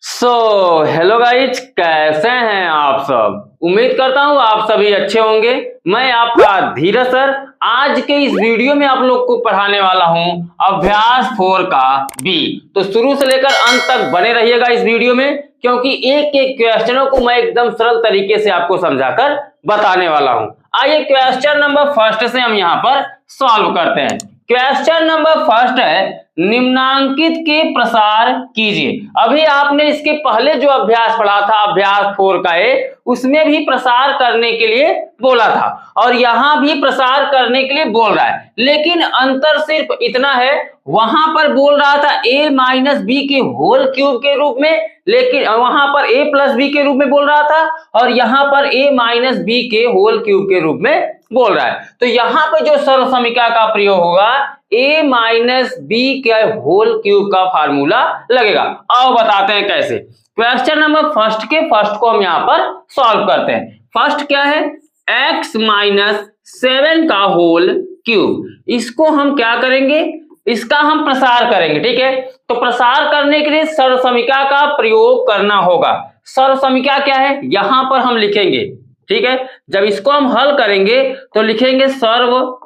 Hello guys, कैसे हैं आप सब। उम्मीद करता हूँ आप सभी अच्छे होंगे। मैं आपका धीरज सर आज के इस वीडियो में आप लोग को पढ़ाने वाला हूँ अभ्यास 4 का बी। तो शुरू से लेकर अंत तक बने रहिएगा इस वीडियो में, क्योंकि एक एक क्वेश्चनों को मैं एकदम सरल तरीके से आपको समझाकर बताने वाला हूँ। आइए क्वेश्चन नंबर फर्स्ट से हम यहाँ पर सॉल्व करते हैं। क्वेश्चन नंबर फर्स्ट है, निम्नांकित के प्रसार कीजिए। अभी आपने इसके पहले जो अभ्यास पढ़ा था अभ्यास 4 का ए, उसमें भी प्रसार करने के लिए बोला था और यहां भी प्रसार करने के लिए बोल रहा है, लेकिन अंतर सिर्फ इतना है, वहां पर बोल रहा था a माइनस बी के होल क्यूब के रूप में, लेकिन वहां पर a प्लस बी के रूप में बोल रहा था और यहां पर a माइनस बी के होल क्यूब के रूप में बोल रहा है। तो यहां पर जो सरल समीकरण का प्रयोग होगा a माइनस बी के होल क्यूब का फार्मूला लगेगा। आओ बताते हैं कैसे। क्वेश्चन नंबर फर्स्ट के फर्स्ट को हम यहां पर सॉल्व करते हैं। फर्स्ट क्या है, x माइनस 7 का होल क्यूब। इसको हम क्या करेंगे, इसका हम प्रसार करेंगे। ठीक है, तो प्रसार करने के लिए सरल समीकरण का प्रयोग करना होगा। सरल समीकरण क्या है, यहां पर हम लिखेंगे। ठीक है, जब इसको हम हल करेंगे तो लिखेंगे सर्व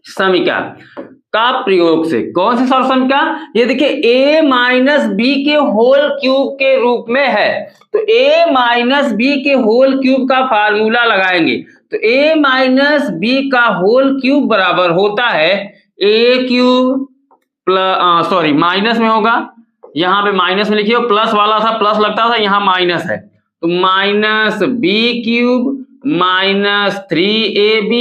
समीकरण का प्रयोग से। कौन से सर्व समीकरण, ये देखिए a माइनस बी के होल क्यूब के रूप में है, तो a माइनस बी के होल क्यूब का फार्मूला लगाएंगे। तो a माइनस बी का होल क्यूब बराबर होता है a cube plus sorry minus में होगा, यहाँ पे माइनस में लिखिए, प्लस वाला था प्लस लगता था, यहाँ माइनस है, तो minus B cube minus 3ab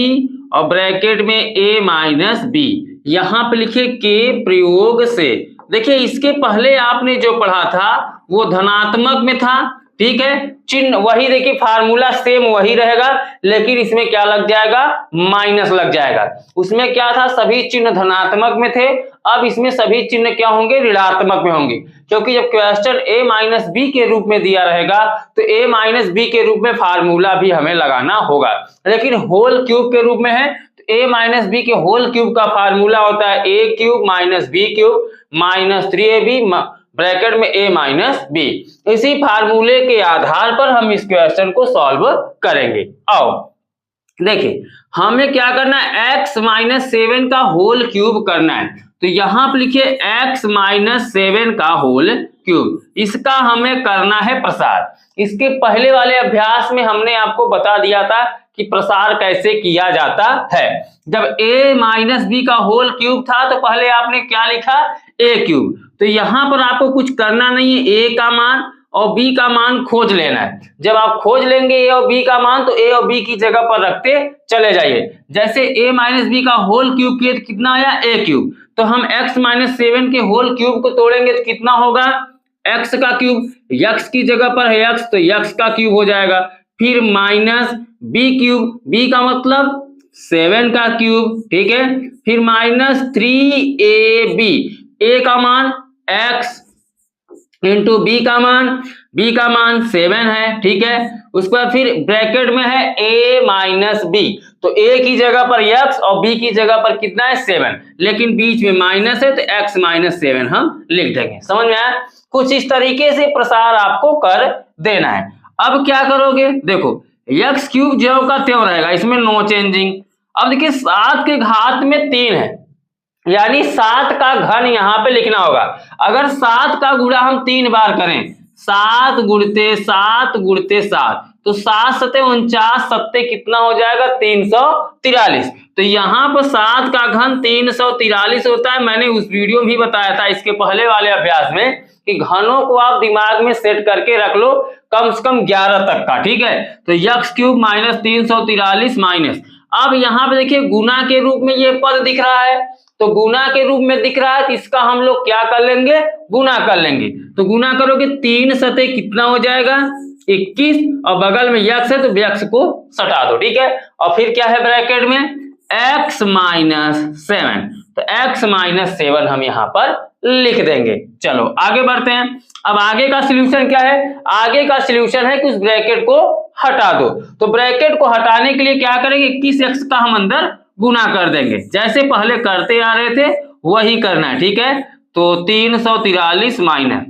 और ब्रैकेट में a माइनस बी। यहां पे लिखिए के प्रयोग से। देखिए इसके पहले आपने जो पढ़ा था वो धनात्मक में था। ठीक है, चिन्ह वही, देखिए फार्मूला सेम वही रहेगा, लेकिन इसमें क्या लग जाएगा, माइनस लग जाएगा। उसमें क्या था, सभी चिन्ह धनात्मक में थे, अब इसमें सभी चिन्ह क्या होंगे, ऋणात्मक में होंगे, क्योंकि जब क्वेश्चन a माइनस बी के रूप में दिया रहेगा तो a माइनस बी के रूप में फार्मूला भी हमें लगाना होगा। लेकिन होल क्यूब के रूप में है तो a माइनस बी के होल क्यूब का फार्मूला होता है a cube minus B cube minus 3ab bracket में a माइनस बी। इसी फार्मूले के आधार पर हम इस क्वेश्चन को सॉल्व करेंगे। आओ देखिए, हमें क्या करना है, x माइनस 7 का होल क्यूब करना है। तो यहां पर लिखिए x माइनस 7 का होल क्यूब, इसका हमें करना है प्रसार। इसके पहले वाले अभ्यास में हमने आपको बता दिया था कि प्रसार कैसे किया जाता है। जब a माइनस बी का होल क्यूब था तो पहले आपने क्या लिखा, a क्यूब। तो यहां पर आपको कुछ करना नहीं है, a का मान और b का मान खोज लेना है। जब आप खोज लेंगे a और b का मान तो a और b की जगह पर रखते चले जाइए। जैसे a माइनस बी का होल क्यूब किए तो कितना आया, a क्यूब। तो हम x माइनस 7 के होल क्यूब को तोड़ेंगे तो कितना होगा, x का क्यूब, x की जगह पर है x तो x का क्यूब हो जाएगा, फिर माइनस b क्यूब, b का मतलब 7 का क्यूब। ठीक है, फिर माइनस 3ab, a का मान x इंटू b का मान 7 है। ठीक है, उसके बाद फिर ब्रैकेट में है a माइनस बी, तो a की जगह पर x और b की जगह पर कितना है 7, लेकिन बीच में माइनस है तो x माइनस 7 हम लिख देंगे। समझ में आया, कुछ इस तरीके से प्रसार आपको कर देना है। अब क्या करोगे, देखो x क्यूब जो का त्यों रहेगा, इसमें नो चेंजिंग। अब देखिए 7 के घात में 3 है, यानी 7 का घन यहां पे लिखना होगा। अगर 7 का गुणा हम 3 बार करें, 7 गुणते 7 गुणते 7, तो 7 सते 49, सत्ते कितना हो जाएगा 343। तो यहाँ पर 7 का घन 343 होता है। मैंने उस वीडियो में भी बताया था इसके पहले वाले अभ्यास में कि घनों को आप दिमाग में सेट करके रख लो कम से कम 11 तक का। ठीक है, तो x क्यूब माइनस 343 माइनस, अब यहाँ पे देखिए गुना के रूप में ये पद दिख रहा है, तो गुना के रूप में दिख रहा है तो इसका हम लोग क्या कर लेंगे, गुना कर लेंगे। तो गुना करोगे 3 सते कितना हो जाएगा 21 और बगल में x है तो x को सटा दो। ठीक है, और फिर क्या है ब्रैकेट में x माइनस 7, तो x माइनस 7 हम यहाँ पर लिख देंगे। चलो आगे बढ़ते हैं। अब आगे का सॉल्यूशन क्या है, आगे का सॉल्यूशन है कि उस ब्रैकेट को हटा दो। तो ब्रैकेट को हटाने के लिए क्या करेंगे, 21x का हम अंदर गुना कर देंगे, जैसे पहले करते आ रहे थे वही करना है। ठीक है, तो 343 माइनस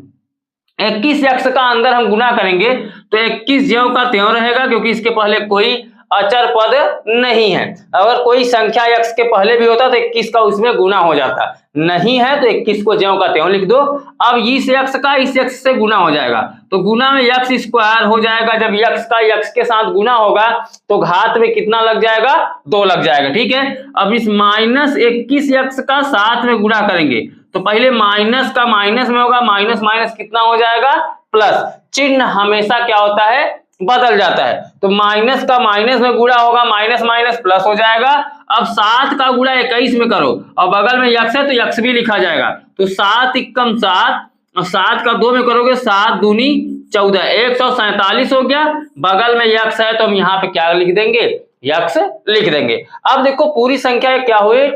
21x का अंदर हम गुना करेंगे तो 21 ज्यों का त्यों रहेगा, क्योंकि इसके पहले कोई अचर पद नहीं है। अगर कोई संख्या x के पहले भी होता तो 21 का उसमें गुना हो जाता, नहीं है तो 21 को ज्यों का त्यों लिख दो। अब इस x का इस x से गुना हो जाएगा तो गुना में x स्क्वायर हो जाएगा। जब x का x के साथ गुना होगा तो घात में कितना लग जाएगा, 2 लग जाएगा। ठीक है, अब इस -21x का साथ में गुना करेंगे तो पहले माइनस का माइनस में होगा, माइनस माइनस कितना हो जाएगा, प्लस। चिन्ह हमेशा क्या होता है, बदल जाता है। तो माइनस का माइनस में गुणा होगा, माइनस माइनस प्लस हो जाएगा। अब 7 का गुणा 21 में करो और बगल में यक्स है तो यक्स भी लिखा जाएगा। तो 7 × 7 और 7 का 2 में करोगे 7 दूनी 14, 147 हो गया। बगल में यक्स है तो हम यहाँ पे क्या लिख देंगे, यक्स लिख देंगे। अब देखो पूरी संख्या क्या हुई,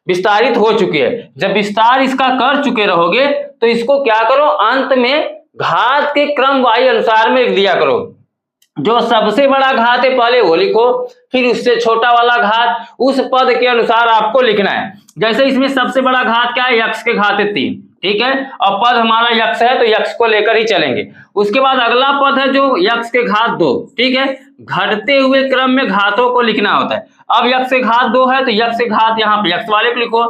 विस्तारित हो चुकी है। जब विस्तार इसका कर चुके रहोगे तो इसको क्या करो, अंत में घात के क्रम वाई अनुसार में लिख दिया करो। जो सबसे बड़ा घात है पहले वो लिखो, फिर उससे छोटा वाला घात उस पद के अनुसार आपको लिखना है। जैसे इसमें सबसे बड़ा घात क्या है, यक्स के घात है 3, ठीक है, और पद हमारा यक्स है तो यक्स को लेकर ही चलेंगे। उसके बाद अगला पद है जो यक्स के घात 2, ठीक है, घटते हुए क्रम में घातों को लिखना होता है। अब यक्स के घात 2 है तो यक्स के घात यहाँ पे यक्स वाले को लिखो,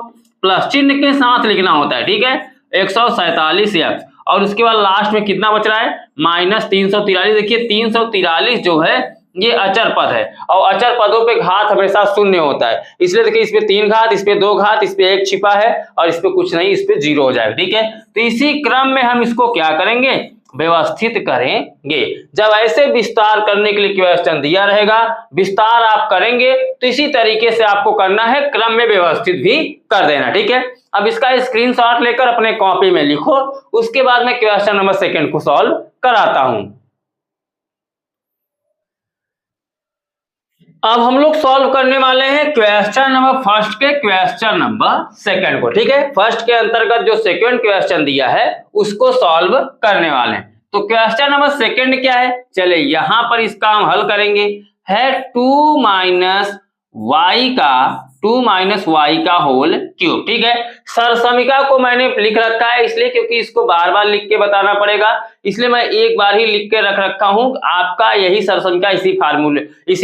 प्लस चिन्ह के साथ लिखना होता है, ठीक है, 147 यक्स। और उसके बाद लास्ट में कितना बच रहा है, -343। देखिए 343 जो है ये अचर पद है और अचर पदों पे घात हमेशा शून्य होता है, इसलिए देखिए इस पे 3 घात, इस पे 2 घात, इस पे 1 छिपा है और इस पे कुछ नहीं, इस पे 0 हो जाएगा। ठीक है, तो इसी क्रम में हम इसको क्या करेंगे, व्यवस्थित करेंगे। जब ऐसे विस्तार करने के लिए क्वेश्चन दिया रहेगा, विस्तार आप करेंगे तो इसी तरीके से आपको करना है, क्रम में व्यवस्थित भी कर देना। ठीक है, अब इसका स्क्रीनशॉट लेकर अपने कॉपी में लिखो, उसके बाद मैं क्वेश्चन नंबर 2 को सॉल्व कराता हूं। अब हम लोग सॉल्व करने वाले हैं क्वेश्चन नंबर 1 के क्वेश्चन नंबर 2 को। ठीक है, फर्स्ट के अंतर्गत जो सेकंड क्वेश्चन दिया है उसको सॉल्व करने वाले हैं। तो क्वेश्चन नंबर 2 क्या है, चले यहां पर इसका हम हल करेंगे। है 2 माइनस वाई का होल क्यूब। ठीक है, सरसमिका को मैंने लिख रखा है इसलिए क्योंकि इसको बार बार लिख के बताना पड़ेगा, इसलिए मैं एक बार ही लिख के रख रखा हूं। आपका यही सरसमिका इसी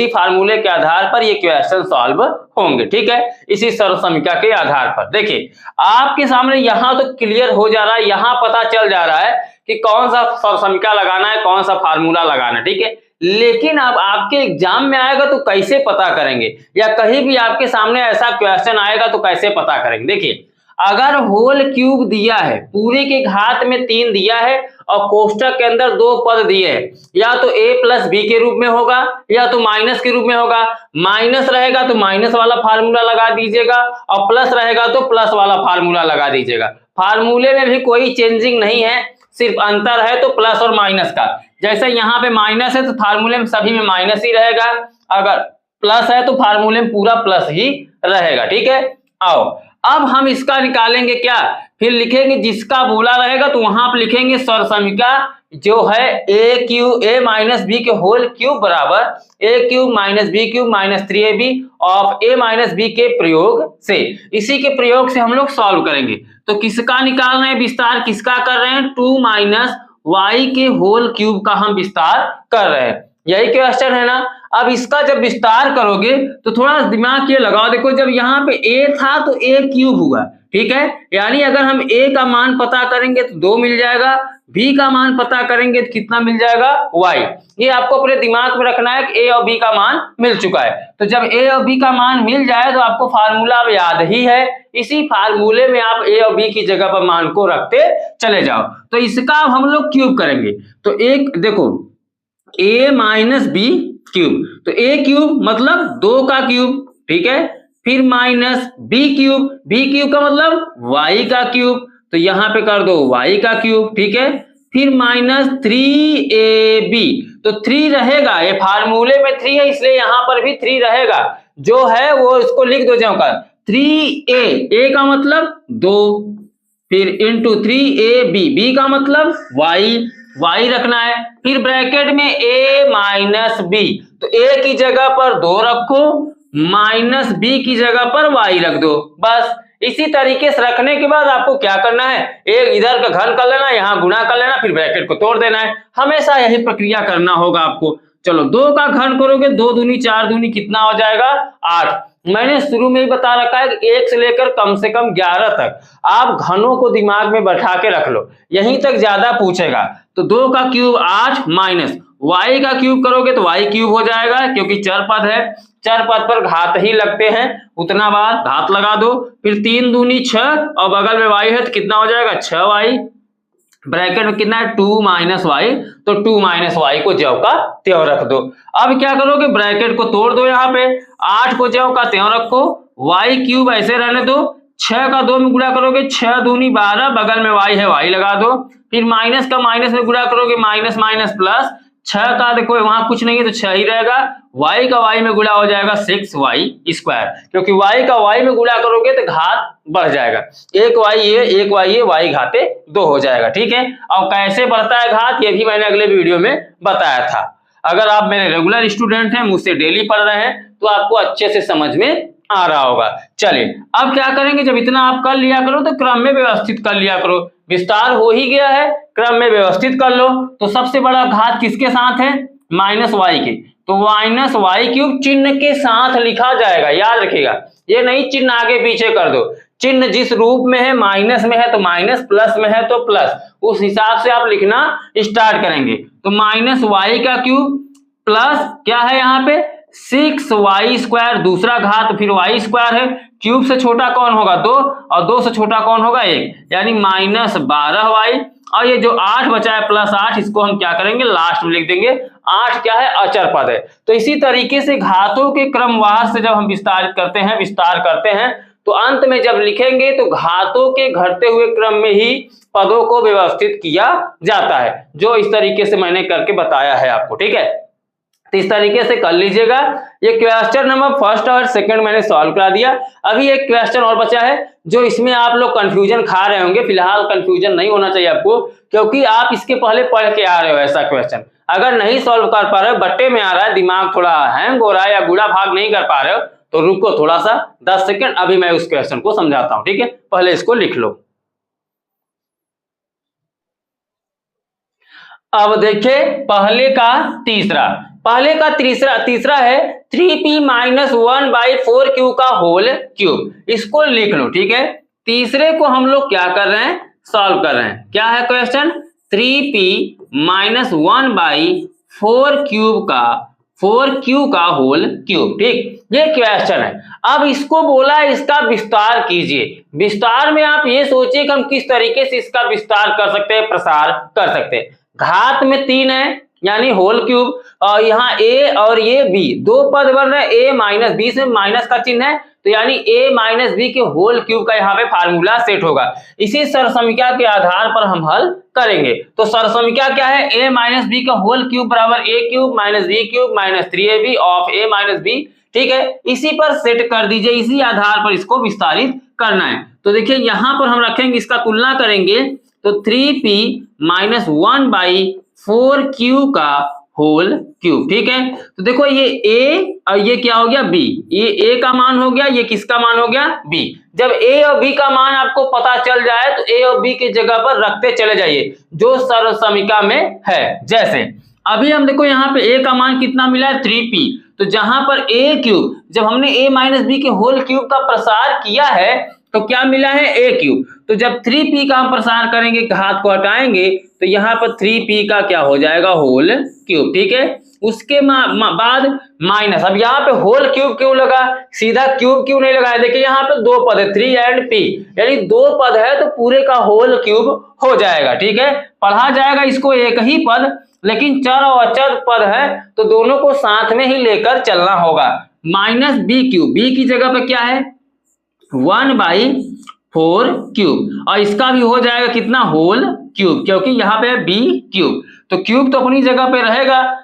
फार्मूले के आधार पर ये क्वेश्चन सॉल्व होंगे। ठीक है, इसी सरसमिका के आधार पर देखिए आपके सामने यहां तो क्लियर हो जा रहा है, यहां पता चल जा रहा है कि कौन सा सरसमिका लगाना है, कौन सा फार्मूला लगाना है। ठीक है, लेकिन अब आपके एग्जाम में आएगा तो कैसे पता करेंगे, या कहीं भी आपके सामने ऐसा क्वेश्चन आएगा तो कैसे पता करेंगे। देखिए अगर होल क्यूब दिया है, पूरे के घात में 3 दिया है और कोष्टक के अंदर 2 पद दिए हैं, या तो a + b के रूप में होगा या तो माइनस के रूप में होगा। माइनस रहेगा तो माइनस वाला फार्मूला लगा दीजिएगा और प्लस रहेगा तो प्लस वाला फार्मूला लगा दीजिएगा। फार्मूले में भी कोई चेंजिंग नहीं है, सिर्फ अंतर है तो प्लस और माइनस का। जैसे यहाँ पे माइनस है तो फार्मूले में सभी में माइनस ही रहेगा, अगर प्लस है तो फार्मूले में पूरा प्लस ही रहेगा। ठीक है, आओ अब हम इसका निकालेंगे क्या, फिर लिखेंगे जिसका बोला रहेगा तो वहां पर लिखेंगे सरसमिका जो है a माइनस b के होल क्यूब बराबर a³ - b³ - 3ab of a - b के प्रयोग से। इसी के प्रयोग से हम लोग सॉल्व करेंगे। तो किसका निकाल रहे हैं, विस्तार किसका कर रहे हैं, 2 माइनस वाई के होल क्यूब का हम विस्तार कर रहे हैं। यही क्वेश्चन है ना। अब इसका जब विस्तार करोगे तो थोड़ा दिमाग ये लगाओ, देखो जब यहाँ पे a था तो a³ हुआ, ठीक है, यानी अगर हम a का मान पता करेंगे तो 2 मिल जाएगा, b का मान पता करेंगे तो कितना मिल जाएगा, y। ये आपको अपने दिमाग में रखना है कि a और b का मान मिल चुका है। तो जब a और b का मान मिल जाए तो आपको फार्मूला अब याद ही है, इसी फार्मूले में आप a और b की जगह पर मान को रखते चले जाओ। तो इसका हम लोग क्यूब करेंगे। तो एक देखो a - b³ तो a³ मतलब 2 का क्यूब, ठीक है, फिर माइनस b³ का मतलब y का क्यूब, तो यहां पे कर दो y का क्यूब, ठीक है, फिर -3ab तो 3 रहेगा, ये फार्मूले में 3 है इसलिए यहां पर भी 3 रहेगा, जो है वो इसको लिख दो जाओ का 3a का मतलब 2, फिर इंटू 3ab b का मतलब y रखना है, फिर ब्रैकेट में a - b तो a की जगह पर 2 रखो, माइनस b की जगह पर y रख दो, बस इसी तरीके से रखने के बाद आपको क्या करना है, एक इधर का घन कर लेना, यहाँ गुणा कर लेना, फिर ब्रैकेट को तोड़ देना है। हमेशा यही प्रक्रिया करना होगा आपको। चलो 2 का घन करोगे, 2 दूनी 4 दूनी कितना हो जाएगा 8। मैंने शुरू में ही बता रखा है कि 1 से लेकर कम से कम 11 तक आप घनों को दिमाग में बैठा के रख लो, यहीं तक ज्यादा पूछेगा। तो 2 का क्यूब 8 माइनस y का क्यूब करोगे तो y क्यूब हो जाएगा, क्योंकि चर पद है, चर पद पर घात ही लगते हैं, उतना बार घात लगा दो। फिर 3 दूनी 6 और बगल में y है तो कितना हो जाएगा 6y, ब्रैकेट में कितना है 2 माइनस वाई, तो 2 माइनस वाई को ज्यों का त्यों रख दो। अब क्या करोगे, ब्रैकेट को तोड़ दो, यहाँ पे 8 को ज्यों का त्यों रखो, वाई क्यूब ऐसे रहने दो, 6 का 2 में गुणा करोगे 6 दूनी 12, बगल में वाई है वाई लगा दो, फिर माइनस का माइनस में गुणा करोगे माइनस माइनस प्लस, 6 का देखो वहां कुछ नहीं है तो 6 ही रहेगा, y का y में गुणा हो जाएगा 6y स्क्वायर, क्योंकि y का y में गुणा करोगे तो घात बढ़ जाएगा, एक y ये y घाते 2 हो जाएगा। ठीक है, और कैसे बढ़ता है घात ये भी मैंने अगले वीडियो में बताया था। अगर आप मेरे रेगुलर स्टूडेंट हैं, मुझसे डेली पढ़ रहे हैं, तो आपको अच्छे से समझ में आ रहा होगा। चलिए अब क्या करेंगे, जब इतना आप कर लिया करो तो क्रम में व्यवस्थित कर लिया करो, विस्तार हो ही गया है, क्रम में व्यवस्थित कर लो। तो सबसे बड़ा घात किसके साथ है, माइनस वाई के, तो माइनस वाई क्यूब चिन्ह के साथ लिखा जाएगा, याद रखिएगा, ये नहीं चिन्ह आगे पीछे कर दो, चिन्ह जिस रूप में है, माइनस में है तो माइनस, प्लस में है तो प्लस, उस हिसाब से आप लिखना स्टार्ट करेंगे। तो माइनस वाई का क्यूब प्लस क्या है यहाँ पे 6y स्क्वायर, दूसरा घात फिर y स्क्वायर है, क्यूब से छोटा कौन होगा 2 और 2 से छोटा कौन होगा 1, यानी माइनस 12y, और ये जो 8 बचा है प्लस 8, इसको हम क्या करेंगे लास्ट में लिख देंगे, 8 क्या है अचर पद है। तो इसी तरीके से घातों के क्रमवार से जब हम विस्तार करते हैं तो अंत में जब लिखेंगे तो घातों के घटते हुए क्रम में ही पदों को व्यवस्थित किया जाता है, जो इस तरीके से मैंने करके बताया है आपको। ठीक है, तो इस तरीके से कर लीजिएगा। ये क्वेश्चन नंबर फर्स्ट और सेकंड मैंने सॉल्व करा दिया। अभी एक क्वेश्चन और बचा है जो इसमें आप लोग कंफ्यूजन खा रहे होंगे, फिलहाल कंफ्यूजन नहीं होना चाहिए आपको, क्योंकि आप इसके पहले पढ़ के आ रहे हो। ऐसा क्वेश्चन अगर नहीं सॉल्व कर पा रहे हो, बट्टे में आ रहा है, दिमाग थोड़ा हैंग हो रहा है या गुड़ा भाग नहीं कर पा रहे हो, तो रुको थोड़ा सा 10 सेकंड, अभी मैं उस क्वेश्चन को समझाता हूं। ठीक है, पहले इसको लिख लो। अब देखिए पहले का तीसरा है 3p माइनस 1/4q का होल क्यूब, इसको लिख लो। ठीक है, तीसरे को हम लोग क्या कर रहे हैं, सॉल्व कर रहे हैं। क्या है क्वेश्चन, 3p माइनस 1/4q का होल क्यूब। ठीक, ये क्वेश्चन है। अब इसको बोला इसका विस्तार कीजिए। विस्तार में आप ये सोचिए कि हम किस तरीके से इसका विस्तार कर सकते हैं, प्रसार कर सकते हैं। घात में 3 है यानी होल क्यूब, और यहाँ a और ये b दो पद बन रहे हैं, a माइनस b से माइनस का चिन्ह है, तो यानी a माइनस b के होल क्यूब का यहाँ पे फार्मूला सेट होगा। इसी सरसमीका के आधार पर हम हल करेंगे। तो सरसमीका क्या है, a माइनस b का होल क्यूब बराबर a cube minus b cube minus 3ab of a minus b। ठीक है, इसी पर सेट कर दीजिए, इसी आधार पर इसको विस्तारित करना है। तो देखिए यहाँ पर हम रखेंगे, इसका तुलना करेंगे, तो 3p माइनस 1/4q का होल क्यूब। ठीक है, तो देखो ये a और ये क्या हो गया b, ये a का मान हो गया, ये किसका मान हो गया b। जब a और b का मान आपको पता चल जाए तो a और b की जगह पर रखते चले जाइए जो सरसमीका में है। जैसे अभी हम देखो यहाँ पे a का मान कितना मिला है 3p, तो जहां पर a क्यूब, जब हमने a माइनस b के होल क्यूब का प्रसार किया है तो क्या मिला है a क्यूब, तो जब 3p का हम प्रसार करेंगे, घात को हटाएंगे, तो यहाँ पर 3p का क्या हो जाएगा होल क्यूब। ठीक है, उसके बाद माइनस, अब यहाँ पे होल क्यूब क्यों लगा, सीधा क्यूब क्यों नहीं लगाया, देखिए यहाँ पे दो पद है 3 and p, यानी दो पद है तो पूरे का होल क्यूब हो जाएगा। ठीक है, पढ़ा जाएगा इसको एक ही पद, लेकिन चर और अचर पद है तो दोनों को साथ में ही लेकर चलना होगा। माइनस b क्यूब, b की जगह पे क्या है 1/4 क्यूब, और इसका भी हो जाएगा कितना होल क्यूब, क्योंकि यहाँ पे है b क्यूब, तो क्यूब तो अपनी जगह पे रहेगा,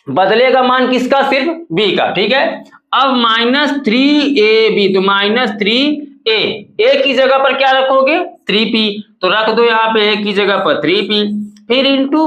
बदलेगा मान किसका, सिर्फ b का। ठीक है, अब माइनस 3ab, तो माइनस 3a की जगह पर क्या रखोगे 3p, तो रख दो यहाँ पे a की जगह पर 3p, फिर इंटू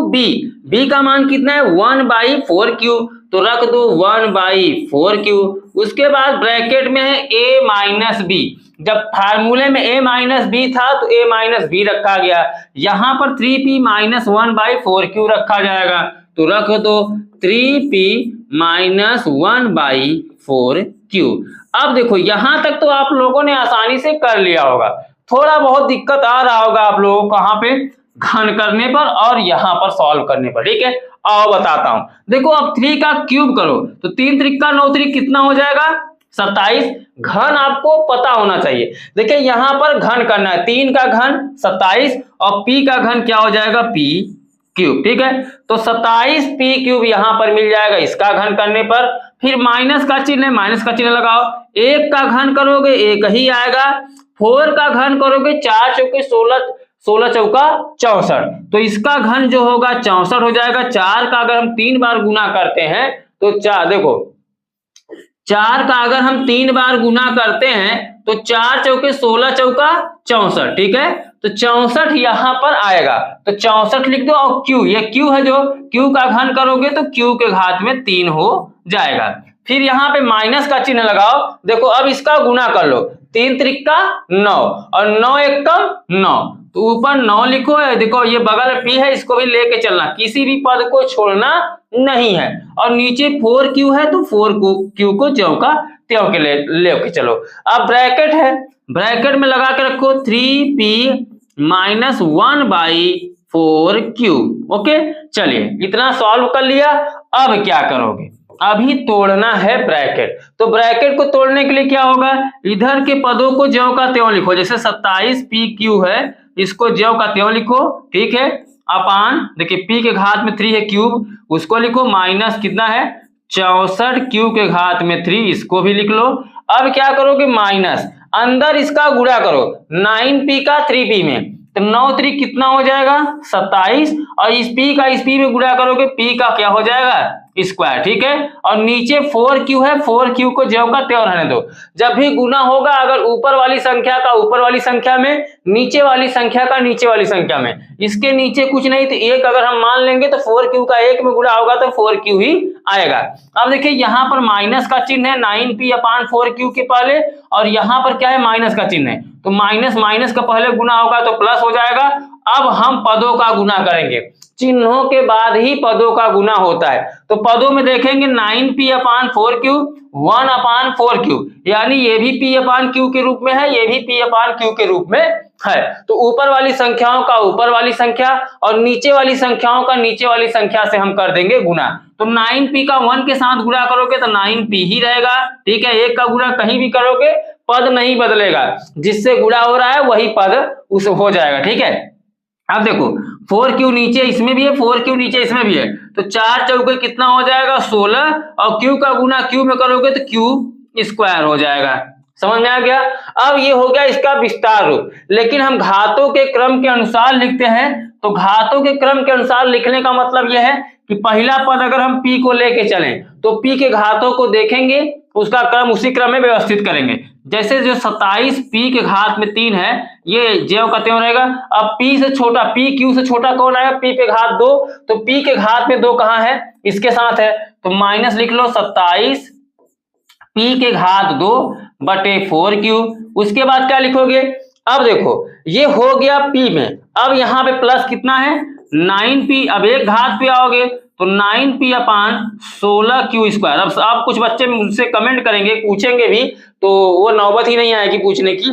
b का मान कितना है 1/4 क्यूब, तो रख दो 1/4q। उसके बाद ब्रैकेट में है a माइनस बी। जब फार्मूले में a माइनस बी था तो a माइनस बी रखा गया, यहां पर 3p माइनस 1/4q रखा जाएगा, तो रख दो 3p माइनस 1/4q। अब देखो यहां तक तो आप लोगों ने आसानी से कर लिया होगा, थोड़ा बहुत दिक्कत आ रहा होगा आप लोगों को कहां पे, घन करने पर और यहां पर सॉल्व करने पर। ठीक है, आओ बताता हूं। देखो अब 3 का क्यूब करो तो 3 त्रिका 9 त्रिक कितना हो जाएगा 27। घन आपको पता होना चाहिए। देखिए यहां पर घन करना है, 3 का घन 27 और p का घन क्या हो जाएगा p क्यूब। ठीक है, तो 27 p क्यूब यहां पर मिल जाएगा इसका घन करने पर। फिर माइनस का चिन्ह है, माइनस का चिन्ह लगाओ, 1 का घन करोगे 1 ही आएगा, 4 का घन करोगे 4 चौके 16, 16 चौका 64, तो इसका घन जो होगा 64 हो जाएगा। 4 का अगर हम 3 बार गुना करते हैं तो 4 देखो 4 का अगर हम 3 बार गुना करते हैं तो 4 चौके 16 चौका 64। ठीक है, तो 64 यहां पर आएगा, तो 64 लिख दो। और q, ये q है, जो q का घन करोगे तो q के घात में 3 हो जाएगा। फिर यहाँ पे माइनस का चिन्ह लगाओ, देखो अब इसका गुना कर लो, 3 त्रिका 9 और 9 एकम 9, तो ऊपर 9 लिखो। देखो ये बगल में p है, इसको भी लेके चलना, किसी भी पद को छोड़ना नहीं है। और नीचे 4q है तो 4q को ज्यों का त्यों के लेके चलो। अब ब्रैकेट है, ब्रैकेट में लगा के रखो 3p माइनस 1/4q। ओके, चलिए इतना सॉल्व कर लिया। अब क्या करोगे, अभी तोड़ना है ब्रैकेट। तो ब्रैकेट को तोड़ने के लिए क्या होगा, इधर के पदों को ज्यों का त्यों लिखो, जैसे 27pq है, इसको ज्यों का त्यों लिखो। ठीक है, अपान देखिए p के घात में 3 है क्यूब, उसको लिखो, माइनस कितना है 64 q के घात में 3, इसको भी लिख लो। अब क्या करोगे, माइनस अंदर इसका गुणा करो 9p का 3p में, तो 9 त्रिक कितना हो जाएगा 27, और इस p का इस p में गुणा करोगे p का क्या हो जाएगा स्क्वायर। ठीक है, और नीचे 4q है, 4q को ज्यों का त्यों रहने दो। जब भी गुना होगा अगर ऊपर वाली संख्या का ऊपर वाली संख्या में, नीचे वाली संख्या का नीचे वाली संख्या में, इसके नीचे कुछ नहीं तो 1 अगर हम मान लेंगे तो 4q का 1 में गुणा होगा तो 4q ही आएगा। अब देखिए यहाँ पर माइनस का चिन्ह है 9p अपान 4q के पहले, और यहाँ पर क्या है माइनस का चिन्ह है, तो माइनस माइनस का पहले गुना होगा तो प्लस हो जाएगा। अब हम पदों का गुना करेंगे, चिन्हों के बाद ही पदों का गुना होता है। तो पदों में देखेंगे 9p अपान 4q 1 अपान 4q, यानी ये भी p अपान q के रूप में है, ये भी p अपान q के रूप में है। तो ऊपर वाली संख्याओं का ऊपर वाली संख्या और नीचे वाली संख्याओं का नीचे वाली संख्या से हम कर देंगे गुना। तो 9p का 1 के साथ गुणा करोगे तो 9p ही रहेगा। ठीक है, 1 का गुणा कहीं भी करोगे पद नहीं बदलेगा, जिससे गुणा हो रहा है वही पद उस हो जाएगा। ठीक है, अब देखो 4q नीचे इसमें भी है, 4q नीचे इसमें भी है, तो 4 चौके कितना हो जाएगा 16, और q का गुना q में करोगे तो q स्क्वायर हो जाएगा। समझ में आ गया। अब ये हो गया इसका विस्तार रूप, लेकिन हम घातों के क्रम के अनुसार लिखते हैं। तो घातों के क्रम के अनुसार लिखने का मतलब यह है कि पहला पद अगर हम p को लेके चलें तो p के घातों को देखेंगे, उसका क्रम उसी क्रम में व्यवस्थित करेंगे। जैसे जो 27p के घात में 3 है, ये ज्यों का त्यों रहेगा। अब p से छोटा, p q से छोटा कौन आएगा, p के घात 2, तो p के घात में 2 कहाँ है, इसके साथ है, तो माइनस लिख लो 27 p के घात 2 बटे 4q। उसके बाद क्या लिखोगे, अब देखो ये हो गया p में, अब यहाँ पे प्लस कितना है 9p, अब एक घात पे आओगे तो 9p अपान 16q स्क्वायर। अब आप कुछ बच्चे मुझसे कमेंट करेंगे, पूछेंगे भी, तो वो नौबत ही नहीं आएगी पूछने की।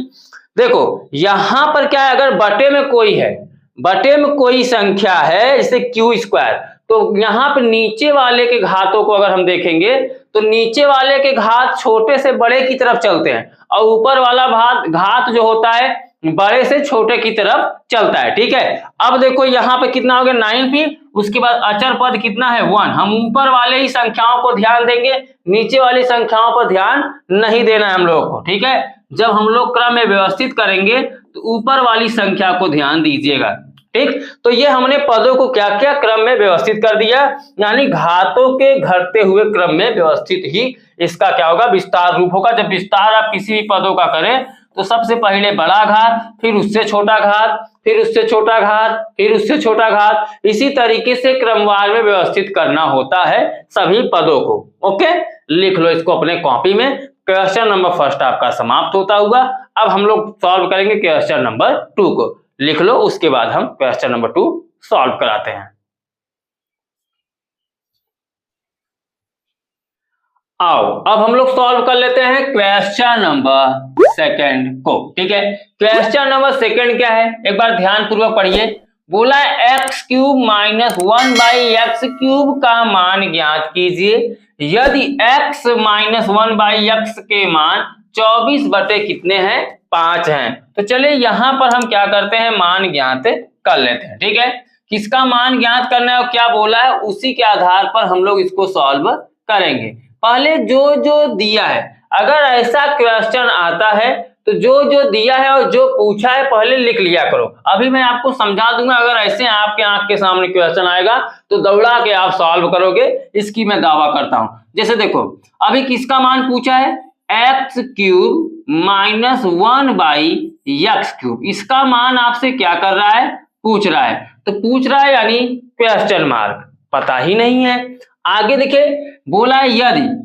देखो यहां पर क्या है, अगर बटे में कोई है, बटे में कोई संख्या है जैसे q स्क्वायर, तो यहाँ पे नीचे वाले के घातों को अगर हम देखेंगे तो नीचे वाले के घात छोटे से बड़े की तरफ चलते हैं, और ऊपर वाला घात जो होता है बड़े से छोटे की तरफ चलता है। ठीक है, अब देखो यहाँ पे कितना हो गया 9p, उसके बाद अचर पद कितना है 1। हम ऊपर वाले ही संख्याओं को ध्यान देंगे, नीचे वाली संख्याओं पर ध्यान नहीं देना है हम लोग को। ठीक है, जब हम लोग क्रम में व्यवस्थित करेंगे तो ऊपर वाली संख्या को ध्यान दीजिएगा। ठीक, तो ये हमने पदों को क्या क्या क्रम में व्यवस्थित कर दिया, यानी घातों के घटते हुए क्रम में व्यवस्थित ही इसका क्या होगा, विस्तार रूप होगा। जब विस्तार आप किसी भी पदों का करें तो सबसे पहले बड़ा घात, फिर उससे छोटा घात, फिर उससे छोटा घात, फिर उससे छोटा घात, इसी तरीके से क्रमवार में व्यवस्थित करना होता है सभी पदों को। ओके, लिख लो इसको अपने कॉपी में। क्वेश्चन नंबर फर्स्ट आपका समाप्त होता हुआ। अब हम लोग सॉल्व करेंगे क्वेश्चन नंबर 2 को। लिख लो, उसके बाद हम क्वेश्चन नंबर 2 सॉल्व कराते हैं। आओ अब हम लोग सॉल्व कर लेते हैं क्वेश्चन नंबर सेकंड को। ठीक है, क्वेश्चन नंबर सेकंड क्या है, एक बार ध्यान पूर्वक पढ़िए। बोला है एक्स क्यूब माइनस 1/x³ का मान ज्ञात कीजिए यदि x माइनस 1/x के मान 24 बटे कितने हैं, 5 हैं। तो चलिए यहां पर हम क्या करते हैं, मान ज्ञात कर लेते हैं। ठीक है, किसका मान ज्ञात करना है और क्या बोला है, उसी के आधार पर हम लोग इसको सॉल्व करेंगे। पहले जो जो दिया है, अगर ऐसा क्वेश्चन आता है तो जो जो दिया है और जो पूछा है पहले लिख लिया करो। अभी मैं आपको समझा दूंगा, अगर ऐसे आपके आंख के सामने क्वेश्चन आएगा तो दौड़ा के आप सॉल्व करोगे, इसकी मैं दावा करता हूं। जैसे देखो, अभी किसका मान पूछा है, x³ माइनस 1/x³। इसका मान आपसे क्या कर रहा है, पूछ रहा है। तो पूछ रहा है यानी क्वेश्चन मार्क, पता ही नहीं है। आगे देखिए, बोला है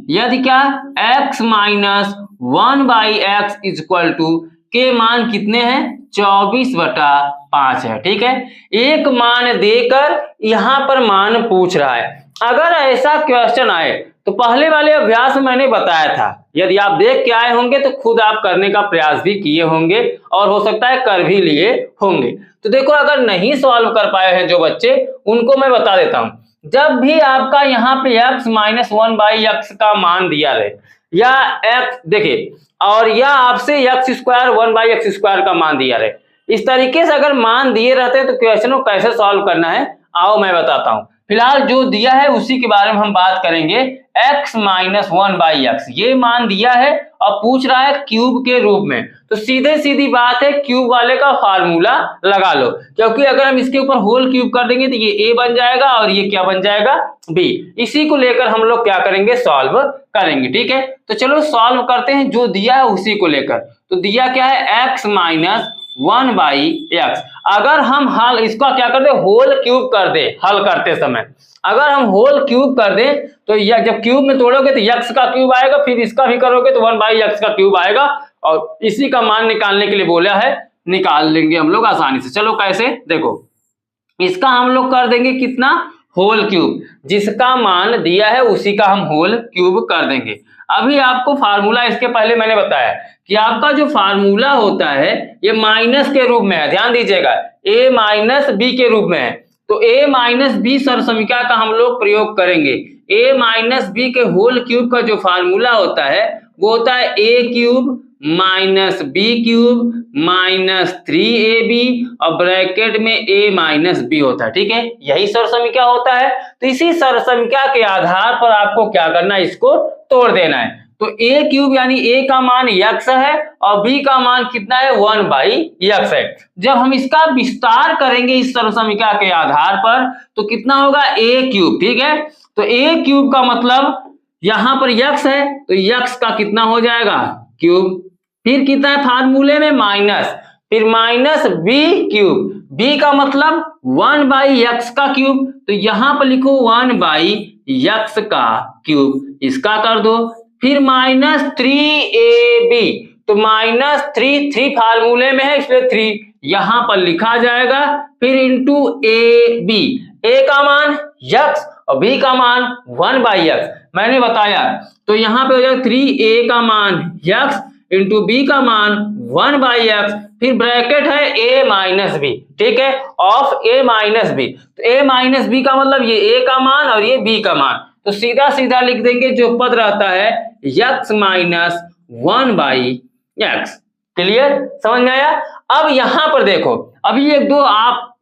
यदि क्या, x minus 1/x equal to के मान कितने हैं, 24/5 है। ठीक है, एक मान देकर यहां पर मान पूछ रहा है। अगर ऐसा क्वेश्चन आए तो पहले वाले अभ्यास में मैंने बताया था, यदि आप देख के आए होंगे तो खुद आप करने का प्रयास भी किए होंगे और हो सकता है कर भी लिए होंगे। तो देखो, अगर नहीं सॉल्व कर पाए हैं जो बच्चे, उनको मैं बता देता हूं। जब भी आपका यहाँ पे x माइनस 1/x का मान दिया रहे या x देखिए, और या आपसे x² 1/x² का मान दिया रहे, इस तरीके से अगर मान दिए रहते हैं तो क्वेश्चन को कैसे सॉल्व करना है आओ मैं बताता हूं। फिलहाल जो दिया है उसी के बारे में हम बात करेंगे। x माइनस 1/x ये मान दिया है और पूछ रहा है क्यूब के रूप में, तो सीधे सीधी बात है क्यूब वाले का फार्मूला लगा लो, क्योंकि अगर हम इसके ऊपर होल क्यूब कर देंगे तो ये a बन जाएगा और ये क्या बन जाएगा, b। इसी को लेकर हम लोग क्या करेंगे, सॉल्व करेंगे। ठीक है, तो चलो सॉल्व करते हैं, जो दिया है उसी को लेकर। तो दिया क्या है, x माइनस 1/x। अगर हम हल इसका क्या कर दे, होल क्यूब कर दे, हल करते समय अगर हम होल क्यूब कर दे तो जब क्यूब में तोड़ोगे तो x का क्यूब आएगा, फिर इसका भी करोगे तो 1/x का क्यूब आएगा, और इसी का मान निकालने के लिए बोला है, निकाल लेंगे हम लोग आसानी से। चलो कैसे, देखो इसका हम लोग कर देंगे कितना, होल क्यूब। जिसका मान दिया है उसी का हम होल क्यूब कर देंगे। अभी आपको फार्मूला, इसके पहले मैंने बताया कि आपका जो फार्मूला होता है ये माइनस के रूप में है, ध्यान दीजिएगा, a माइनस बी के रूप में है। तो a माइनस बी सरसमीका का हम लोग प्रयोग करेंगे। a माइनस बी के होल क्यूब का जो फार्मूला होता है वो होता है a³ minus b³ minus 3ab और ब्रैकेट में a माइनस b होता है। ठीक है, यही सरसमीका होता है। तो इसी सरसमीका के आधार पर आपको क्या करना है, इसको तोड़ देना है। तो a³ यानी a का मान x है और b का मान कितना है, 1/x है। जब हम इसका विस्तार करेंगे इस सरसमीका के आधार पर तो कितना होगा, a³। ठीक है, तो a³ का मतलब यहां पर x है तो x का कितना हो जाएगा, क्यूब। फिर कितना है फार्मूले में, माइनस, फिर माइनस b³ b का मतलब 1/x का क्यूब, तो यहां पर लिखो 1/x का क्यूब, इसका कर दो। फिर माइनस 3ab, तो माइनस 3 फार्मूले में है इसलिए 3 यहां पर लिखा जाएगा। फिर इंटू ab, a का मान x और b का मान 1/x मैंने बताया, तो यहाँ पे हो जाएगा 3a का मान x इंटू b का मान 1/x, फिर ब्रैकेट है a माइनस b। ठीक है, ऑफ a माइनस b, तो a माइनस b का मतलब ये a का मान और ये b का मान, तो सीधा सीधा लिख देंगे जो पद रहता है x माइनस 1/x। क्लियर, समझ में आया। अब यहां पर देखो, अभी एक दो आप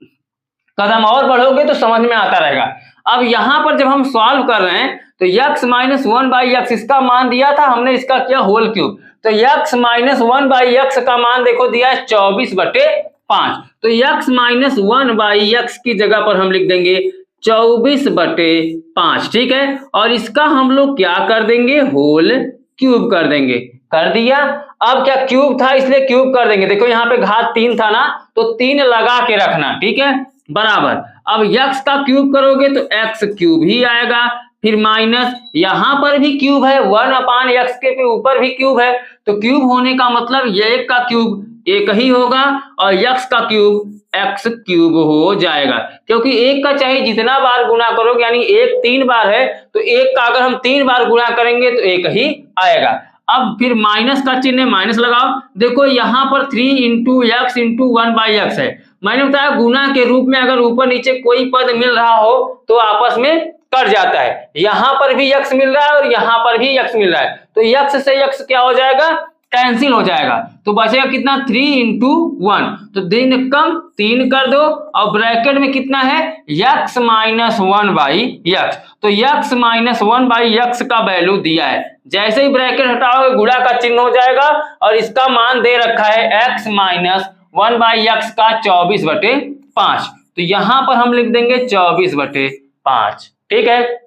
कदम और बढ़ोगे तो समझ में आता रहेगा। अब यहां पर जब हम सॉल्व कर रहे हैं तो x माइनस 1/x इसका मान दिया था हमने, इसका किया होल क्यूब, तो x माइनस 1/x का मान देखो दिया है 24/5, तो x माइनस 1/x की जगह पर हम लिख देंगे 24/5। ठीक है, और इसका हम लोग क्या कर देंगे, होल क्यूब कर देंगे। कर दिया। अब क्या क्यूब था इसलिए क्यूब कर देंगे। देखो यहाँ पे घात 3 था ना, तो 3 लगा के रखना, ठीक है, बराबर। अब x का क्यूब करोगे तो x क्यूब ही आएगा, फिर माइनस यहाँ पर भी क्यूब है, 1/x के ऊपर भी क्यूब है, तो क्यूब होने का मतलब ये एक का क्यूब एक ही होगा और x का क्यूब x क्यूब हो जाएगा, क्योंकि एक का चाहे जितना बार गुना करोगे, यानी एक 3 बार है तो एक का अगर हम 3 बार गुना करेंगे तो एक ही आएगा। अब फिर माइनस का चिन्ह माइनस लगाओ। देखो यहाँ पर 3 इंटू एक्स इंटू 1/x है। मैंने बताया गुना के रूप में अगर ऊपर नीचे कोई पद मिल रहा हो तो आपस में कट जाता है। यहाँ पर भी x मिल रहा है और यहाँ पर भी x मिल रहा है, तो x से x क्या हो जाएगा, कैंसिल हो जाएगा, तो बचेगा कितना 3 इंटू 1, तो दिन कम 3 कर दो और ब्रैकेट में कितना है x माइनस 1/x, तो x माइनस 1/x का वैल्यू दिया है। जैसे ही ब्रैकेट हटाओगे गुणा का चिन्ह हो जाएगा और इसका मान दे रखा है x माइनस 1/x का 24/5, तो यहां पर हम लिख देंगे 24/5, ठीक है।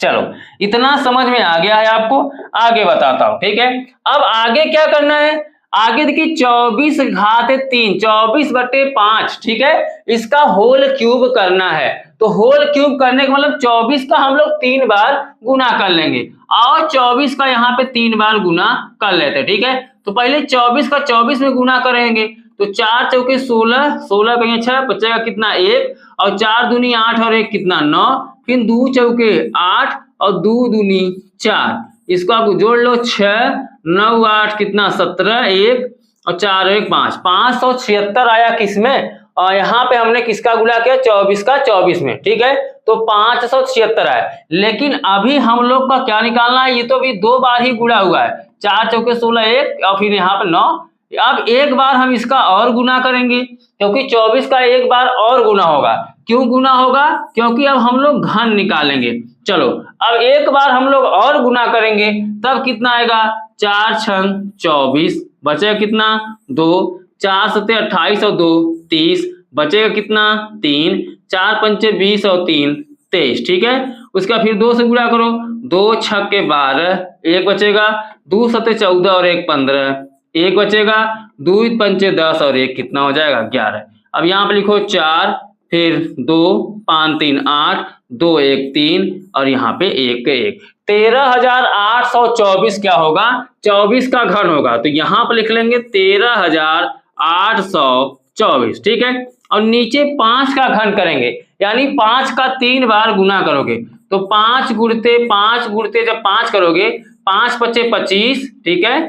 चलो इतना समझ में आ गया है आपको, आगे बताता हूं, ठीक है। अब आगे क्या करना है, आगे देखिए 24 घात 3 24/5, ठीक है, इसका होल क्यूब करना है। तो होल क्यूब करने का मतलब 24 का हम लोग 3 बार गुना कर लेंगे और 24 का यहाँ पे 3 बार गुना कर लेते हैं, ठीक है। तो पहले 24 का 24 में गुना करेंगे तो 4 चौके 16, 16 का 6 बचेगा कितना 1 और 4 दूनी 8 और 1 कितना 9, फिर 2 चौके 8 और 2 दूनी 4, इसको आप जोड़ लो 6 9 8 कितना 17, 1 और 4 1 5, 576 आया किसमें, और यहाँ पे हमने किसका गुणा किया 24 का 24 में, ठीक है, तो 576 आया। लेकिन अभी हम लोग का क्या निकालना है, ये तो अभी 2 बार ही गुणा हुआ है, 4 चौके 16 1 और फिर यहाँ पे 9। अब एक बार हम इसका और गुना करेंगे क्योंकि 24 का एक बार और गुना होगा। क्यों गुना होगा, क्योंकि अब हम लोग घन निकालेंगे। चलो अब एक बार हम लोग और गुना करेंगे तब कितना आएगा 4 छंग 24, बचेगा कितना 2, 4 सत्ते 28 और 2 30, बचेगा कितना 3, 4 पंचे 20 और 3 23, ठीक है। उसका फिर 2 से गुणा करो, 2 छक्के 12, 1 बचेगा, 2 सत्ते 14 और 1 15, 1 बचेगा, 2 पंचे 10 और 1 कितना हो जाएगा 11। अब यहाँ पे लिखो 4 फिर 2 5 3 8 2 1 3 और यहाँ पे 1 1, 13,824 क्या होगा 24 का घन होगा, तो यहाँ पे लिख लेंगे 13,824, ठीक है। और नीचे 5 का घन करेंगे, यानी 5 का 3 बार गुना करोगे, तो 5 गुणते 5 गुणते जब 5 करोगे 5 पचे 25, ठीक है,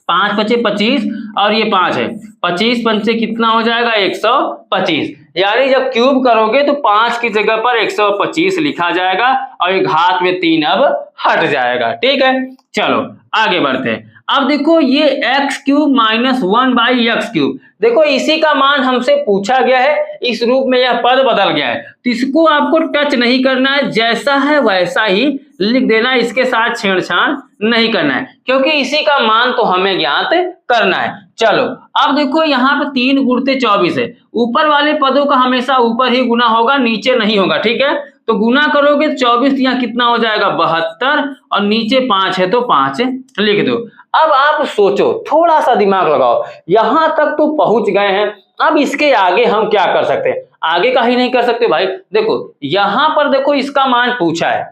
5 पचे 25 और ये 5 है, 25 पंचे कितना हो जाएगा 125, यानी जब क्यूब करोगे तो 5 की जगह पर 125 लिखा जाएगा और ये घात में 3 अब हट जाएगा, ठीक है। चलो आगे बढ़ते हैं। अब देखो ये x cube minus 1/x cube, देखो इसी का मान हमसे पूछा गया है, इस रूप में यह पद बदल गया है, तो इसको आपको टच नहीं करना है, जैसा है वैसा ही लिख देना है, इसके साथ छेड़छाड़ नहीं करना है, क्योंकि इसी का मान तो हमें ज्ञात करना है। चलो अब देखो यहाँ पे 3 गुणते 24 है, ऊपर वाले पदों का हमेशा ऊपर ही गुना होगा, नीचे नहीं होगा, ठीक है। तो गुना करोगे 24 यहाँ कितना हो जाएगा 72 और नीचे 5 है तो 5 लिख दो। अब आप सोचो, थोड़ा सा दिमाग लगाओ, यहां तक तो पहुंच गए हैं, अब इसके आगे हम क्या कर सकते हैं, आगे का ही नहीं कर सकते भाई। देखो यहां पर देखो इसका मान पूछा है,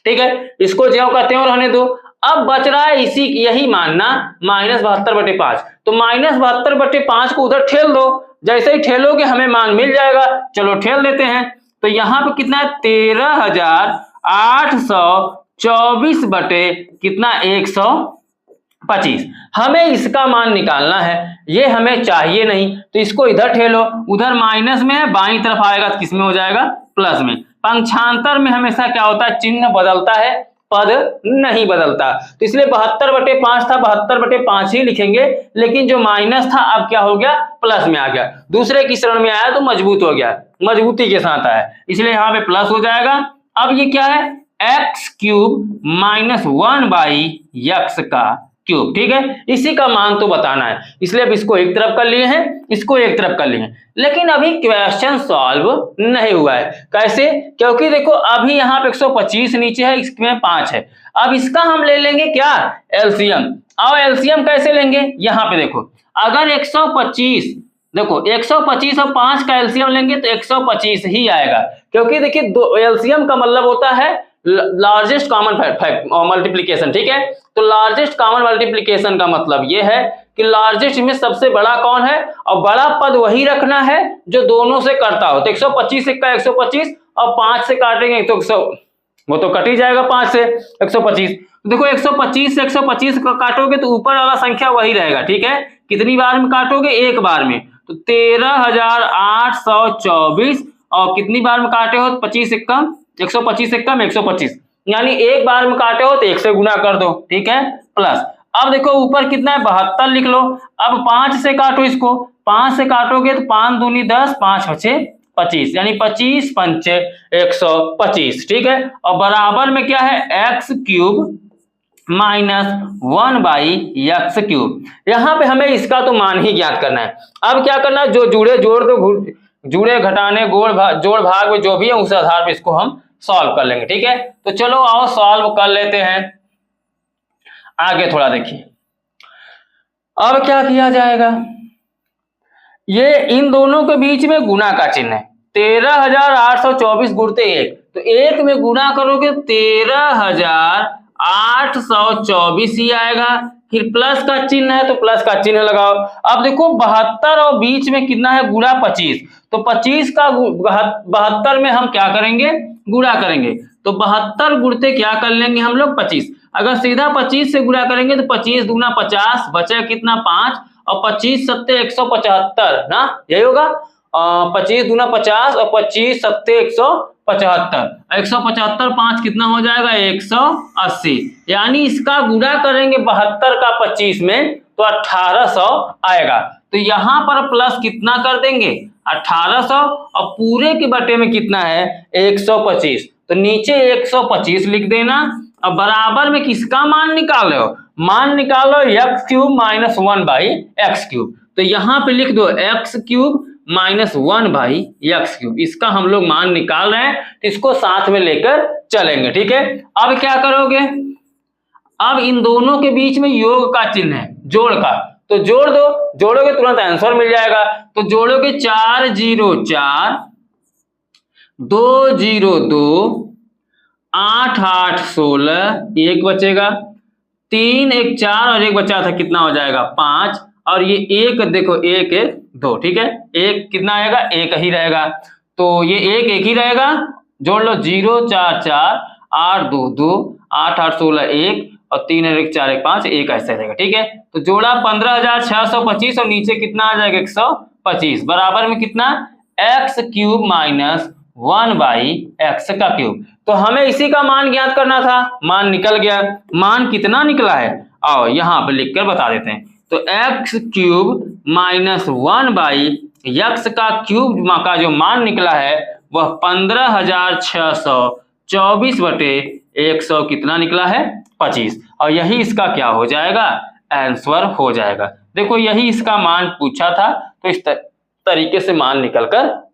ठीक है, इसको ज्यों का त्यों रहने दो। अब बच रहा है इसी यही मानना -72/5, तो -72/5 को उधर ठेल दो, जैसे ही ठेलोगे हमें मान मिल जाएगा। चलो ठेल देते हैं, तो यहाँ पे कितना है 13,824 बटे कितना 125, हमें इसका मान निकालना है, ये हमें चाहिए नहीं, तो इसको इधर ठेलो, उधर माइनस में है, बाईं तरफ आएगा तो किसमें हो जाएगा प्लस में। पंक्षांतर में हमेशा क्या होता है चिन्ह बदलता है, पद नहीं बदलता, तो इसलिए 72/5 था 72/5 ही लिखेंगे, लेकिन जो माइनस था अब क्या हो गया प्लस में आ गया, दूसरे की शरण में आया तो मजबूत हो गया, मजबूती के साथ आया, इसलिए यहाँ पे प्लस हो जाएगा। अब ये क्या है x क्यूब माइनस 1/x का क्यूब, ठीक है, इसी का मान तो बताना है, इसलिए अब इसको एक तरफ कर लिए हैं, इसको एक तरफ कर लिए हैं, लेकिन अभी क्वेश्चन सॉल्व नहीं हुआ है। कैसे, क्योंकि देखो अभी यहाँ पे 125 नीचे है, इसमें 5 है, अब इसका हम ले लेंगे क्या, एलसीएम। और एलसीएम कैसे लेंगे, यहाँ पे देखो, अगर 125, देखो 125 और 5 का एलसीएम लेंगे तो 125 ही आएगा, क्योंकि देखिए एलसीएम का मतलब होता है लार्जेस्ट कॉमन मल्टीप्लीकेशन, ठीक है। तो लार्जेस्ट कॉमन मल्टीप्लीकेशन का मतलब ये है कि लार्जेस्ट में सबसे बड़ा कौन है, और बड़ा पद वही रखना है जो दोनों से करता हो। तो 125 का 125 और 5 से काटेंगे तो 100, वो तो कट ही जाएगा 5 से 125। देखो 125 से 125 का काटोगे तो ऊपर वाला संख्या वही रहेगा, ठीक है। कितनी बार में काटोगे, एक बार में, तो 13,824, और कितनी बार में काटे हो, 25 से कम 125 से कम 125, यानी एक बार में काटे हो तो 1 से गुना कर दो, ठीक है, प्लस। अब देखो ऊपर कितना है, 72 लिख लो। अब 5 से काटो इसको, 5 से काटोगे तो 5 दूनी 10, 5 बचे 25, यानी 25 पंचे 125, ठीक है। और बराबर में क्या है, एक्स क्यूब माइनस 1/x³। यहाँ पे हमें इसका तो मान ही ज्ञात करना है। अब क्या करना है, जो जुड़े जोड़ दो, जुड़े घटाने जोड़ भाग में जो भी है उस आधार पर इसको हम सॉल्व कर लेंगे, ठीक है। तो चलो आओ सॉल्व कर लेते हैं। आगे थोड़ा देखिए, अब क्या किया जाएगा, ये इन दोनों के बीच में गुना का चिन्ह है, 13,824 गुणते 1, तो 1 में गुना करोगे 13,824 ही आएगा। फिर प्लस का चिन्ह है तो प्लस का चिन्ह लगाओ। अब देखो 72 और बीच में कितना है, गुणा 25, तो 25 का 72 में हम क्या करेंगे, गुणा करेंगे, तो 72 गुणते क्या कर लेंगे हम लोग 25। अगर सीधा 25 से गुणा करेंगे तो 25 दूना 50, बचा कितना 5, और 25 सत्ते 175 ना, यही होगा। 25 दूना 50 और 25 सत्ते 175, 175 5 कितना हो जाएगा 180, यानी इसका गुणा करेंगे 72 का 25 में तो 1800 आएगा। तो यहाँ पर प्लस कितना कर देंगे 1800, और पूरे के बटे में कितना है 125, तो नीचे 125 लिख देना। अब बराबर में किसका मान निकाल रहे हो, मान निकालो x³ माइनस 1/x³, तो यहाँ पे लिख दो x³ माइनस 1/x³, इसका हम लोग मान निकाल रहे हैं, तो इसको साथ में लेकर चलेंगे, ठीक है। अब क्या करोगे, अब इन दोनों के बीच में योग का चिन्ह है, जोड़ का, तो जोड़ दो, जोड़ोगे तुरंत आंसर मिल जाएगा। तो जोड़ोगे 4 0 4 2 0 2 8 8 16, एक बचेगा, 3 1 4 और एक बचा था, कितना हो जाएगा 5, और ये एक देखो 1 1 2, ठीक है, एक कितना आएगा, एक ही रहेगा, तो ये एक ही रहेगा। जोड़ लो 0 4 4 8 2 2 8 8 16 1, और 3 1 4 1 5, एक ऐसे रहेगा, ठीक है। तो जोड़ा 15,625, और नीचे कितना आ जाएगा 125, बराबर में कितना x³ माइनस 1/x³। तो हमें इसी का मान ज्ञात करना था, मान निकल गया। मान कितना निकला है, आओ यहाँ पे लिखकर बता देते हैं। तो x³ माइनस 1/x³ का जो मान निकला है वह 15,624 बटे 100 कितना निकला है 25, और यही इसका क्या हो जाएगा, आंसर हो जाएगा। देखो यही इसका मान पूछा था, तो इस तरीके से मान निकलकर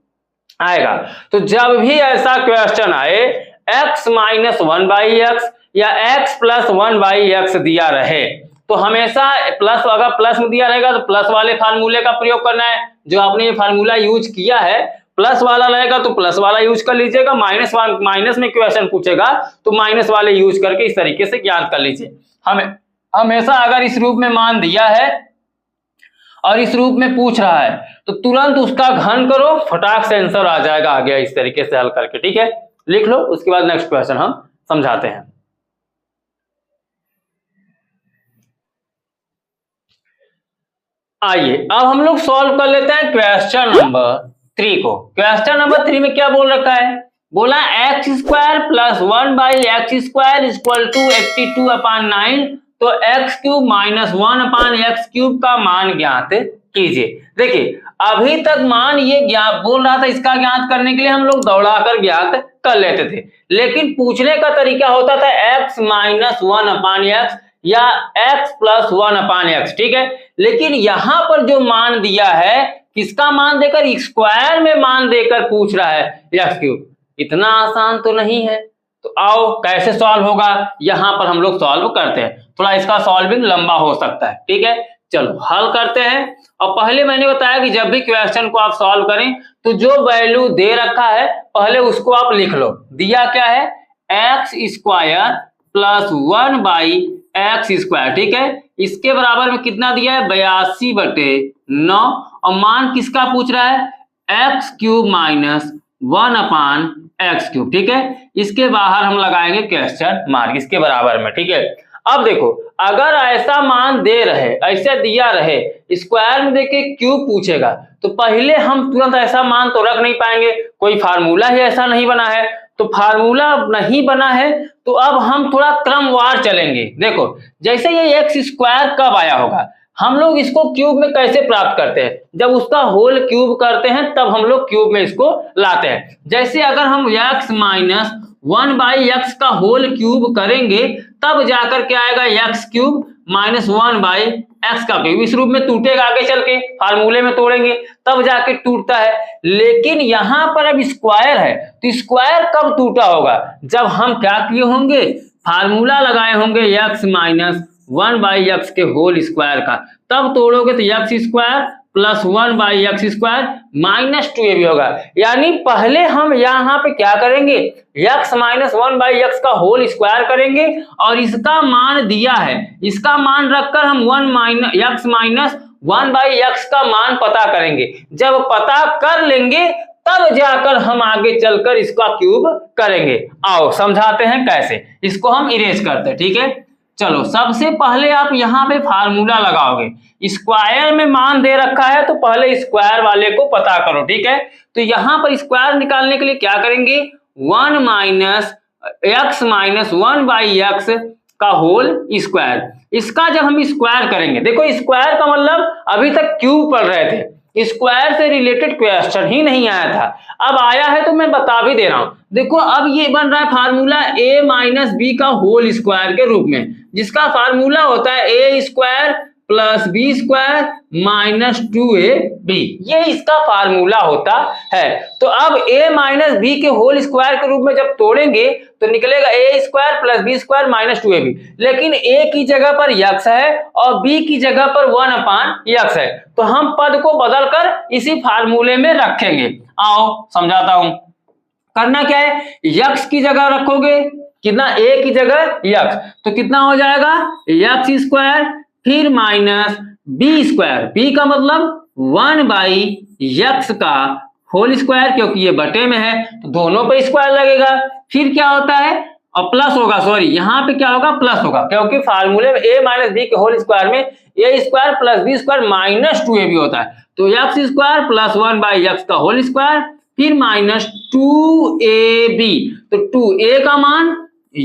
आएगा। तो जब भी ऐसा क्वेश्चन आए x माइनस 1/x या x प्लस 1/x दिया रहे, तो हमेशा प्लस, अगर प्लस में दिया रहेगा तो प्लस वाले फार्मूले का प्रयोग करना है, जो आपने ये फार्मूला यूज किया है, प्लस वाला रहेगा तो प्लस वाला यूज कर लीजिएगा, माइनस में क्वेश्चन पूछेगा तो माइनस वाले यूज करके इस तरीके से ज्ञात कर लीजिए। हमें हमेशा अगर इस रूप में मान दिया है और इस रूप में पूछ रहा है तो तुरंत उसका घन करो, फटाक से आंसर आ जाएगा आगे इस तरीके से हल करके, ठीक है। लिख लो, उसके बाद नेक्स्ट क्वेश्चन हम समझाते हैं। आइए अब हम लोग सॉल्व कर लेते हैं क्वेश्चन नंबर 3 को। क्वेश्चन नंबर 3 में क्या बोल रखा है, बोला x² plus 1/x² equal to 82/9, तो x³ माइनस 1/x³ का मान ज्ञात कीजिए। देखिए अभी तक मान ये ज्ञात बोल रहा था, इसका ज्ञात करने के लिए हम लोग दौड़ाकर ज्ञात कर लेते थे, लेकिन पूछने का तरीका होता था x माइनस 1/x या x प्लस 1/x, ठीक है। लेकिन यहां पर जो मान दिया है, किसका मान देकर, स्क्वायर में मान देकर पूछ रहा है x³, इतना आसान तो नहीं है। तो आओ कैसे सॉल्व होगा, यहां पर हम लोग सॉल्व करते हैं। थोड़ा इसका सॉल्विंग लंबा हो सकता है, ठीक है। चलो हल करते हैं। और पहले मैंने बताया कि जब भी क्वेश्चन को आप सॉल्व करें तो जो वैल्यू दे रखा है पहले उसको आप लिख लो। दिया क्या है, एक्स स्क्वायर प्लस 1/x², ठीक है। इसके बराबर में कितना दिया है, 82/9। और मान किसका पूछ रहा है, x³ माइनस 1/x³, ठीक है। इसके बाहर हम लगाएंगे क्वेश्चन मार्क इसके बराबर में, ठीक है। अब देखो अगर ऐसा मान दे रहे, ऐसे दिया रहे, स्क्वायर में देके क्यूब पूछेगा, तो पहले हम तुरंत ऐसा मान तो रख नहीं पाएंगे, कोई फार्मूला ही ऐसा नहीं बना है। तो फार्मूला नहीं बना है तो अब हम थोड़ा क्रमवार चलेंगे। देखो जैसे ये x² कब आया होगा, हम लोग इसको क्यूब में कैसे प्राप्त करते हैं, जब उसका होल क्यूब करते हैं तब हम लोग क्यूब में इसको लाते हैं। जैसे अगर हम x माइनस 1/x का होल क्यूब करेंगे तब जाकर क्या आएगा, x³ माइनस 1/x का क्यूब। इस रूप में टूटेगा आगे चल के, फार्मूले में तोड़ेंगे तब जाके टूटता है। लेकिन यहां पर अब स्क्वायर है तो स्क्वायर कब टूटा होगा, जब हम क्या किए होंगे, फार्मूला लगाए होंगे x माइनस 1/x के होल स्क्वायर का, तब तोड़ोगे तो x² plus 1/x² minus 2ab होगा। यानी पहले हम यहाँ पे क्या करेंगे, x माइनस 1/x का होल स्क्वायर करेंगे और इसका मान दिया है, इसका मान रखकर हम x माइनस 1/x का मान पता करेंगे। जब पता कर लेंगे तब जाकर हम आगे चलकर इसका क्यूब करेंगे। आओ समझाते हैं कैसे, इसको हम इरेज करते हैं, ठीक है। चलो सबसे पहले आप यहाँ पे फार्मूला लगाओगे, स्क्वायर में मान दे रखा है तो पहले स्क्वायर वाले को पता करो, ठीक है। तो यहाँ पर स्क्वायर निकालने के लिए क्या करेंगे, 1 माइनस x माइनस 1/x का होल स्क्वायर। इसका जब हम स्क्वायर करेंगे, देखो स्क्वायर का मतलब अभी तक क्यूब पढ़ रहे थे, स्क्वायर से रिलेटेड क्वेश्चन ही नहीं आया था, अब आया है तो मैं बता भी दे रहा हूं। देखो अब ये बन रहा है फार्मूला a माइनस b का होल स्क्वायर के रूप में, जिसका फार्मूला होता है a² plus b² minus 2ab, ये इसका फार्मूला होता है। तो अब a माइनस b के होल स्क्वायर के रूप में जब तोड़ेंगे तो निकलेगा a² plus b² minus 2ab। लेकिन a की जगह पर x है और b की जगह पर 1/x है, तो हम पद को बदलकर इसी फार्मूले में रखेंगे। आओ समझाता हूं। करना क्या है, x की जगह रखोगे कितना, a की जगह x, तो कितना हो जाएगा x² फिर माइनस b², b का मतलब 1/x का होल स्क्वायर, क्योंकि ये बटे में है तो दोनों पे स्क्वायर लगेगा। फिर क्या होता है, और प्लस होगा, सॉरी यहाँ पे क्या होगा, प्लस होगा, क्योंकि फार्मूले में a माइनस b के होल स्क्वायर में a² plus b² minus 2ab होता है। तो x² प्लस 1/x का होल स्क्वायर फिर माइनस 2ab, तो 2a का मान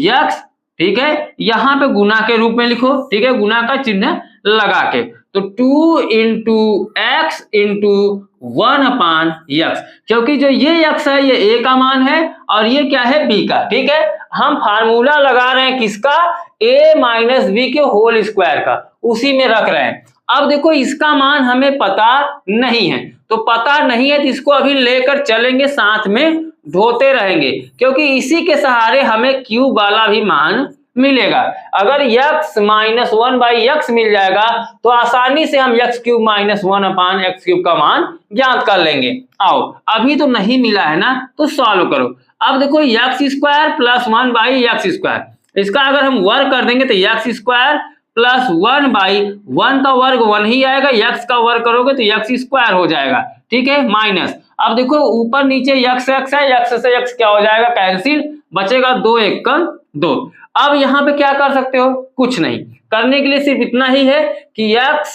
x, ठीक है, यहाँ पे गुना के रूप में लिखो, ठीक है, गुना का चिन्ह लगा के, तो 2 इंटू x इंटू 1/x, क्योंकि जो ये x है ये a का मान है और ये क्या है b का, ठीक है। हम फार्मूला लगा रहे हैं किसका, a माइनस b के होल स्क्वायर का, उसी में रख रहे हैं। अब देखो इसका मान हमें पता नहीं है, तो पता नहीं है तो इसको अभी लेकर चलेंगे, साथ में ढोते रहेंगे, क्योंकि इसी के सहारे हमें क्यूब वाला भी मान मिलेगा। अगर x माइनस 1/x मिल जाएगा तो आसानी से हम x³ माइनस 1/x³ का मान ज्ञात कर लेंगे। आओ अभी तो नहीं मिला है ना, तो सॉल्व करो। अब देखो x² प्लस 1/x², इसका अगर हम वर्ग कर देंगे तो x² प्लस 1/1 का वर्ग 1 ही आएगा, x का वर्ग करोगे तो x² हो जाएगा, ठीक है, माइनस। अब देखो ऊपर नीचे x है, x से x क्या हो जाएगा, कैंसिल, बचेगा 2 1 2। अब यहाँ पे क्या कर सकते हो, कुछ नहीं करने के लिए सिर्फ इतना ही है कि x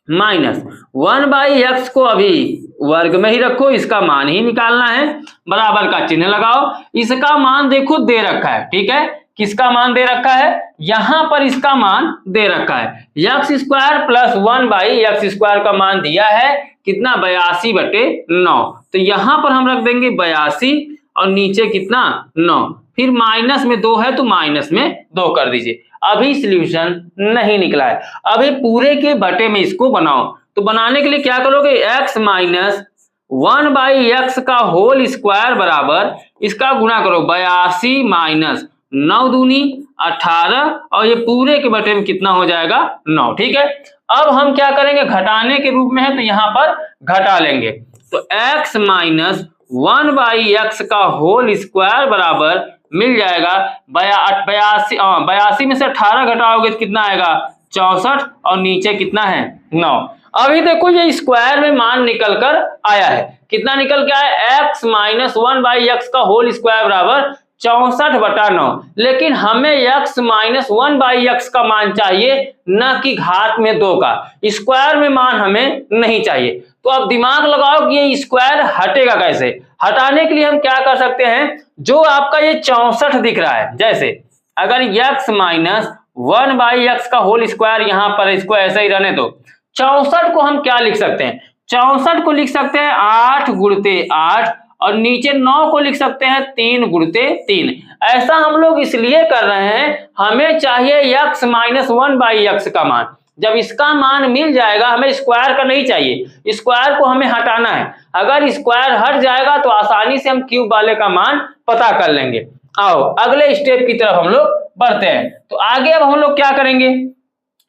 माइनस 1/x को अभी वर्ग में ही रखो, इसका मान ही निकालना है, बराबर का चिन्ह लगाओ। इसका मान देखो दे रखा है, ठीक है, किसका मान दे रखा है, यहां पर इसका मान दे रखा है, x² प्लस 1/x² का मान दिया है कितना, 82/9, तो यहां पर हम रख देंगे 82 और नीचे कितना 9, फिर माइनस में 2 है तो माइनस में 2 कर दीजिए। अभी सॉल्यूशन नहीं निकला है, अभी पूरे के बटे में इसको बनाओ। तो बनाने के लिए क्या करोगे, x माइनस 1/x का होल स्क्वायर बराबर इसका गुना करो 82 माइनस 9 दूनी 18 और ये पूरे के बटे में कितना हो जाएगा 9। ठीक है, अब हम क्या करेंगे, घटाने के रूप में है तो यहाँ पर घटा लेंगे। तो x माइनस 1/x का होल स्क्वायर बराबर मिल जाएगा 82 में से 18 घटाओगे तो कितना आएगा 64 और नीचे कितना है 9। अभी देखो ये स्क्वायर में मान निकल कर आया है, कितना निकल के आया, x माइनस 1/x का होल स्क्वायर बराबर 64/9। लेकिन हमें x माइनस 1/x का मान चाहिए, न कि घात में 2 का, स्क्वायर में मान हमें नहीं चाहिए। तो अब दिमाग लगाओ कि ये स्क्वायर हटेगा कैसे। हटाने के लिए हम क्या कर सकते हैं, जो आपका ये 64 दिख रहा है, जैसे अगर x माइनस 1/x का होल स्क्वायर यहाँ पर, इसको ऐसे ही रहने दो, 64 को हम क्या लिख सकते हैं, 64 को लिख सकते हैं 8 गुणते 8 और नीचे 9 को लिख सकते हैं 3 गुणते 3। ऐसा हम लोग इसलिए कर रहे हैं, हमें चाहिए x माइनस 1/x का मान। जब इसका मान मिल जाएगा, हमें स्क्वायर का नहीं चाहिए, स्क्वायर को हमें हटाना है। अगर स्क्वायर हट जाएगा तो आसानी से हम क्यूब वाले का मान पता कर लेंगे। आओ अगले स्टेप की तरफ हम लोग बढ़ते हैं। तो आगे अब हम लोग क्या करेंगे,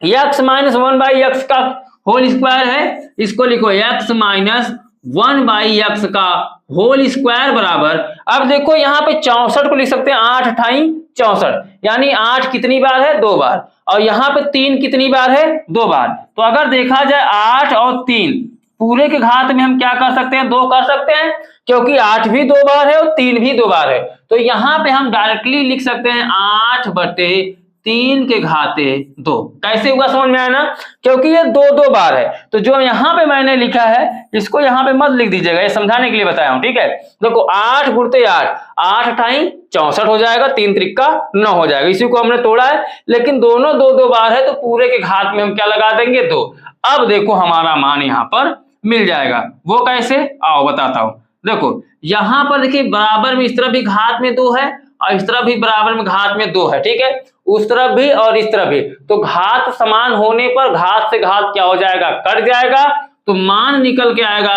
x माइनस 1/x का होल स्क्वायर है, इसको लिखो x माइनस 1/x का होल स्क्वायर बराबर, अब देखो यहाँ पे 64 को लिख सकते हैं 8 अठाई 64, यानी 8 कितनी बार है 2 बार, और यहाँ पे 3 कितनी बार है 2 बार। तो अगर देखा जाए 8 और 3 पूरे के घात में हम क्या कर सकते हैं, 2 कर सकते हैं, क्योंकि 8 भी 2 बार है और 3 भी 2 बार है। तो यहाँ पे हम डायरेक्टली लिख सकते हैं 8/3 के घाते 2। कैसे हुआ समझ में आया ना, क्योंकि ये 2 बार है। तो जो यहाँ पे मैंने लिखा है इसको यहाँ पे मत लिख दीजिएगा, ये समझाने के लिए बताया हूँ। ठीक है, देखो 8 गुणते 8, 8 अठाई 64 हो जाएगा, 3 त्रिका 9 हो जाएगा। इसी को हमने तोड़ा है, लेकिन दोनों 2 बार है तो पूरे के घात में हम क्या लगा देंगे 2। अब देखो हमारा मान यहाँ पर मिल जाएगा, वो कैसे, आओ बताता हूँ। देखो यहाँ पर देखिए बराबर में इस तरफ भी घात में 2 है और इस तरफ भी बराबर में घात में 2 है। ठीक है, उस तरफ भी और इस तरफ भी, तो घात समान होने पर घात से घात क्या हो जाएगा, कट जाएगा। तो मान निकल के आएगा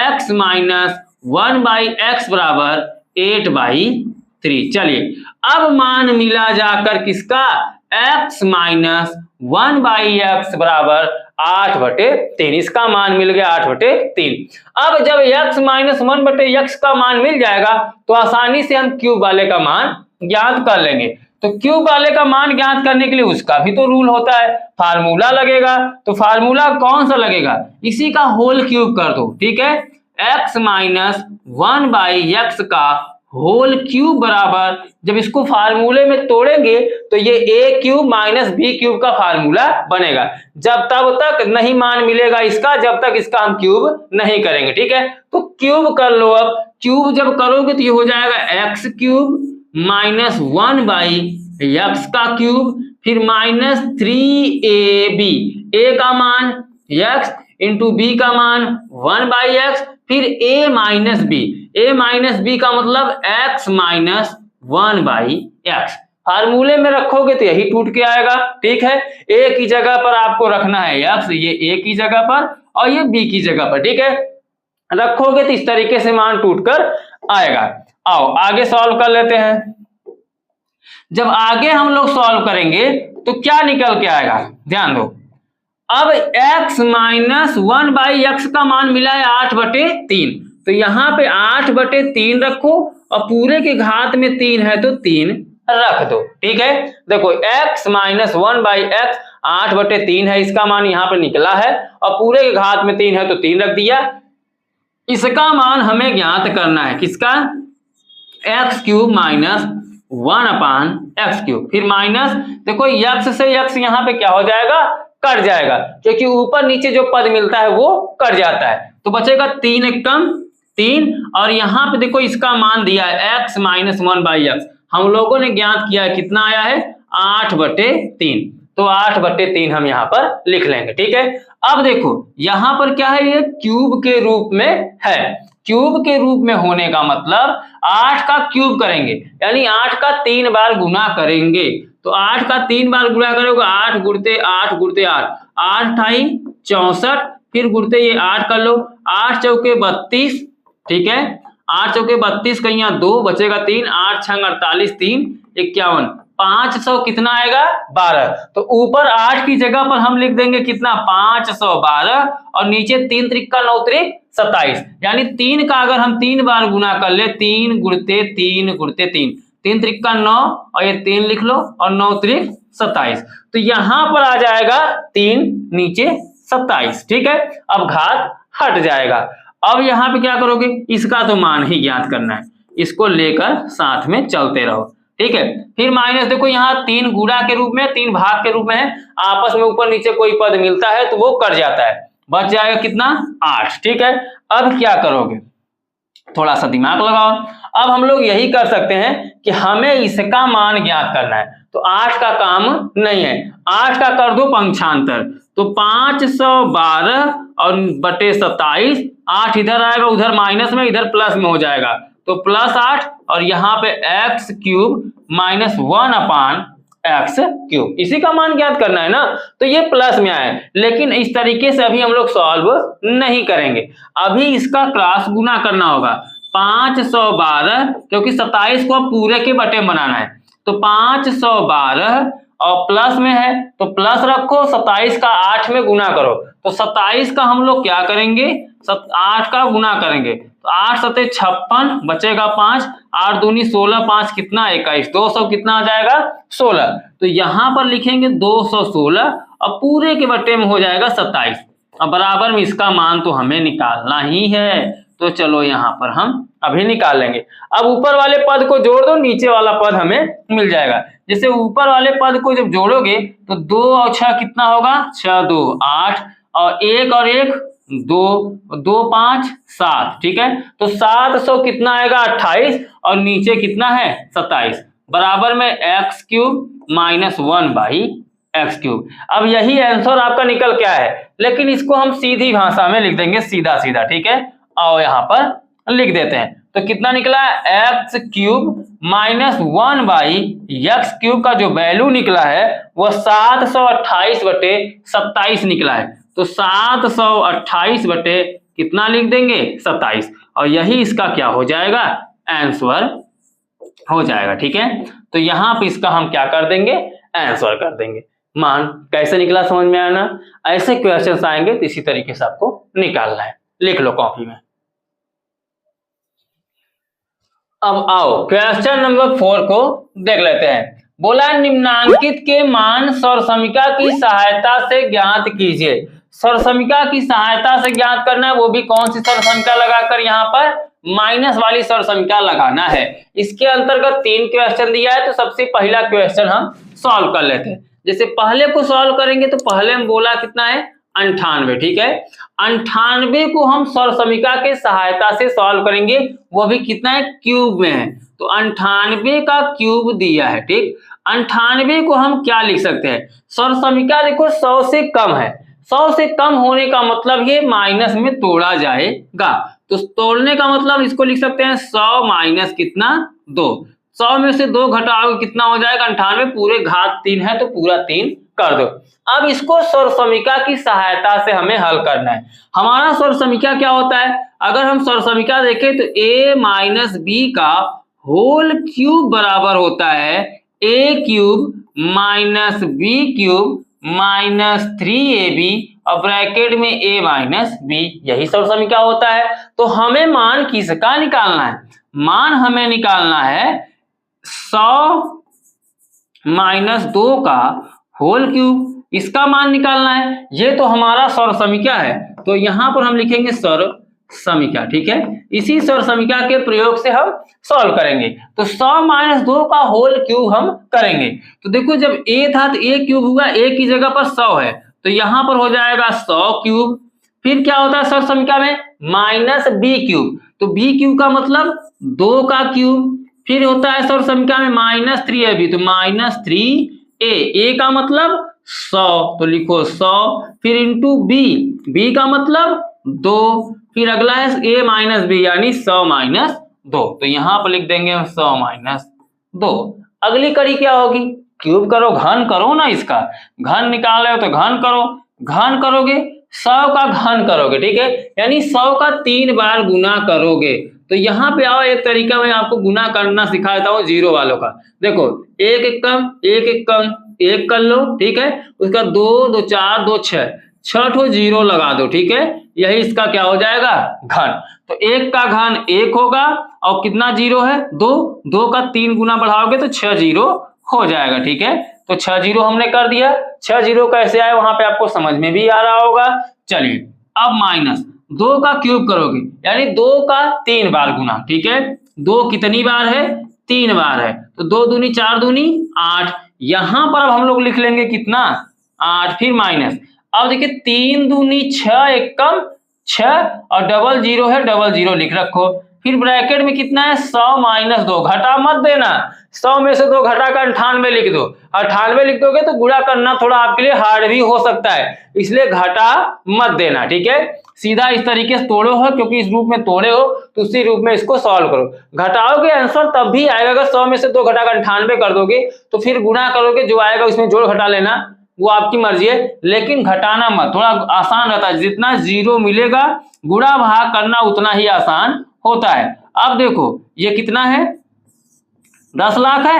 x माइनस 1/x बराबर 8/3। चलिए अब मान मिला जाकर किसका, x माइनस 1/x बराबर 8/3, इसका मान मिल गया 8/3। अब जब x माइनस 1/x का मान मिल जाएगा तो आसानी से हम क्यूब वाले का मान ज्ञात कर लेंगे। तो क्यूब वाले का मान ज्ञात करने के लिए उसका भी तो रूल होता है, फार्मूला लगेगा। तो फार्मूला कौन सा लगेगा, इसी का होल क्यूब कर दो। ठीक है, x माइनस 1/x का होल क्यूब बराबर, जब इसको फार्मूले में तोड़ेंगे तो ये a cube minus b cube का फार्मूला बनेगा। जब तब तक नहीं मान मिलेगा इसका, जब तक इसका हम क्यूब नहीं करेंगे। ठीक है, तो क्यूब कर लो। अब क्यूब जब करोगे तो ये हो जाएगा x क्यूब माइनस 1/x का क्यूब, फिर माइनस 3ab, a का मान x इंटू b का मान 1/x, फिर a माइनस b का मतलब x माइनस 1/x। फार्मूले में रखोगे तो यही टूट के आएगा। ठीक है, a की जगह पर आपको रखना है x, ये a की जगह पर और ये b की जगह पर। ठीक है, रखोगे तो इस तरीके से मान टूट कर आएगा। आओ आगे सॉल्व कर लेते हैं। जब आगे हम लोग सॉल्व करेंगे तो क्या निकल के आएगा, ध्यान दो। अब x माइनस 1/x का मान मिला है 8/3, तो यहाँ पे 8/3 रखो और पूरे के घात में 3 है तो 3 रख दो। ठीक है, देखो x माइनस 1/x 8/3 है, इसका मान यहाँ पे निकला है और पूरे के घात में 3 है तो 3 रख दिया। इसका मान हमें ज्ञात करना है, किसका, x cube minus 1/x cube, फिर माइनस, देखो x से x यहाँ पे क्या हो जाएगा, कट जाएगा, क्योंकि ऊपर नीचे जो पद मिलता है वो कट जाता है। तो बचेगा 3 एकम 3, और यहाँ पे देखो इसका मान दिया है x माइनस 1/x, हम लोगों ने ज्ञात किया है, कितना आया है 8/3, तो 8/3 हम यहाँ पर लिख लेंगे। ठीक है, अब देखो यहाँ पर क्या है, ये क्यूब के रूप में है। क्यूब के रूप में होने का मतलब 8 का क्यूब करेंगे, यानी 8 का 3 बार गुना करेंगे। तो 8 का 3 बार गुना करोगे, 8 गुणते 8 गुणते 8, 8 अठाई 64, फिर गुणते ये 8 कर लो, 8 चौके 32, ठीक है, 8 चौके 32 का यहाँ 2 बचेगा 3, 8 छंग 48, 3 51, 500 कितना आएगा 12। तो ऊपर 8 की जगह पर हम लिख देंगे कितना 512 और नीचे 3 त्रिक 9 त्रिक 27, यानी 3 का अगर हम 3 बार गुना कर ले 3 गुणते 3 गुणते 3, 3 त्रिक 9 और ये 3 लिख लो और 9 त्रिक 27, तो यहां पर आ जाएगा 3 नीचे 27, ठीक है। अब घात हट जाएगा। अब यहाँ पे क्या करोगे, इसका तो मान ही ज्ञात करना है, इसको लेकर साथ में चलते रहो, ठीक है। फिर माइनस देखो यहाँ 3 गुणा के रूप में 3 भाग के रूप में है, आपस में ऊपर नीचे कोई पद मिलता है तो वो कट जाता है, बच जाएगा कितना 8, ठीक है। अब क्या करोगे, थोड़ा सा दिमाग लगाओ। अब हम लोग यही कर सकते हैं कि हमें इसका मान ज्ञात करना है, तो 8 का काम नहीं है, 8 का कर दो पंक्षांतर, तो 512 और बटे 27, 8 इधर आएगा उधर माइनस में, इधर प्लस में हो जाएगा, तो प्लस 8 और यहाँ पे एक्स क्यूब माइनस 1 अपान एक्स क्यूब, इसी का मान ज्ञात करना है ना, तो ये प्लस में आए, लेकिन इस तरीके से अभी हम लोग सॉल्व नहीं करेंगे, अभी इसका क्रॉस गुना करना होगा। 512 क्योंकि 27 को पूरे के बटे बनाना है, तो 512 और प्लस में है तो प्लस रखो, 27 का 8 में गुना करो, तो 27 का हम लोग क्या करेंगे 8 का गुना करेंगे, तो 8 सते 56 बचेगा 5, 8 दूनी 16, 5 कितना 21, 200 कितना आ जाएगा 16, तो यहाँ पर लिखेंगे 216 और पूरे के बटे में हो जाएगा 27, अब बराबर में इसका मान तो हमें निकालना ही है, तो चलो यहाँ पर हम अभी निकाल लेंगे। अब ऊपर वाले पद को जोड़ दो, नीचे वाला पद हमें मिल जाएगा। जैसे ऊपर वाले पद को जब जोड़ोगे तो 2 और 6 कितना होगा 6 2 8 और 1 और 1 2 2 5 7, ठीक है, तो 700 कितना आएगा 28 और नीचे कितना है 27, बराबर में x cube minus 1 by x cube. अब यही आंसर आपका निकल क्या है, लेकिन इसको हम सीधी भाषा में लिख देंगे, सीधा सीधा, ठीक है, और यहाँ पर लिख देते हैं, तो कितना निकला x cube minus 1 by x cube का जो वैल्यू निकला है वो 728 बटे 27 निकला है, तो 728 बटे कितना लिख देंगे 27, और यही इसका क्या हो जाएगा आंसर हो जाएगा, ठीक है। तो यहाँ पे इसका हम क्या कर देंगे आंसर कर देंगे। मान कैसे निकला समझ में आया ना, ऐसे क्वेश्चन आएंगे तो इसी तरीके से आपको निकालना है, लिख लो कॉपी में। अब आओ क्वेश्चन नंबर 4 को देख लेते हैं। बोला निम्नांकित के मान सर्वसमीका की सहायता से ज्ञात कीजिए। सर्वसमीका की सहायता से ज्ञात करना है, वो भी कौन सी सर्वसमीका लगाकर, यहाँ पर माइनस वाली सर्वसमीका लगाना है। इसके अंतर्गत 3 क्वेश्चन दिया है, तो सबसे पहला क्वेश्चन हम सॉल्व कर लेते हैं। जैसे पहले को सॉल्व करेंगे तो पहले हम बोला कितना है 98, ठीक है, 98 को हम सर्वसमीका के सहायता से सॉल्व करेंगे, वो भी कितना है क्यूब में है, तो 98 का क्यूब दिया है, ठीक। 98 को हम क्या लिख सकते हैं, सर्वसमीका देखो 100 से कम है, 100 से कम होने का मतलब ये माइनस में तोड़ा जाएगा, तो तोड़ने का मतलब इसको लिख सकते हैं 100 माइनस कितना 2, 100 में से 2 घटाओगे कितना हो जाएगा 98, पूरे घात 3 है तो पूरा 3 कर दो। अब इसको सर्वसमीका की सहायता से हमें हल करना है। हमारा सर्वसमीका क्या होता है, अगर हम सर्वसमीका देखें तो a माइनस बी का होल क्यूब बराबर होता है a cube minus B cube minus 3ab और ब्रैकेट में a माइनस बी, यही सर्वसमीका होता है। तो हमें मान किसका निकालना है, मान हमें निकालना है 100 माइनस 2 का होल क्यूब, इसका मान निकालना है। ये तो हमारा सर्वसमीका है, तो यहां पर हम लिखेंगे सर्वसमीका, ठीक है, इसी सर्वसमीका के प्रयोग से हम सॉल्व करेंगे। तो 100 माइनस 2 का होल क्यूब हम करेंगे, तो देखो जब a था तो a क्यूब हुआ, a की जगह पर 100 है तो यहां पर हो जाएगा 100 क्यूब, फिर क्या होता है सर्वसमीका में माइनस बी क्यूब, तो बी क्यूब का मतलब 2 का क्यूब, फिर होता है सर्वसमीका में माइनस 3ab, तो माइनस 3a का मतलब 100, तो लिखो 100, फिर इंटू बी का मतलब 2, फिर अगला है a माइनस बी यानी 100 माइनस 2, तो यहां पर लिख देंगे 100 माइनस 2। अगली कड़ी क्या होगी, क्यूब करो घन करो ना, इसका घन निकाल रहे हो तो घन करो, घन करोगे 100 का घन करोगे, ठीक है, यानी 100 का 3 बार गुना करोगे। तो यहाँ पे आओ, एक तरीका मैं आपको गुना करना सिखा देता हूँ जीरो वालों का। देखो एक एक कम एक कर लो, ठीक है, उसका 2 2 4 2 6 6 ठो जीरो लगा दो, ठीक है, यही इसका क्या हो जाएगा घन। तो एक का घन 1 होगा और कितना जीरो है 2, 2 का 3 गुना बढ़ाओगे तो 6 जीरो हो जाएगा, ठीक है। तो 6 जीरो हमने कर दिया। 6 जीरो कैसे आए वहां पे आपको समझ में भी आ रहा होगा। चलिए अब माइनस 2 का क्यूब करोगे, यानी 2 का 3 बार गुना, ठीक है, 2 कितनी बार है 3 बार है, तो 2 दूनी 4 दूनी 8। यहां पर अब हम लोग लिख लेंगे कितना 8, फिर माइनस। अब देखिए 3 दूनी 6 एकम 6 और डबल जीरो है, डबल जीरो लिख रखो। फिर ब्रैकेट में कितना है 100 माइनस 2, घटा मत देना, 100 में से 2 घटा कर 98 लिख दो। 98 लिख दोगे तो गुणा करना थोड़ा आपके लिए हार्ड भी हो सकता है, इसलिए घटा मत देना, ठीक है। सीधा इस तरीके से तोड़ो हो, क्योंकि इस रूप में तोड़े हो तो उसी रूप में इसको सॉल्व करो। घटाओगे आंसर तब भी आएगा, अगर 100 में से 2 घटाकर 98 कर दोगे तो फिर गुणा करोगे, जो आएगा उसमें जोड़ घटा लेना, वो आपकी मर्जी है, लेकिन घटाना मत, थोड़ा आसान रहता है। जितना जीरो मिलेगा गुणा भाग करना उतना ही आसान होता है। अब देखो ये कितना है 10 लाख है,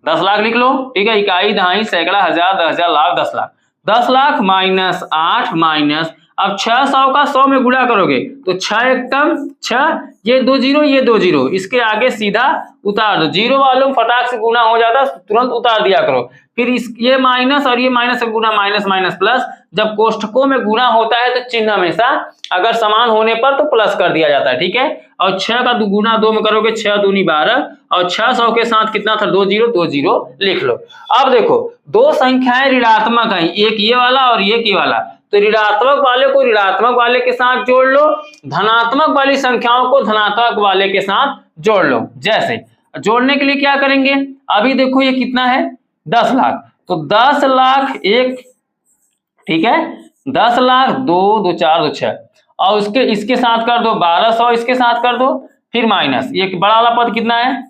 10 लाख लिख लो, ठीक है, इकाई दहाई सैकड़ा हजार 10,000 लाख 10 लाख। 10 लाख माइनस 8 माइनस, अब 600 का 100 में गुणा करोगे तो 6 एकम 6, ये 2 जीरो ये 2 जीरो, इसके आगे सीधा उतार दो, जीरो वालों फटाक से गुना हो जाता तुरंत उतार दिया करो। फिर इस ये माइनस और ये माइनस से गुना, माइनस माइनस प्लस, जब कोष्ठकों में गुना होता है तो चिन्ह हमेशा अगर समान होने पर तो प्लस कर दिया जाता है, ठीक है। और 6 का गुना 2 में करोगे 6 दूनी 12 और 600 के साथ कितना था 2 जीरो लिख लो। अब देखो दो संख्याएं ऋणात्मक हैं, एक ये वाला और एक ये वाला, तो ऋणात्मक वाले को ऋणात्मक वाले के साथ जोड़ लो, धनात्मक वाली संख्याओं को धनात्मक वाले के साथ जोड़ लो। जैसे जोड़ने के लिए क्या करेंगे, अभी देखो ये कितना है 10 लाख, तो 10 लाख एक, ठीक है, 10 लाख 2 2 4 2 6 और उसके इसके साथ कर दो 1200, इसके साथ कर दो, फिर माइनस ये बड़ा वाला पद कितना है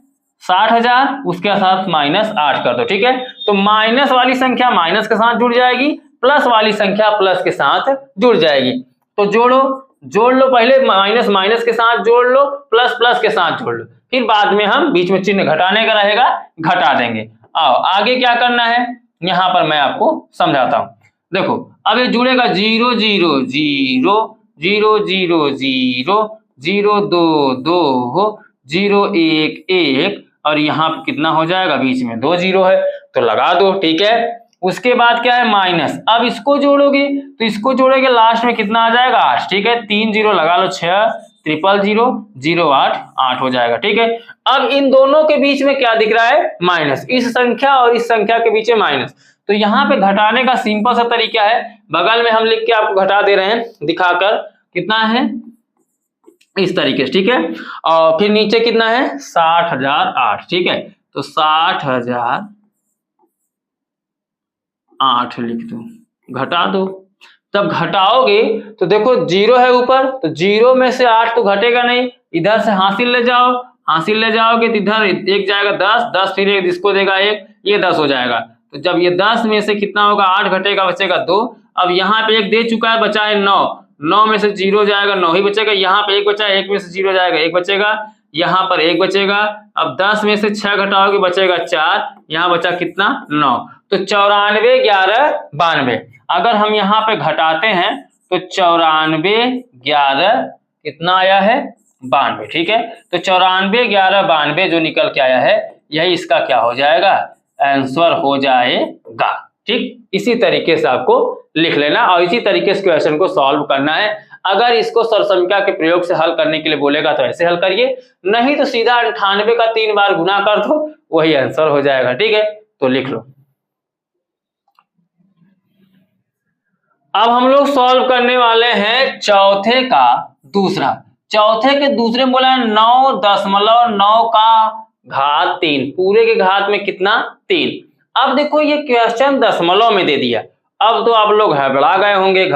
60,000, उसके साथ माइनस 8 कर दो, ठीक है। तो माइनस वाली संख्या माइनस के साथ जुड़ जाएगी, प्लस वाली संख्या प्लस के साथ जुड़ जाएगी। तो जोड़ लो पहले, माइनस माइनस के साथ जोड़ लो, प्लस प्लस के साथ जोड़ लो, फिर बाद में हम बीच में चिन्ह घटाने का रहेगा घटा देंगे। आओ आगे क्या करना है यहां पर मैं आपको समझाता हूं। देखो अब ये जुड़ेगा 0 0 0 0 0 0 0 2 2 0 1 1 और यहाँ पे कितना हो जाएगा बीच में 2 जीरो है तो लगा दो, ठीक है। उसके बाद क्या है माइनस, अब इसको जोड़ोगे तो इसको जोड़ोगे लास्ट में कितना आ जाएगा 8, ठीक है, 3 जीरो लगा लो 6 0 0 0 8 8 हो जाएगा, ठीक है। अब इन दोनों के बीच में क्या दिख रहा है माइनस, इस संख्या और इस संख्या के बीच में माइनस, तो यहाँ पे घटाने का सिंपल सा तरीका है, बगल में हम लिख के आपको घटा दे रहे हैं दिखाकर, कितना है इस तरीके से, ठीक है। और फिर नीचे कितना है 60,008, ठीक है, तो 60,008 लिख दो, घटा दो। तब घटाओगे तो देखो जीरो है ऊपर, तो जीरो में से 8 तो घटेगा नहीं, इधर से हासिल ले जाओ, हासिल ले जाओगे तो इधर एक जाएगा 10 10, फिर इसको देगा 1, ये 10 हो जाएगा। तो जब ये 10 में से कितना होगा 8 घटेगा, बचेगा 2। अब यहाँ पे 1 दे चुका है, बचा है 9, 9 में से 0 जाएगा 9 ही बचेगा, यहाँ पे 1 बचा है, 1 में से 0 जाएगा 1 बचेगा, यहाँ पर 1 बचेगा। अब 10 में से 6 घटाओगे बचेगा 4, यहाँ बचा कितना 9, तो 94 11 92। अगर हम यहाँ पे घटाते हैं तो 94 11 कितना आया है 92, ठीक है। तो 94 11 92 जो निकल के आया है यही इसका क्या हो जाएगा आंसर हो जाएगा, ठीक। इसी तरीके से आपको लिख लेना और इसी तरीके से क्वेश्चन को सॉल्व करना है। अगर इसको सरसंख्या के प्रयोग से हल करने के लिए बोलेगा तो ऐसे हल करिए, नहीं तो सीधा 98 का 3 बार गुना कर दो, वही आंसर हो जाएगा, ठीक है। तो लिख लो। अब हम लोग सॉल्व करने वाले हैं चौथे का दूसरा। चौथे के दूसरे में बोला है 9.9 का घात 3, पूरे के घात में कितना 3। अब देखो ये क्वेश्चन दशमलव में दे दिया, अब तो आप लोग घबरा गए होंगे,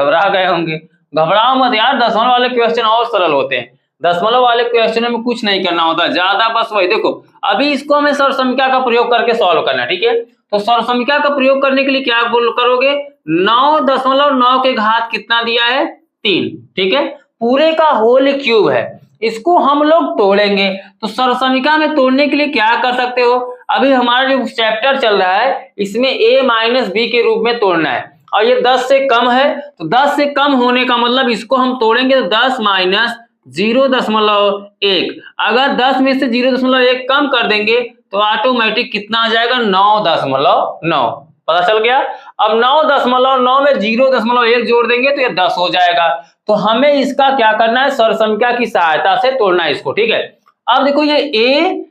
घबराओ मत यार, दशमलव वाले क्वेश्चन और सरल होते हैं। दशमलव वाले क्वेश्चन में कुछ नहीं करना होता ज्यादा, बस वही देखो अभी इसको हमें सर्वसंख्या का प्रयोग करके सॉल्व करना है, ठीक है। तो सर्वसंख्या का प्रयोग करने के लिए क्या करोगे, 9.9 के घात कितना दिया है, 3, ठीक है। पूरे का होल क्यूब है, इसको हम लोग तोड़ेंगे। तो सर्वसंख्या में तोड़ने के लिए क्या कर सकते हो, अभी हमारा जो चैप्टर चल रहा है इसमें a माइनस बी के रूप में तोड़ना है, और ये 10 से कम है, तो 10 से कम होने का मतलब इसको हम तोड़ेंगे तो 10 माइनस 0.1, अगर 10 में से 0.1 कम कर देंगे तो ऑटोमेटिक कितना आ जाएगा, 9.9। पता चल गया। अब 9.9 में 0.1 जोड़ देंगे तो ये 10 हो जाएगा। तो हमें इसका क्या करना है, सर्वसंख्या की सहायता से तोड़ना है इसको, ठीक है। अब देखो ये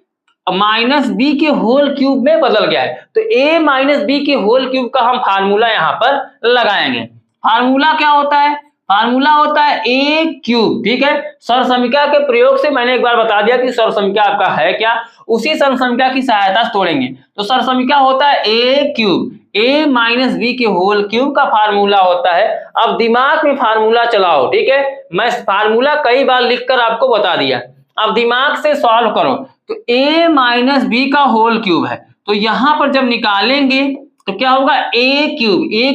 a माइनस बी के होल क्यूब में बदल गया है, तो a माइनस बी के होल क्यूब का हम फार्मूला यहाँ पर लगाएंगे। फार्मूला क्या होता है, फार्मूला होता है a क्यूब, ठीक है। सर्वसंख्या के प्रयोग से मैंने एक बार बता दिया कि सर्वसंख्या आपका है क्या, उसी सर्वसंख्या की सहायता से तोड़ेंगे। तो सर्वसंख्या होता है a cube, a minus B के होल क्यूब का फार्मूला होता है। अब दिमाग में फार्मूला चलाओ, ठीक है। मैं फार्मूला कई बार लिखकर आपको बता दिया, अब दिमाग से सॉल्व करो। तो a माइनस बी का होल क्यूब है, तो यहां पर जब निकालेंगे तो क्या होगा, a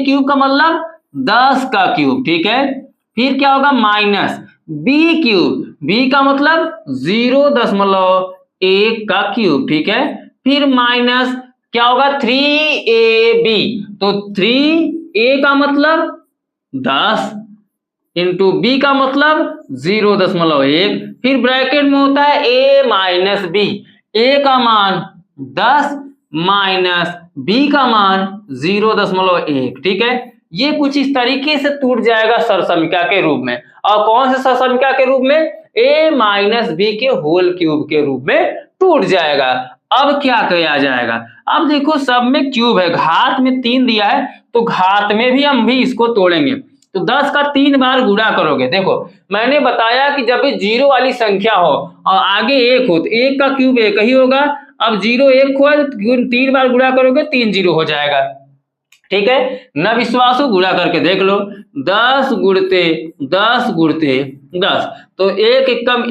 क्यूब का मतलब 10 का क्यूब, ठीक है। फिर क्या होगा, माइनस b क्यूब, b का मतलब 0.1 का क्यूब, ठीक है। फिर माइनस क्या होगा, 3ab, तो 3a का मतलब 10 इंटू बी का मतलब 0.1, फिर ब्रैकेट में होता है a माइनस बी, a का मान 10 माइनस b का मान 0.1, ठीक है। ये कुछ इस तरीके से टूट जाएगा सर्वसंख्या के रूप में, और कौन से सर्वसंख्या के रूप में, a माइनस बी के होल क्यूब के रूप में टूट जाएगा। अब क्या किया जाएगा, अब देखो सब में क्यूब है, घात में 3 दिया है, तो घात में भी हम भी इसको तोड़ेंगे। तो 10 का 3 बार गुणा करोगे, देखो मैंने बताया कि जब भी 0 वाली संख्या हो और आगे 1 हो तो 1 का क्यूब 1 ही होगा। अब 0 1 हुआ तो 3 बार गुणा करोगे 3 0 हो जाएगा, ठीक है। न विश्वास हो गुणा करके देख लो, 10 गुणते 10 गुणते 10, तो 1 एकम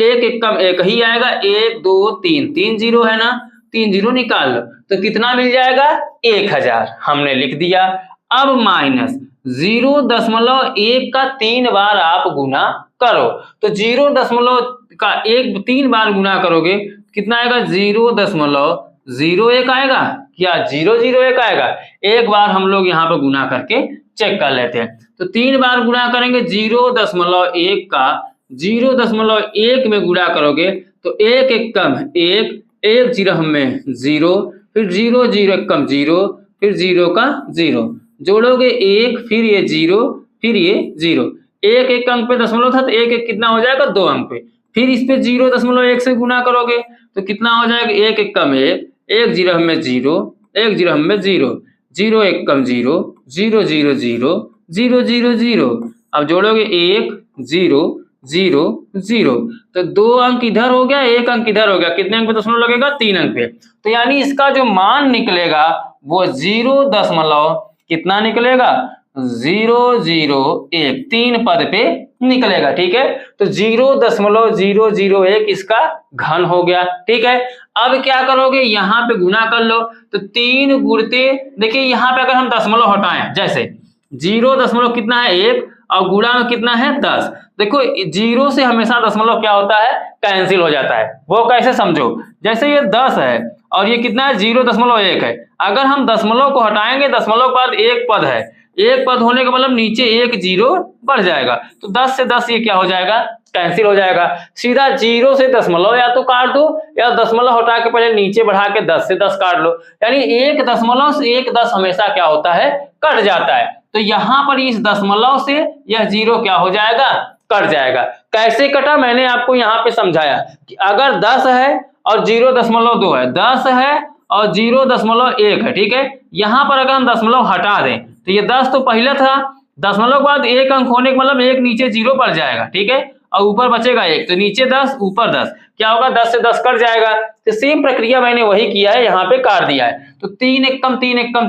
1 ही आएगा, 1 2 3, 3 0 है ना, 3 0 निकाल लो तो कितना मिल जाएगा, 1000 हमने लिख दिया। अब माइनस 0.1 का 3 बार आप गुना करो, तो 0.1 का 3 बार गुना करोगे कितना आएगा, 0.01 आएगा, क्या 001 आएगा। एक बार हम लोग यहाँ पर गुना करके चेक कर लेते हैं। तो 3 बार गुना करेंगे 0.1 का 0.1 में गुणा करोगे तो 1 एकम 1, 1 0 में 0, फिर 0 0 एकम 0, फिर 0 का 0, जोड़ोगे 1, फिर ये 0, फिर ये 0, 1 एक अंक पे दशमलव था तो 1 1 कितना हो जाएगा, 2 अंक पे, फिर इस पे 0.1 से गुना करोगे तो कितना हो जाएगा, 1 एकम 1, 1 0 में 0, 1 0 में 0, 0 एकम 0, 0 0 0, 0 0 0, अब जोड़ोगे 1 0 0 0, तो 2 अंक इधर हो गया, 1 अंक इधर हो गया, कितने अंक पे दशमलव लगेगा, 3 अंक पे। तो यानी इसका जो मान निकलेगा वो 0. कितना निकलेगा, 001, 3 पद पे निकलेगा, ठीक है। तो 0.001 इसका घन हो गया, ठीक है। अब क्या करोगे, यहाँ पे गुना कर लो, तो 3 गुणते, देखिए यहाँ पे अगर हम दशमलव हटाएं, जैसे 0. कितना है 1 और गुणा में कितना है 10, देखो 0 से हमेशा दशमलव क्या होता है, कैंसिल हो जाता है। वो कैसे समझो, जैसे ये 10 है और ये कितना है 0.1 है, अगर हम दशमलव को हटाएंगे, दशमलव के बाद एक पद है, एक पद होने का मतलब नीचे 1 0 बढ़ जाएगा, तो 10 से 10 ये क्या हो जाएगा, कैंसिल हो जाएगा। सीधा 0 से दशमलव या तो काट दो, या दशमलव हटा के पहले नीचे बढ़ा के 10 से 10 काट लो, यानी 1 दशमलव से 1 10 हमेशा क्या होता है, कट जाता है। तो यहाँ पर इस दशमलव से यह 0 क्या हो जाएगा, कट जाएगा। कैसे कटा, मैंने आपको यहाँ पे समझाया कि अगर 10 है और 0.2 है, 10 है और 0.1 है, ठीक है। यहाँ पर अगर हम दशमलव हटा दें तो ये 10 तो पहले था, दशमलव के बाद 1 अंक होने का मतलब 1 नीचे 0 पड़ जाएगा, ठीक है, और ऊपर बचेगा 1, तो नीचे 10 ऊपर 10, क्या होगा, 10 से 10 कट जाएगा। तो सेम प्रक्रिया मैंने वही किया है, यहाँ पे काट दिया है, तो 3 एकम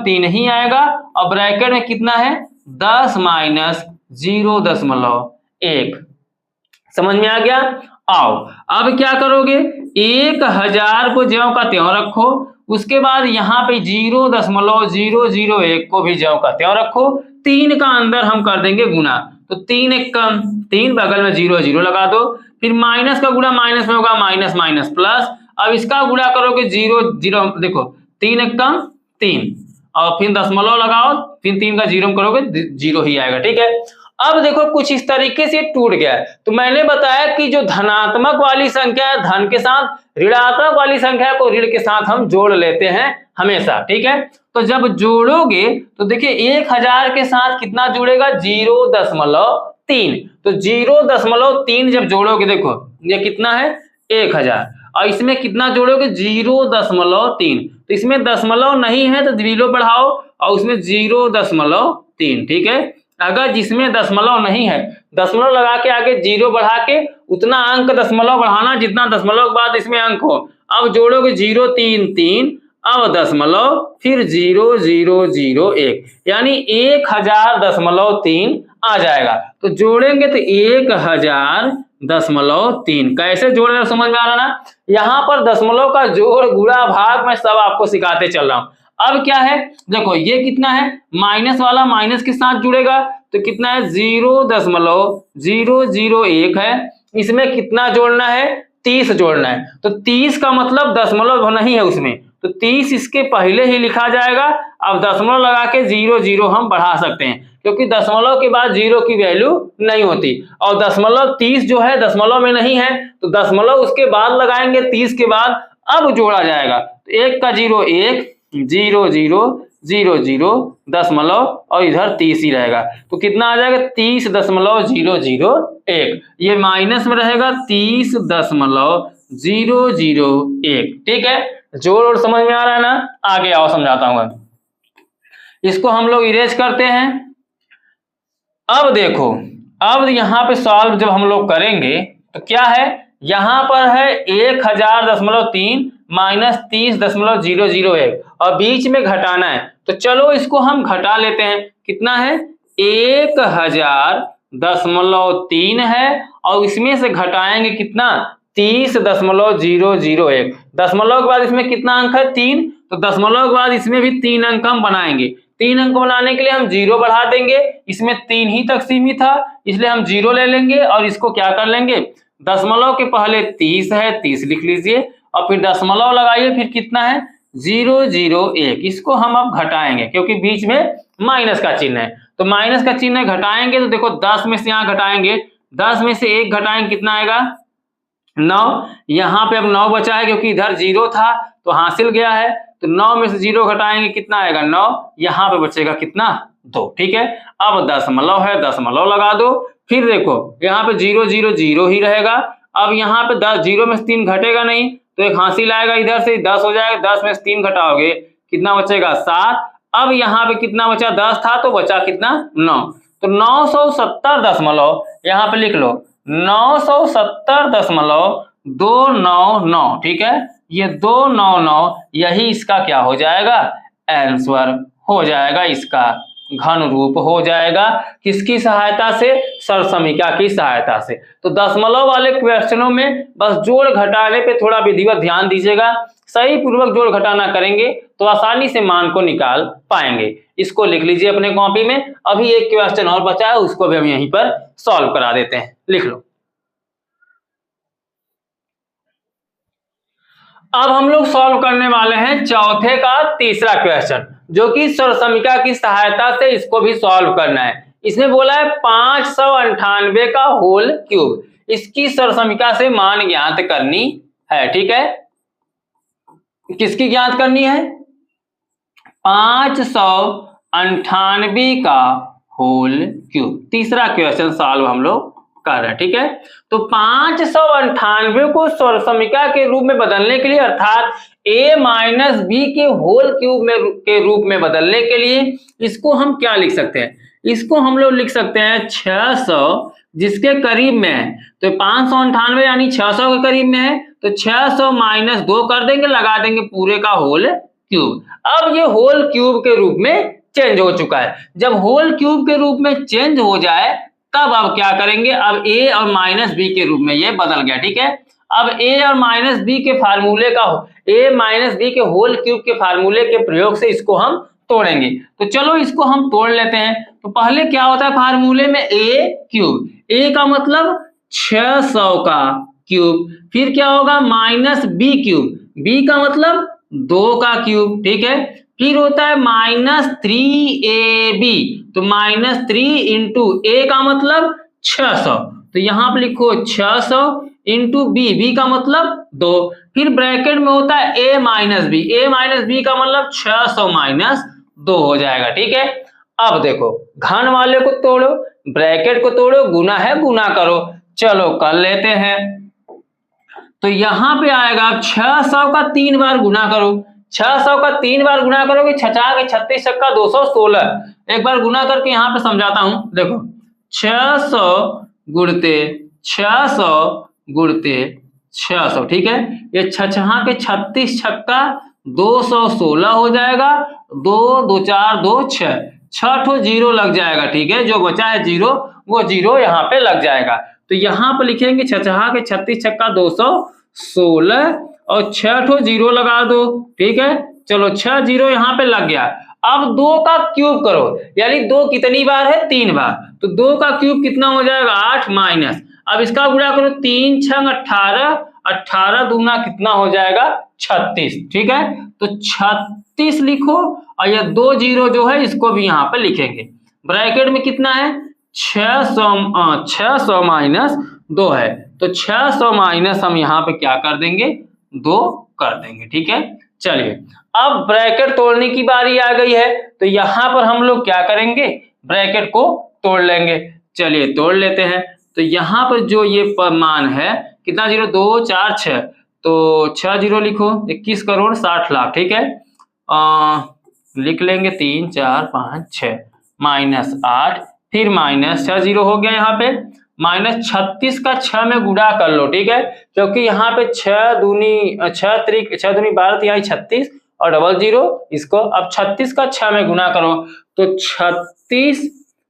3 ही आएगा, और ब्रैकेट में कितना है, 10 माइनस 0.1, समझ में आ गया। आओ अब क्या करोगे, 1000 को ज्यों का त्यों रखो, उसके बाद यहाँ पे 0.001 को भी ज्यों का त्यों रखो, 3 का अंदर हम कर देंगे गुना, तो 3 एक कम, 3 बगल में 0 0 लगा दो, फिर माइनस का गुणा माइनस में होगा माइनस माइनस प्लस, अब इसका गुणा करोगे 0 0, देखो 3 एक कम 3, और फिर दशमलव लगाओ, फिर 3 का 0 करोगे 0 ही आएगा, ठीक है। अब देखो कुछ इस तरीके से टूट गया है। तो मैंने बताया कि जो धनात्मक वाली संख्या है धन के साथ, ऋणात्मक वाली संख्या को ऋण के साथ हम जोड़ लेते हैं हमेशा, ठीक है। तो जब जोड़ोगे तो देखिए 1000 के साथ कितना जुड़ेगा, 0.3, तो 0.3 जब जोड़ोगे देखो ये कितना है 1000, और इसमें कितना जोड़ोगे 0.3, तो इसमें दशमलव नहीं है तो 0 बढ़ाओ और उसमें 0.3, ठीक है। अगर जिसमें दशमलव नहीं है, दशमलव लगा के आगे 0 बढ़ा के उतना अंक दशमलव बढ़ाना जितना दशमलव के बाद इसमें अंक हो। अब जोड़ोगे 0 3 3, अब दशमलव, फिर 0 0 0 1, यानी 1000.3 आ जाएगा। तो जोड़ेंगे तो 1000.3 कैसे जोड़ रहे हो समझ में आ रहा ना। यहाँ पर दशमलव का जोड़ गुणा भाग मैं सब आपको सिखाते चल रहा हूँ। अब क्या है देखो ये कितना है, माइनस वाला माइनस के साथ जुड़ेगा तो कितना है 0.001 है, इसमें कितना जोड़ना है 30 जोड़ना है, तो 30 का मतलब दशमलव नहीं है उसमें, तो 30 इसके पहले ही लिखा जाएगा। अब दशमलव लगा के 0 0 हम बढ़ा सकते हैं क्योंकि दशमलव के बाद 0 की वैल्यू नहीं होती, और दशमलव 30 जो है दशमलव में नहीं है तो दशमलव उसके बाद लगाएंगे 30 के बाद, अब जोड़ा जाएगा तो 1 का 0 1 0 0 0 0 दशमलव और इधर 30 ही रहेगा, तो कितना आ जाएगा 30.001, ये माइनस में रहेगा 30.001, ठीक है। जोड़ और समझ में आ रहा है ना। आगे आओ समझाता हूं, इसको हम लोग इरेज करते हैं। अब देखो अब यहाँ पे सॉल्व जब हम लोग करेंगे तो क्या है, यहाँ पर है 1000.3 माइनस 30.001 और बीच में घटाना है, तो चलो इसको हम घटा लेते हैं। कितना है 1000.3 है और इसमें से घटाएंगे कितना 30.001, दशमलव के बाद इसमें कितना अंक है 3, तो दशमलव के बाद इसमें भी 3 अंक हम बनाएंगे। 3 अंक बनाने के लिए हम 0 बढ़ा देंगे, इसमें 3 ही तक सीमित था इसलिए हम 0 ले लेंगे और इसको क्या कर लेंगे, दशमलव के पहले 30 है 30 लिख लीजिए और फिर दशमलव लगाइए, फिर कितना है 001, इसको हम अब घटाएंगे क्योंकि बीच में माइनस का चिन्ह है, तो माइनस का चिन्ह घटाएंगे तो देखो 10 में से यहाँ घटाएंगे, 10 में से 1 घटाएंगे कितना आएगा 9, यहाँ पे अब 9 बचा है क्योंकि इधर 0 था तो हासिल गया है, तो 9 में से 0 घटाएंगे कितना आएगा 9, यहाँ पे बचेगा कितना 2, ठीक है। अब दशमलव है दशमलव लगा दो, फिर देखो यहाँ पे 0 0 0 ही रहेगा, अब यहाँ पे 10 0 में से 3 घटेगा नहीं तो एक हासिल आएगा, इधर से 10 हो जाएगा, 10 में से 3 घटाओगे कितना बचेगा 7, अब यहाँ पे कितना बचा 10 था तो बचा कितना 9, तो 970 यहाँ पे लिख लो 970.299, ठीक है। ये 299 यही इसका क्या हो जाएगा आंसर हो जाएगा, इसका घन रूप हो जाएगा, किसकी सहायता से, सरसमीका की सहायता से। तो दशमलव वाले क्वेश्चनों में बस जोड़ घटाने पे थोड़ा विधिवत ध्यान दीजिएगा, सही पूर्वक जोड़ घटाना करेंगे तो आसानी से मान को निकाल पाएंगे। इसको लिख लीजिए अपने कॉपी में। अभी एक क्वेश्चन और बचा है उसको भी हम यहीं पर सॉल्व करा देते हैं, लिख लो। अब हम लोग सॉल्व करने वाले हैं चौथे का तीसरा क्वेश्चन, जो कि सरसमीका की सहायता से इसको भी सॉल्व करना है। इसमें बोला है 598 का होल क्यूब, इसकी सरसमीका से मान ज्ञात करनी है, ठीक है। किसकी ज्ञात करनी है 598 का होल क्यूब, तीसरा क्वेश्चन सॉल्व हम लोग कर रहे हैं, ठीक है। तो 598 को सरसमीका के रूप में बदलने के लिए अर्थात a माइनस बी के होल क्यूब में के रूप में बदलने के लिए इसको हम क्या लिख सकते हैं, इसको हम लोग लिख सकते हैं 600 जिसके करीब में है, तो 598 यानी 600 के करीब में है, तो 600 माइनस 2 कर देंगे, लगा देंगे पूरे का होल क्यूब। अब ये होल क्यूब के रूप में चेंज हो चुका है। जब होल क्यूब के रूप में चेंज हो जाए तब अब क्या करेंगे, अब a और माइनस बी के रूप में ये बदल गया, ठीक है। अब a और माइनस बी के फार्मूले का a माइनस बी के होल क्यूब के फार्मूले के प्रयोग से इसको हम तोड़ेंगे। तो चलो इसको हम तोड़ लेते हैं। तो पहले क्या होता है फार्मूले में, a क्यूब, a का मतलब 600 का क्यूब, फिर क्या होगा माइनस बी क्यूब, b का मतलब 2 का क्यूब, ठीक है। फिर होता है -3ab, तो -3 इंटू a का मतलब 600, तो यहाँ पे लिखो 600 इंटू बी का मतलब 2, फिर ब्रैकेट में होता है a माइनस बी का मतलब 600 माइनस 2 हो जाएगा, ठीक है। अब देखो घन वाले को तोड़ो, ब्रैकेट को तोड़ो, गुना है गुना करो, चलो कर लेते हैं। तो यहाँ पे आएगा 600 का 3 बार गुना करो, 600 का 3 बार गुना करोगे, 36 छक्का 216, एक बार गुना करके यहाँ पे समझाता हूं। देखो 600 गुणते 600 गुणते 600, ठीक है। ये छछहा के 36 छक्का 216 हो जाएगा, 2 2 4 2 6, 6 ठो जीरो लग जाएगा, ठीक है। जो बचा है जीरो वो जीरो यहाँ पे लग जाएगा। तो यहाँ पे लिखेंगे छछहा के 36 छक्का 216 और 6 ठो जीरो लगा दो, ठीक है। चलो 6 जीरो यहाँ पे लग गया। अब 2 का क्यूब करो, यानी 2 कितनी बार है, 3 बार, तो 2 का क्यूब कितना हो जाएगा 8 माइनस, अब इसका गुणा करो 3 छंग 18, 18 दूना कितना हो जाएगा 36, ठीक है। तो 36 लिखो और ये 2 जीरो जो है इसको भी यहाँ पे लिखेंगे। ब्रैकेट में कितना है 600 माइनस 2 है, तो 600 माइनस हम यहाँ पे क्या कर देंगे 2 कर देंगे, ठीक है। चलिए अब ब्रैकेट तोड़ने की बारी आ गई है, तो यहाँ पर हम लोग क्या करेंगे, ब्रैकेट को तोड़ लेंगे। चलिए तोड़ लेते हैं। तो यहाँ पर जो ये मान है कितना, 0 2 4 6, तो 6 जीरो लिखो 21 करोड़ 60 लाख, ठीक है। लिख लेंगे 3 4 5 6 माइनस 8, फिर माइनस 6 जीरो हो गया, यहाँ पे माइनस 36 का 6 में गुणा कर लो, ठीक है, क्योंकि यहाँ पे 6 दूनी 12 यहाँ 36 और डबल जीरो, इसको अब 36 का 6 में गुणा करो, तो 36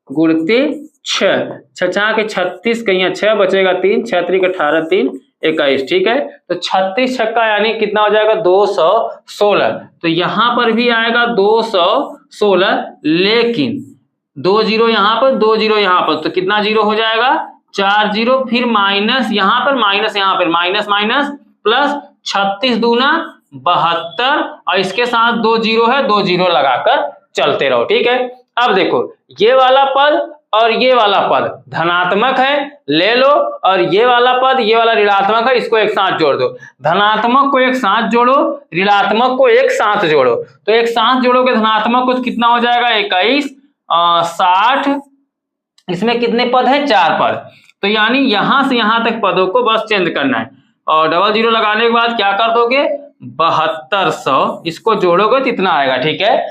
गुणते 6, छछा के 36 का यहाँ 6 बचेगा 3, 6 3 18 3 21, ठीक है। तो 36 छक्का यानी कितना हो जाएगा 216, तो यहाँ पर भी आएगा 216, लेकिन 2 जीरो यहाँ पर 2 जीरो यहाँ पर, तो कितना जीरो हो जाएगा 4 जीरो, फिर माइनस यहाँ पर माइनस माइनस प्लस 36 दूना 72, और इसके साथ 2 जीरो है, 2 जीरो लगाकर चलते रहो, ठीक है। अब देखो ये वाला पद और ये वाला पद धनात्मक है, ले लो, और ये वाला पद ये वाला ऋणात्मक है, इसको एक साथ जोड़ दो। धनात्मक को एक साथ जोड़ो, ऋणात्मक को एक साथ जोड़ो, तो एक साथ जोड़ोगे धनात्मक को कितना हो जाएगा 21 60, इसमें कितने पद है 4 पद, तो यानी यहां से यहां तक पदों को बस चेंज करना है, और डबल जीरो लगाने के बाद क्या कर दोगे 7200, इसको जोड़ोगे तो इतना आएगा, ठीक है।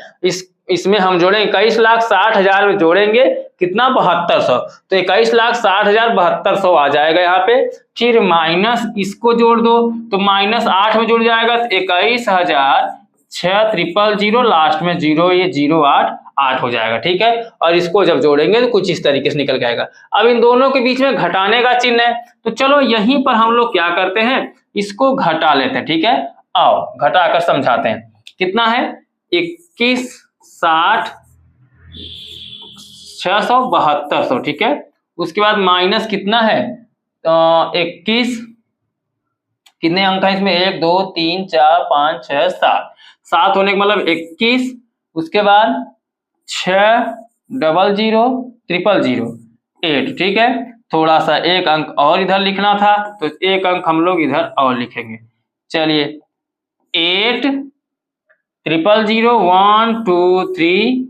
इसमें हम जोड़ेंगे 21,60,000 में जोड़ेंगे कितना 7200, तो 21,60,000 7200 आ जाएगा यहाँ पे, फिर माइनस इसको जोड़ दो, तो माइनस 8 में जुड़ जाएगा, तो 21,600,000 लास्ट में जीरो, ये 08 हो जाएगा, ठीक है। और इसको जब जोड़ेंगे तो कुछ इस तरीके से निकल के आएगा। अब इन दोनों के बीच में घटाने का चिन्ह है, तो चलो यहीं पर हम लोग क्या करते हैं, इसको घटा लेते हैं, ठीक है। आओ घटाकर समझाते हैं, कितना है 21 60 600 7200, ठीक है। उसके बाद माइनस कितना है 21, कितने अंक है इसमें 1 2 3 4 5 6 7, 7 होने का मतलब 21, उसके बाद 6 000 8, ठीक है। थोड़ा सा एक अंक और इधर लिखना था, तो एक अंक हम लोग इधर और लिखेंगे। चलिए 8 000 1 2 3,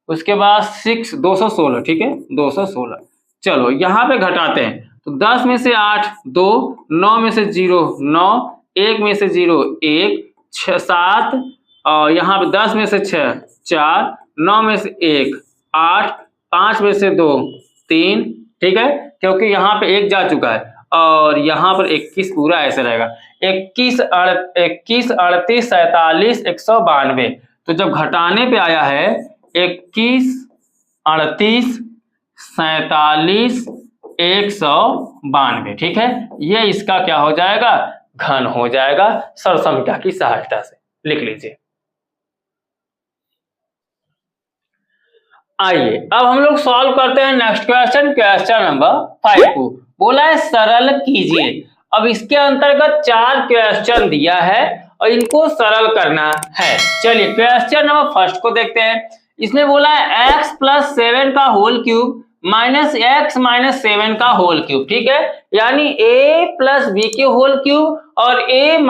उसके बाद 6 216, ठीक है 216। चलो यहाँ पे घटाते हैं, तो 10 में से 8 2, 9 में से 0 9, 1 में से 0 1, 6 7, और यहाँ पे 10 में से 6 4, 9 में से 1 8, 5 में से 2 3, ठीक है, क्योंकि यहाँ पे 1 जा चुका है, और यहाँ पर 21 पूरा ऐसे रहेगा 21 38 47 192। तो जब घटाने पे आया है 21 38 47,192, ठीक है। ये इसका क्या हो जाएगा, घन हो जाएगा सरसंख्या की सहायता से, लिख लीजिए। आइए अब हम लोग सॉल्व करते हैं नेक्स्ट क्वेश्चन, क्वेश्चन नंबर 5 को। बोला है सरल कीजिए। अब इसके अंतर्गत 4 क्वेश्चन दिया है और इनको सरल करना है। चलिए क्वेश्चन नंबर फर्स्ट को देखते हैं। इसमें बोला है x + 7 का होल क्यूब माइनस x - 7 का होल क्यूब, ठीक है। यानी a + b के होल क्यूब और a -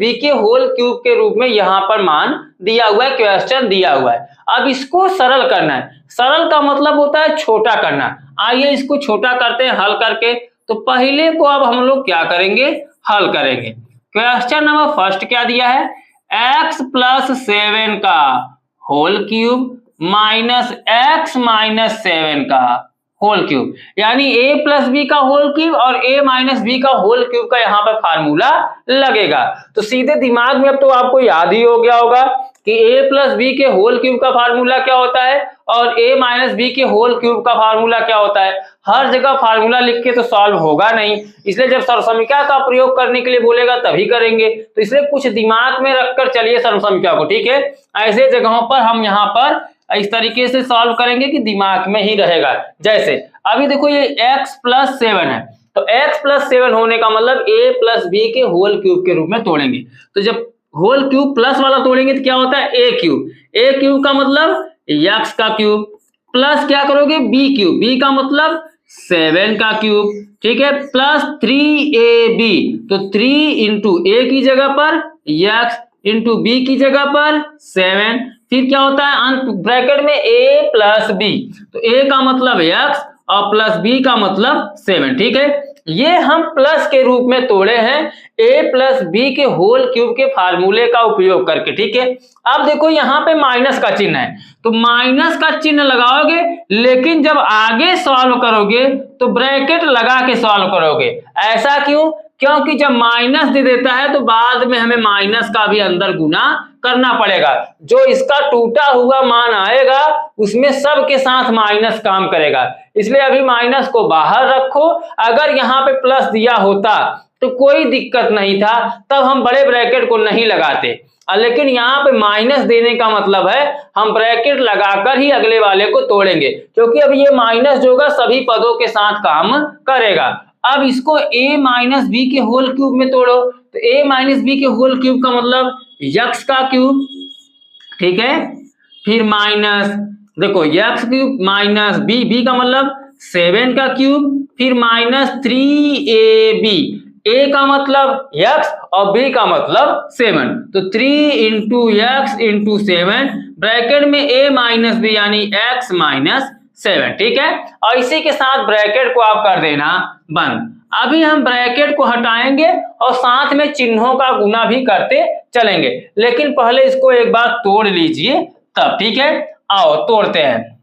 b के होल क्यूब के रूप में यहाँ पर मान दिया हुआ है, क्वेश्चन दिया हुआ है। अब इसको सरल करना है। सरल का मतलब होता है छोटा करना। आइए इसको छोटा करते हैं हल करके। तो पहले को अब हम लोग क्या करेंगे, हल करेंगे। क्वेश्चन नंबर फर्स्ट क्या दिया है, x + 7 का होल क्यूब माइनस x - 7 का होल क्यूब, यानी a + b का होल क्यूब और a - b का होल क्यूब का यहाँ पर फार्मूला लगेगा। तो सीधे दिमाग में अब तो आपको याद ही हो गया होगा कि a + b के होल क्यूब का फार्मूला क्या होता है और a - b के होल क्यूब का फार्मूला क्या होता है। हर जगह फार्मूला लिख के तो सॉल्व होगा नहीं, इसलिए जब सर्वसमीकरण का प्रयोग करने के लिए बोलेगा तभी करेंगे। तो इसलिए कुछ दिमाग में रखकर चलिए सर्वसमीकरण को, ठीक है। ऐसे जगहों पर हम यहाँ पर इस तरीके से सॉल्व करेंगे कि दिमाग में ही रहेगा। जैसे अभी देखो ये x + 7 है, तो x + 7 होने का मतलब a + b के होल क्यूब के रूप में तोड़ेंगे। तो जब होल क्यूब प्लस वाला तोड़ेंगे तो क्या होता है, a क्यूब का मतलब x का क्यूब, प्लस क्या करोगे b क्यूब, b का मतलब 7 का क्यूब, ठीक है, प्लस 3ab, तो 3 × a की जगह पर x × b की जगह पर 7, फिर क्या होता है अंत ब्रैकेट में a + b, तो a का मतलब x और प्लस b का मतलब 7, ठीक है। ये हम प्लस के रूप में तोड़े हैं a + b के होल क्यूब के फार्मूले का उपयोग करके, ठीक है। अब देखो यहाँ पे माइनस का चिन्ह है, तो माइनस का चिन्ह लगाओगे, लेकिन जब आगे सॉल्व करोगे तो ब्रैकेट लगा के सॉल्व करोगे। ऐसा क्यों, क्योंकि जब माइनस दे देता है तो बाद में हमें माइनस का भी अंदर गुना करना पड़ेगा। जो इसका टूटा हुआ मान आएगा उसमें सब के साथ माइनस काम करेगा, इसलिए अभी माइनस को बाहर रखो। अगर यहाँ पे प्लस दिया होता तो कोई दिक्कत नहीं था, तब हम बड़े ब्रैकेट को नहीं लगाते, लेकिन यहाँ पे माइनस देने का मतलब है हम ब्रैकेट लगाकर ही अगले वाले को तोड़ेंगे, क्योंकि अब ये माइनस जो होगा सभी पदों के साथ काम करेगा। अब इसको a - b के होल क्यूब में तोड़ो, तो a - b के होल क्यूब का मतलब x का क्यूब, ठीक है, फिर माइनस देखो x क्यूब माइनस b का मतलब 7 का क्यूब, फिर माइनस 3ab, a का मतलब x और b का मतलब 7, तो 3 × x × 7 ब्रैकेट में a - b यानी x - 7, ठीक है। और इसी के साथ ब्रैकेट को आप कर देना बंद। अभी हम ब्रैकेट को हटाएंगे और साथ में चिन्हों का गुना भी करते चलेंगे, लेकिन पहले इसको एक बार तोड़ लीजिए तब, ठीक है। आओ तोड़ते हैं।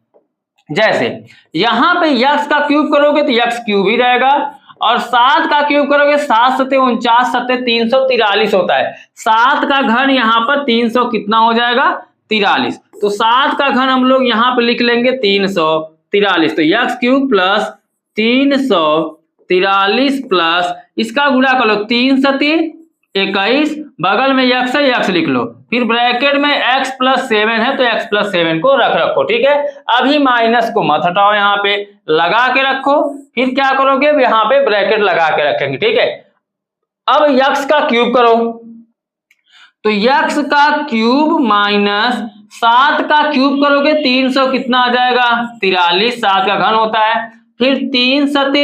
जैसे यहाँ पे x का क्यूब करोगे तो x क्यूब ही रहेगा, और 7 का क्यूब करोगे 7 × 7 = 49, 7 × 343 होता है। 7 का घन यहाँ पर 300 कितना हो जाएगा, 43, तो 7 का घन हम लोग यहाँ पे लिख लेंगे 343, तो x क्यूब प्लस 343 प्लस इसका गुणा कर लो 3 × 7 = 21, बगल में x है x लिख लो, फिर ब्रैकेट में x + 7 है तो x + 7 को रखो, ठीक है। अभी माइनस को मत हटाओ, यहाँ पे लगा के रखो, फिर क्या करोगे यहाँ पे ब्रैकेट लगा के रखेंगे, ठीक है। अब x का क्यूब करो, तो x का क्यूब माइनस 7 का क्यूब करोगे 300 कितना आ जाएगा, 43, 7 का घन होता है, फिर 3 × 7 =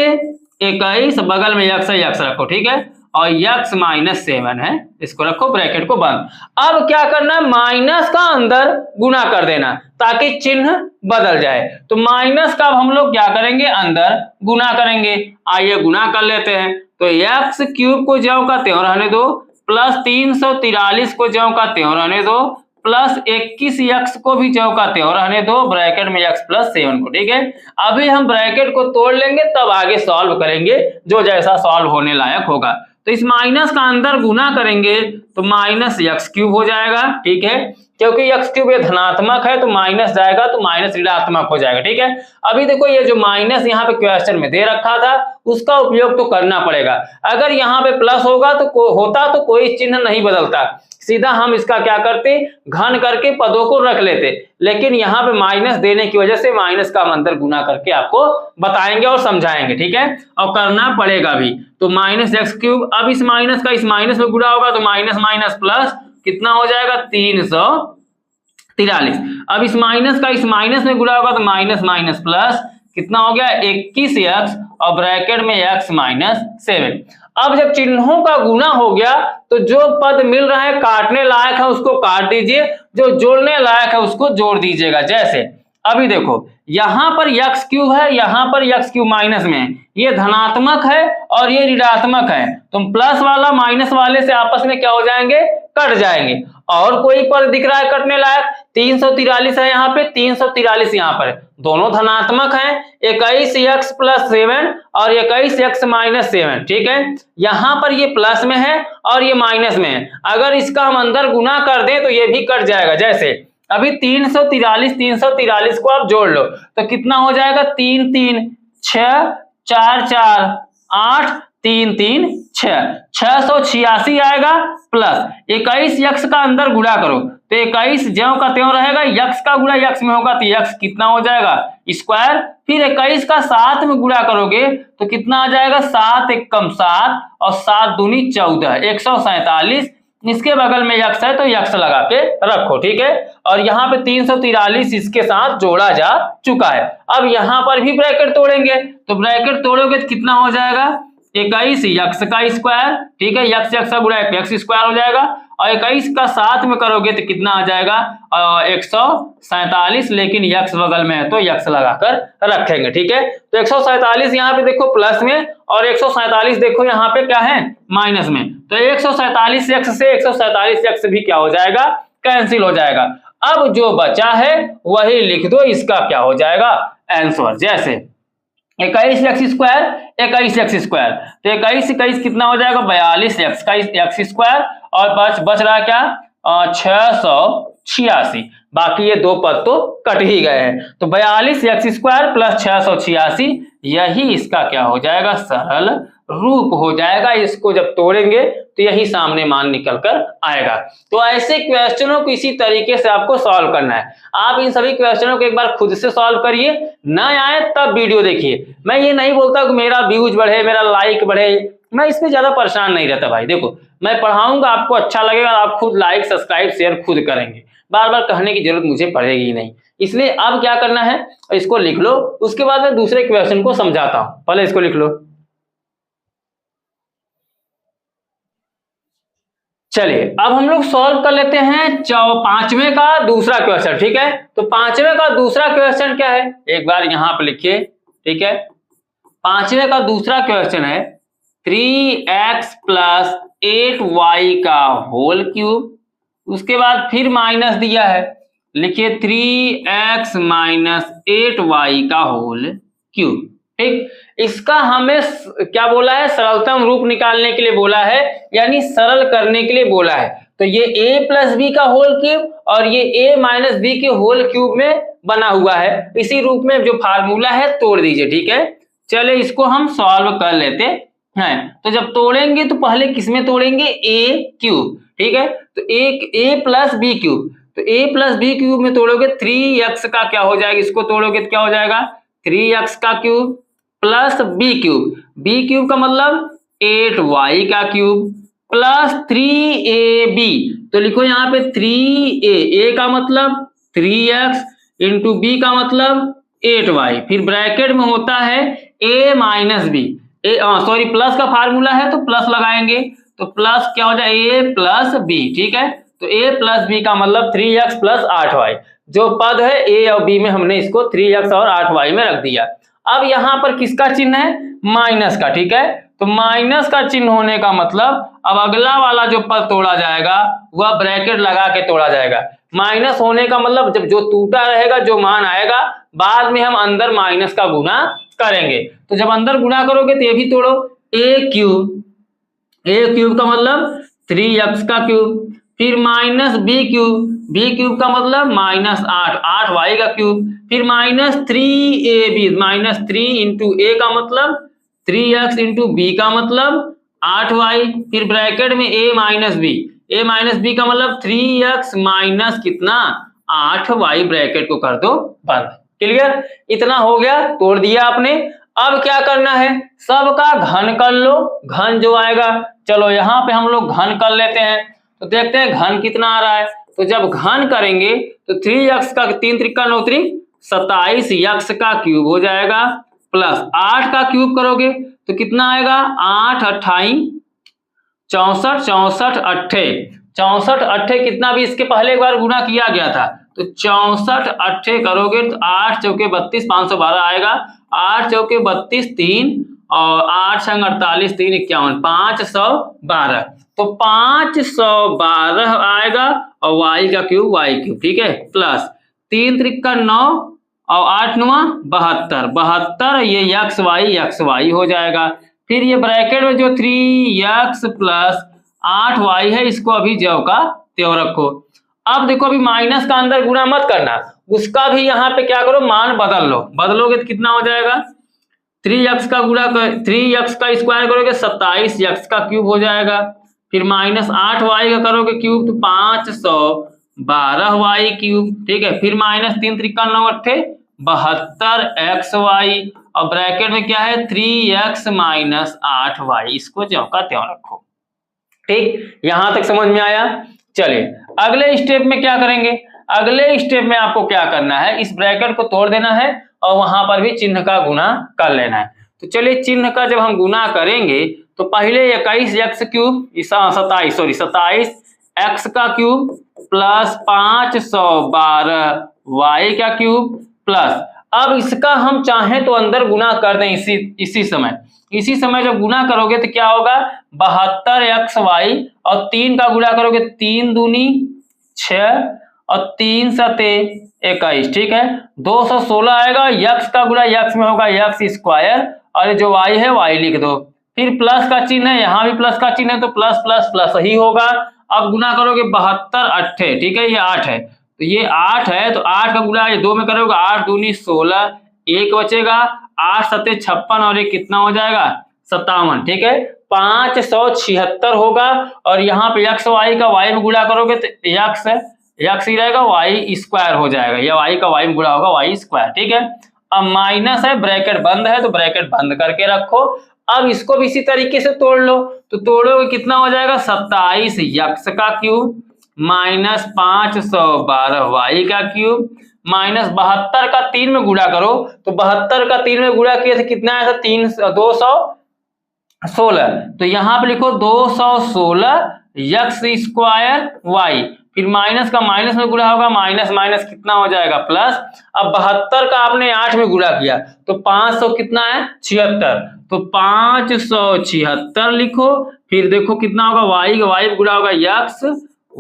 21, बगल में x है x रखो, ठीक है, और x - 7 है, इसको रखो, ब्रैकेट को बंद। अब क्या करना है, माइनस का अंदर गुना कर देना ताकि चिन्ह बदल जाए। तो माइनस का अब हम लोग क्या करेंगे, अंदर गुना करेंगे। आइए गुना कर लेते हैं, तो x क्यूब को ज्यों का त्यों रहने दो, प्लस 343 को ज्यों का त्यों रहने दो, प्लस 21x को भी ज्यों का त्यों रहने दो, ब्रैकेट में x + 7 को, ठीक है। अभी हम ब्रैकेट को तोड़ लेंगे तब आगे सॉल्व करेंगे जो जैसा सॉल्व होने लायक होगा। तो इस माइनस का अंदर गुना करेंगे तो -x³ हो जाएगा, ठीक है। क्योंकि एक्स क्यूब ये धनात्मक है तो माइनस जाएगा तो माइनस ऋणात्मक हो जाएगा। ठीक है, अभी देखो ये जो माइनस यहाँ पे क्वेश्चन में दे रखा था उसका उपयोग तो करना पड़ेगा। अगर यहाँ पे प्लस होगा तो होता तो कोई चिन्ह नहीं बदलता, सीधा हम इसका क्या करते, घन करके पदों को रख लेते, लेकिन यहाँ पे माइनस देने की वजह से माइनस का हम अंदर गुना करके आपको बताएंगे और समझाएंगे। ठीक है, और करना पड़ेगा भी। तो माइनस एक्स क्यूब, अब इस माइनस का इस माइनस में गुणा होगा तो माइनस माइनस प्लस कितना हो जाएगा 343। अब इस माइनस का इस माइनस में गुणा होगा तो माइनस माइनस प्लस कितना हो गया 21x और ब्रैकेट में x माइनस 7। अब जब चिन्हों का गुना हो गया तो जो पद मिल रहा है काटने लायक है उसको काट दीजिए, जो जोड़ने लायक है उसको जोड़ दीजिएगा। जैसे अभी देखो यहां पर x क्यूब है, यहां पर x क्यूब माइनस में, ये धनात्मक है और ये ऋणात्मक है, तो प्लस वाला माइनस वाले से आपस में क्या हो जाएंगे, कट जाएंगे। और कोई पद दिख रहा है कटने लायक, 343 है यहाँ पे, 343 यहाँ पर, दोनों धनात्मक हैं, 21x प्लस 7 और 21x माइनस 7। ठीक है, यहाँ पर ये प्लस में है और ये माइनस में है, अगर इसका हम अंदर गुना कर दें तो ये भी कट जाएगा। जैसे अभी 343 को आप जोड़ लो तो कितना हो जाएगा, 3 3 6 4 4 8 3 3 6 686 आएगा प्लस 21 यक्स का अंदर गुणा करो तो 21 ज्यों का त्यों रहेगा, यक्स का गुणा यक्स में होगा तो यक्स कितना हो जाएगा स्क्वायर, फिर 21 का 7 में गुणा करोगे तो कितना आ जाएगा 7 एकम 7 और 7 दूनी 14 147। इसके बगल में यक्स है तो यक्स लगा के रखो। ठीक है, और यहाँ पे 343 इसके साथ जोड़ा जा चुका है। अब यहाँ पर भी ब्रैकेट तोड़ेंगे तो ब्रैकेट तोड़ोगे तो कितना हो जाएगा 21 यक्स का स्क्वायर। ठीक है, यक्स यक्स का गुणा एक्स स्क्वायर हो जाएगा और 21 का 7 में करोगे तो कितना आ जाएगा 147, लेकिन यक्स बगल में है तो यक्स लगाकर रखेंगे। ठीक है, तो 147 यहाँ पे देखो प्लस में और 147 देखो यहाँ पे क्या है माइनस में, तो 147 यक्स से 147 यक्स भी क्या हो जाएगा, कैंसिल हो जाएगा। अब जो बचा है वही लिख दो, इसका क्या हो जाएगा आंसर। जैसे 21 एक्स स्क्वायर 21 एक्स स्क्वायर, तो 21 21 कितना हो जाएगा 42 एक्स का एक्स स्क्वायर और बच रहा क्या 686। बाकी ये दो पद तो कट ही गए हैं, तो 42 एक्स स्क्वायर प्लस 686 यही इसका क्या हो जाएगा सरल रूप हो जाएगा। इसको जब तोड़ेंगे तो यही सामने मान निकल कर आएगा। तो ऐसे क्वेश्चनों को इसी तरीके से आपको सॉल्व करना है। आप इन सभी क्वेश्चनों को एक बार खुद से सॉल्व करिए, न आए तब वीडियो देखिए। मैं ये नहीं बोलता कि मेरा व्यूज बढ़े, मेरा लाइक बढ़े, मैं इसमें ज्यादा परेशान नहीं रहता भाई। देखो मैं पढ़ाऊंगा, आपको अच्छा लगेगा, आप खुद लाइक सब्सक्राइब शेयर खुद करेंगे, बार बार कहने की जरूरत मुझे पड़ेगी नहीं। इसलिए अब क्या करना है, इसको लिख लो, उसके बाद मैं दूसरे क्वेश्चन को समझाता हूं। पहले इसको लिख लो। चलिए अब हम लोग सॉल्व कर लेते हैं पांचवें का दूसरा क्वेश्चन। ठीक है, तो पांचवें का दूसरा क्वेश्चन क्या है, एक बार यहां पर लिखिए। ठीक है, पांचवें का दूसरा क्वेश्चन है 3x प्लस 8y का होल क्यूब, उसके बाद फिर माइनस दिया है, लिखिए 3x माइनस 8y का होल क्यूब। ठीक, इसका हमें क्या बोला है, सरलतम रूप निकालने के लिए बोला है, यानी सरल करने के लिए बोला है। तो ये a प्लस बी का होल क्यूब और ये a माइनस बी के होल क्यूब में बना हुआ है, इसी रूप में जो फार्मूला है तोड़ दीजिए। ठीक है, चले इसको हम सॉल्व कर लेते हैं। तो जब तोड़ेंगे तो पहले किसमें तोड़ेंगे, a क्यूब। ठीक है, तो एक a प्लस बी क्यूब, तो a प्लस बी क्यूब में तोड़ोगे 3x का क्या हो जाएगा, इसको तोड़ोगे तो क्या हो जाएगा 3x का cube plus B cube, B cube का मतलब 8y का क्यूब प्लस 3ab, तो लिखो यहाँ पे 3a का मतलब 3x इंटू बी का मतलब 8y, फिर ब्रैकेट में होता है a minus B, sorry plus का फार्मूला है तो प्लस लगाएंगे, तो प्लस क्या हो जाए a प्लस बी। ठीक है, तो a प्लस बी का मतलब 3x प्लस 8y, जो पद है a और b में हमने इसको 3x और 8y में रख दिया। अब यहाँ पर किसका चिन्ह है, माइनस का। ठीक है, तो माइनस का चिन्ह होने का मतलब अब अगला वाला जो पद तोड़ा जाएगा वह ब्रैकेट लगा के तोड़ा जाएगा। माइनस होने का मतलब जब जो टूटा रहेगा, जो मान आएगा, बाद में हम अंदर माइनस का गुना करेंगे। तो जब अंदर गुना करोगे तो ये भी तोड़ो, a क्यूब का मतलब 3x का क्यूब फिर माइनस बी क्यूब का मतलब -8, 8y का क्यूब, फिर -3ab, -3 इंटू ए का मतलब 3x इंटू बी का मतलब 8y, फिर ब्रैकेट में a माइनस बी का मतलब 3x माइनस कितना 8y, ब्रैकेट को कर दो बंद। क्लियर? इतना हो गया, तोड़ दिया आपने। अब क्या करना है, सबका घन कर लो, घन जो आएगा, चलो यहाँ पे हम लोग घन कर लेते हैं, तो देखते हैं घन कितना आ रहा है। तो जब घन करेंगे तो 3x का 3 त्रिका 9 त्रिक 27 x का क्यूब हो जाएगा, प्लस 8 का क्यूब करोगे तो कितना आएगा 8 28 64, 64 अट्ठे 64 अट्ठे कितना भी इसके पहले एक बार गुना किया गया था, तो 64 अट्ठे करोगे तो 8 चौके 32 512 आएगा, 8 चौके 32 3 और 8 संग 48 3 51 512, तो 512 आएगा और y का क्यूब ठीक है, प्लस 3 त्रिका 9 और 8 9 72, 72 ये x y हो जाएगा। फिर ये ब्रैकेट में जो 3x प्लस 8y है इसको अभी ज्यों का त्यों रखो। अब देखो अभी माइनस का अंदर गुणा मत करना, उसका भी यहाँ पे क्या करो मान बदल लो, बदलोगे तो कितना हो जाएगा 3x का गुणा 3x का स्क्वायर करोगे 27x का क्यूब हो जाएगा, फिर -8y का करोगे क्यूब तो 512y क्यूब, ठीक है, फिर -3 त्रिका 9 अट्ठे 72xy और ब्रैकेट में क्या है 3x माइनस 8y, इसको ज्यों का त्यों रखो। ठीक, यहां तक समझ में आया। चलिए अगले स्टेप में क्या करेंगे, अगले स्टेप में आपको क्या करना है, इस ब्रैकेट को तोड़ देना है और वहां पर भी चिन्ह का गुना कर लेना है। तो चलिए चिन्ह का जब हम गुना करेंगे तो पहले 21x क्यूब 27 x का क्यूब प्लस 512y का क्यूब प्लस, अब इसका हम चाहें तो अंदर गुना कर दें इसी समय जब गुना करोगे तो क्या होगा 72xy और 3 का गुणा करोगे 3 दूनी 6 और 3 सते 21, ठीक है, 216 आएगा, यक्स का गुणा यक्स में होगा यक्स स्क्वायर और जो y है y लिख दो, फिर प्लस का चिन्ह है, यहाँ भी प्लस का चिन्ह है तो प्लस प्लस प्लस ही होगा। अब गुना करोगे 72 अट्ठे, ठीक है, ये 8 है तो ये 8 है तो 8 का गुणा ये 2 में करोगे 8 दूनी 16, 1 बचेगा, 8 सते 56 और 1 कितना हो जाएगा 57, ठीक है, 576 होगा। और यहाँ पे x y का y में गुणा करोगे तो x ही रहेगा, y स्क्वायर हो जाएगा, या y का y में गुणा होगा y स्क्वायर, ठीक है। अब माइनस है, ब्रैकेट बंद है तो ब्रैकेट बंद करके रखो। अब इसको भी इसी तरीके से तोड़ लो, तो तोड़ोगे कितना हो जाएगा 27 x का क्यूब माइनस 512y का क्यूब माइनस 72 का 3 में गुणा करो, तो 72 का 3 में गुणा किए थे कितना आया था 216, तो यहाँ पे लिखो 216 x स्क्वायर y, फिर माइनस का माइनस में गुणा होगा, माइनस माइनस कितना हो जाएगा प्लस। अब 72 का आपने 8 में गुणा किया तो 500 कितना है 76, तो 576 लिखो, फिर देखो कितना होगा y में गुणा होगा x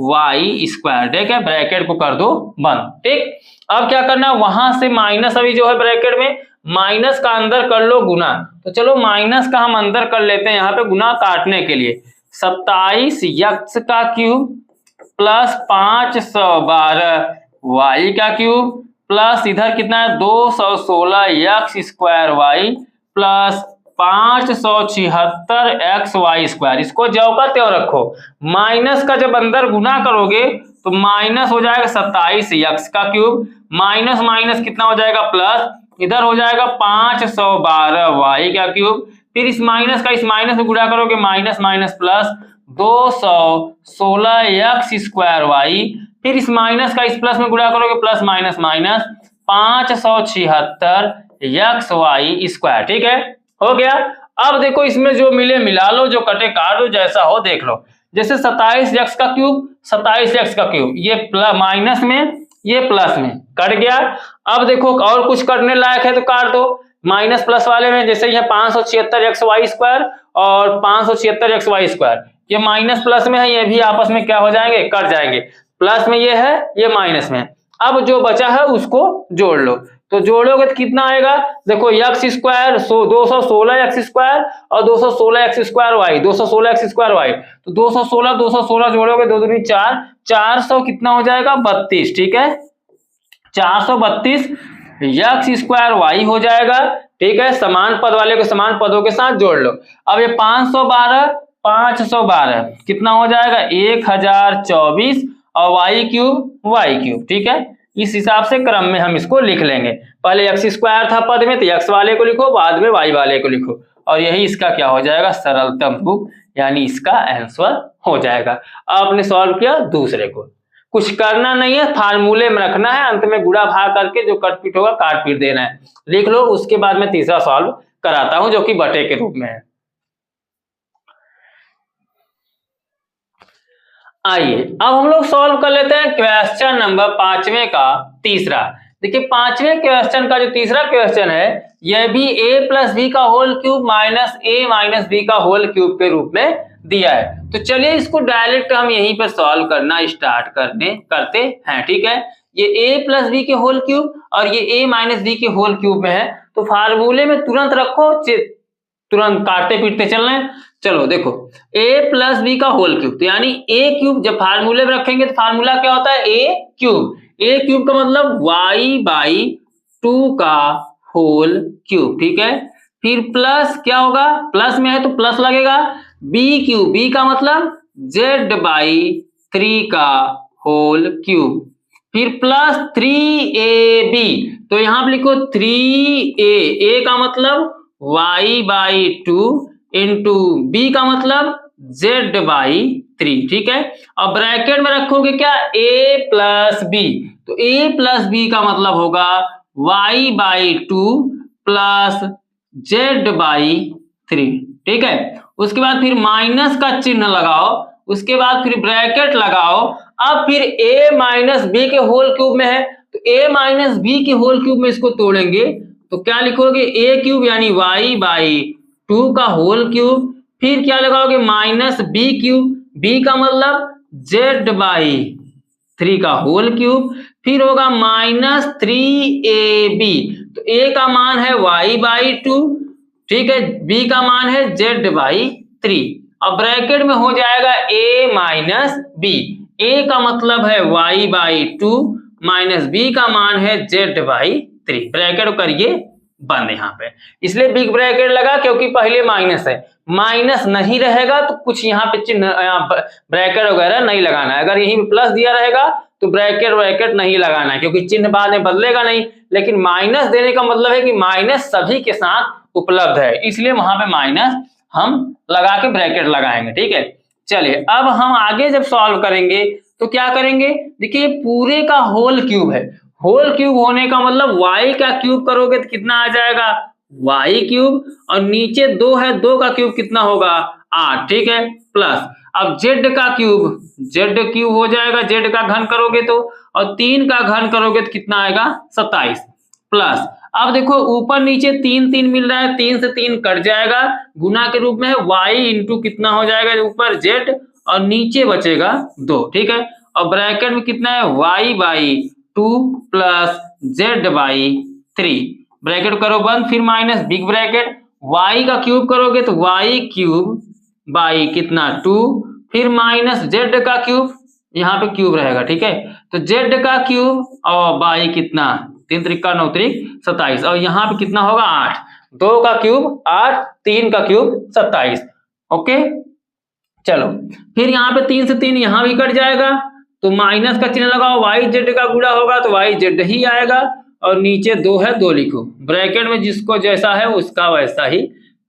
y स्क्वायर, ठीक है, ब्रैकेट को कर दो बंद। ठीक, अब क्या करना, वहां से माइनस अभी जो है ब्रैकेट में माइनस का अंदर कर लो गुना, तो चलो माइनस का हम अंदर कर लेते हैं यहाँ पे गुना काटने के लिए, 27 x का क्यूब प्लस 512y का क्यूब प्लस इधर कितना है 216 x square y plus 576 xy square, इसको ज्यों का त्यों रखो। माइनस का जब अंदर गुना करोगे तो माइनस हो जाएगा 27 x का क्यूब माइनस माइनस कितना हो जाएगा प्लस, इधर हो जाएगा 512y का क्यूब, फिर इस माइनस का इस माइनस में गुणा करोगे minus minus plus 216 x square y, फिर इस माइनस का इस प्लस में गुणा करोगे plus minus minus 576 xy square, ठीक है, हो गया। अब देखो इसमें जो मिले मिला लो, जो कटे काट दो, जैसा हो देख लो। जैसे 27x का क्यूब 27x का क्यूब, ये प्लस माइनस में ये प्लस में कट गया। अब देखो और कुछ करने लायक है तो काट दो माइनस प्लस वाले में, जैसे ये 576 xy स्क्वायर और 576 xy स्क्वायर, ये माइनस प्लस में है, ये भी आपस में क्या हो जाएंगे कट जाएंगे, प्लस में ये है ये माइनस में। अब जो बचा है उसको जोड़ लो, तो जोड़ोगे तो कितना आएगा, देखो एक्स स्क्वायर 216 एक्स स्क्वायर और 216 X square Y, 216 X square Y, तो 216 जोड़ोगे 2 दूनी 4, 400 कितना हो जाएगा 32, ठीक है 432 एक्स स्क्वायर वाई हो जाएगा, ठीक है। समान पद वाले को समान पदों के साथ जोड़ लो। अब ये 512 कितना हो जाएगा 1024 और वाई क्यूब, ठीक है। इस हिसाब से क्रम में हम इसको लिख लेंगे, पहले एक्स स्क्वायर था पद में तो एक्स वाले को लिखो, बाद में वाई वाले को लिखो, और यही इसका क्या हो जाएगा सरलतम रूप, यानी इसका आंसर हो जाएगा। आपने सॉल्व किया दूसरे को, कुछ करना नहीं है, फार्मूले में रखना है, अंत में गुणा भाग करके जो कटपीट होगा काट पीट देना है, लिख लो। उसके बाद मैं तीसरा सॉल्व कराता हूं जो कि बटे के रूप में है। आइए अब हम लोग सॉल्व कर लेते हैं क्वेश्चन नंबर 5वें का तीसरा। देखिए 5वें क्वेश्चन का जो तीसरा क्वेश्चन है यह भी a प्लस बी का whole cube minus a minus B का होल क्यूब के रूप में दिया है। तो चलिए इसको डायरेक्ट हम यहीं पर सॉल्व करना स्टार्ट करते हैं, ठीक है। ये a प्लस बी के होल क्यूब और ये a माइनस बी के होल क्यूब में है, तो फार्मूले में तुरंत रखो, तुरंत काटते पीटते चल रहे हैं। चलो देखो a प्लस बी का होल क्यूब, तो यानी a क्यूब जब फार्मूले में रखेंगे तो फार्मूला क्या होता है a क्यूब का मतलब y बाई 2 का होल क्यूब, ठीक है। फिर प्लस क्या होगा, प्लस में है तो प्लस लगेगा, b का मतलब z बाई 3 का होल क्यूब, फिर प्लस 3ab, तो यहां पर लिखो 3a का मतलब y बाई 2 इंटू बी का मतलब z बाई 3, ठीक है। अब ब्रैकेट में रखोगे क्या a प्लस बी, तो a प्लस बी का मतलब होगा y by 2 plus z by 3, ठीक है। उसके बाद फिर माइनस का चिन्ह लगाओ, उसके बाद फिर ब्रैकेट लगाओ। अब फिर a माइनस बी के होल क्यूब में है, तो a माइनस बी के होल क्यूब में इसको तोड़ेंगे तो क्या लिखोगे a क्यूब यानी y बाई 2 का होल क्यूब, फिर क्या लगाओगे माइनस बी क्यूब, बी का मतलब z बाई 3 का होल क्यूब, फिर होगा माइनस 3ab, तो a का मान है y बाई 2, ठीक है, b का मान है z बाई 3। अब ब्रैकेट में हो जाएगा a माइनस बी, a का मतलब है y बाई 2 माइनस b का मान है z बाई 3, ब्रैकेट करिए बंद यहाँ पे। इसलिए बिग ब्रैकेट लगा क्योंकि पहले माइनस है, माइनस नहीं रहेगा तो कुछ यहाँ पे चिन्ह ब्रैकेट वगैरह नहीं लगाना है। अगर यहीं प्लस दिया रहेगा तो ब्रैकेट नहीं लगाना है क्योंकि चिन्ह बाद में बदलेगा नहीं, लेकिन माइनस देने का मतलब है कि माइनस सभी के साथ उपलब्ध है, इसलिए वहां पे माइनस हम लगा के ब्रैकेट लगाएंगे, ठीक है। चलिए अब हम आगे जब सॉल्व करेंगे तो क्या करेंगे, देखिए पूरे का होल क्यूब है, होल क्यूब होने का मतलब y का क्यूब करोगे तो कितना आ जाएगा y क्यूब, और नीचे 2 है, 2 का क्यूब कितना होगा 8, ठीक है, प्लस अब z का क्यूब हो जाएगा, z का घन करोगे तो, और 3 का घन करोगे तो कितना आएगा 27, प्लस अब देखो ऊपर नीचे 3 मिल रहा है, 3 से 3 कट जाएगा, गुना के रूप में है y इंटू कितना हो जाएगा ऊपर z और नीचे बचेगा 2, ठीक है। और ब्रैकेट में कितना है y by 2 plus z by 3, bracket करो बंद, फिर माइनस बिग ब्रैकेट, y का क्यूब करोगे तो y क्यूब बाई कितना 2, फिर माइनस z का क्यूब, यहाँ पे क्यूब रहेगा, ठीक है, तो z का क्यूब और बाई कितना 3 त्रिका 9 त्रिक 27, और यहाँ पे कितना होगा 8, 2 का क्यूब 8, 3 का क्यूब 27, ओके। चलो फिर यहाँ पे 3 से 3 यहाँ भी कट जाएगा, तो माइनस का चिन्ह लगाओ, y z का गुणा होगा तो y z ही आएगा, और नीचे 2 है 2 लिखो, ब्रैकेट में जिसको जैसा है उसका वैसा ही